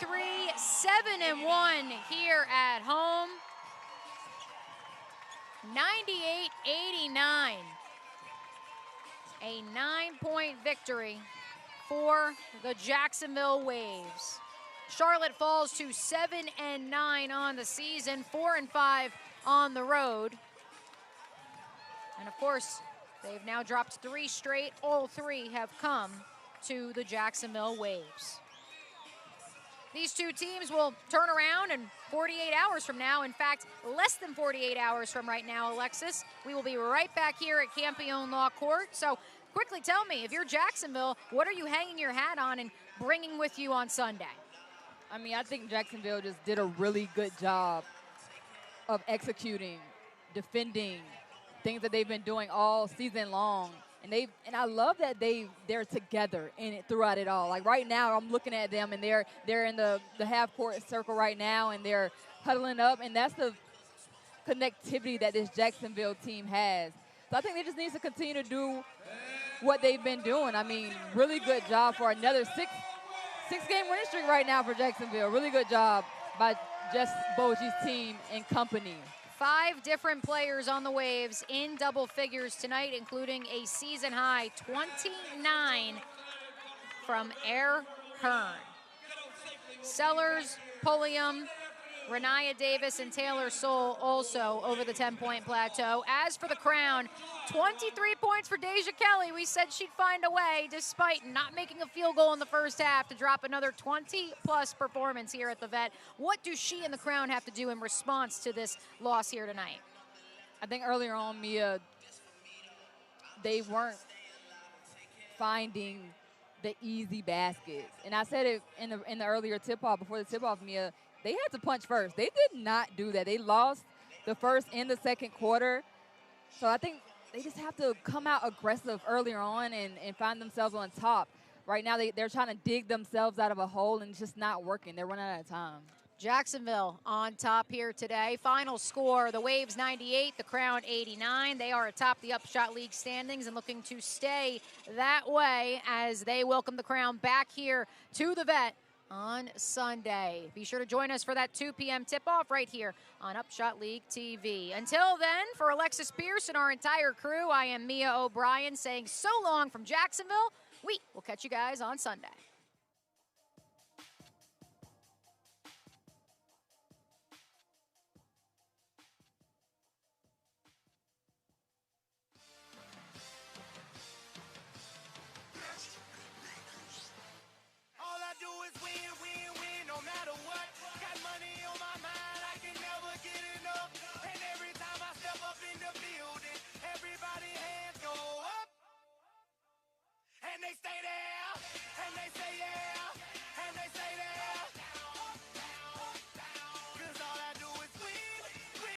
7-1 here at home. 98-89. A 9-point victory for the Jacksonville Waves. Charlotte falls to 7-9 on the season, 4-5 on the road. And of course, they've now dropped 3 straight. All 3 have come to the Jacksonville Waves. These two teams will turn around in 48 hours from now. In fact, less than 48 hours from right now, Alexis. We will be right back here at Campione Law Court. So quickly tell me, if you're Jacksonville, what are you hanging your hat on and bringing with you on Sunday? I mean, I think Jacksonville just did a really good job of executing, defending, things that they've been doing all season long. And I love that they're together in it throughout it all. Like right now, I'm looking at them and they're in the half-court circle right now and they're huddling up, and that's the connectivity that this Jacksonville team has. So I think they just need to continue to do what they've been doing. I mean, really good job for another six-game winning streak right now for Jacksonville. Really good job by Jess Boji's team and company. 5 different players on the Waves in double figures tonight, including a season-high 29 from Air Hearn. Sellers, Pulliam, Renaya Davis, and Taylor Soule also over the 10-point plateau. As for the Crown, 23 points for Deja Kelly. We said she'd find a way, despite not making a field goal in the first half, to drop another 20-plus performance here at the Vet. What do she and the Crown have to do in response to this loss here tonight? I think earlier on, Mia, they weren't finding the easy baskets. And I said it in the earlier tip-off, before the tip-off, Mia, they had to punch first. They did not do that. They lost the first and the second quarter. So I think they just have to come out aggressive earlier on and find themselves on top. Right now, they're trying to dig themselves out of a hole, and it's just not working. They're running out of time. Jacksonville on top here today. Final score, the Waves 98, the Crown 89. They are atop the UPSHOT League standings and looking to stay that way as they welcome the Crown back here to the Vet on Sunday. Be sure to join us for that 2 p.m. tip-off right here on UPSHOT League TV. Until then, for Alexis Pierce and our entire crew, I am Mia O'Brien saying so long from Jacksonville. We will catch you guys on Sunday. And they stay there, and they say, yeah.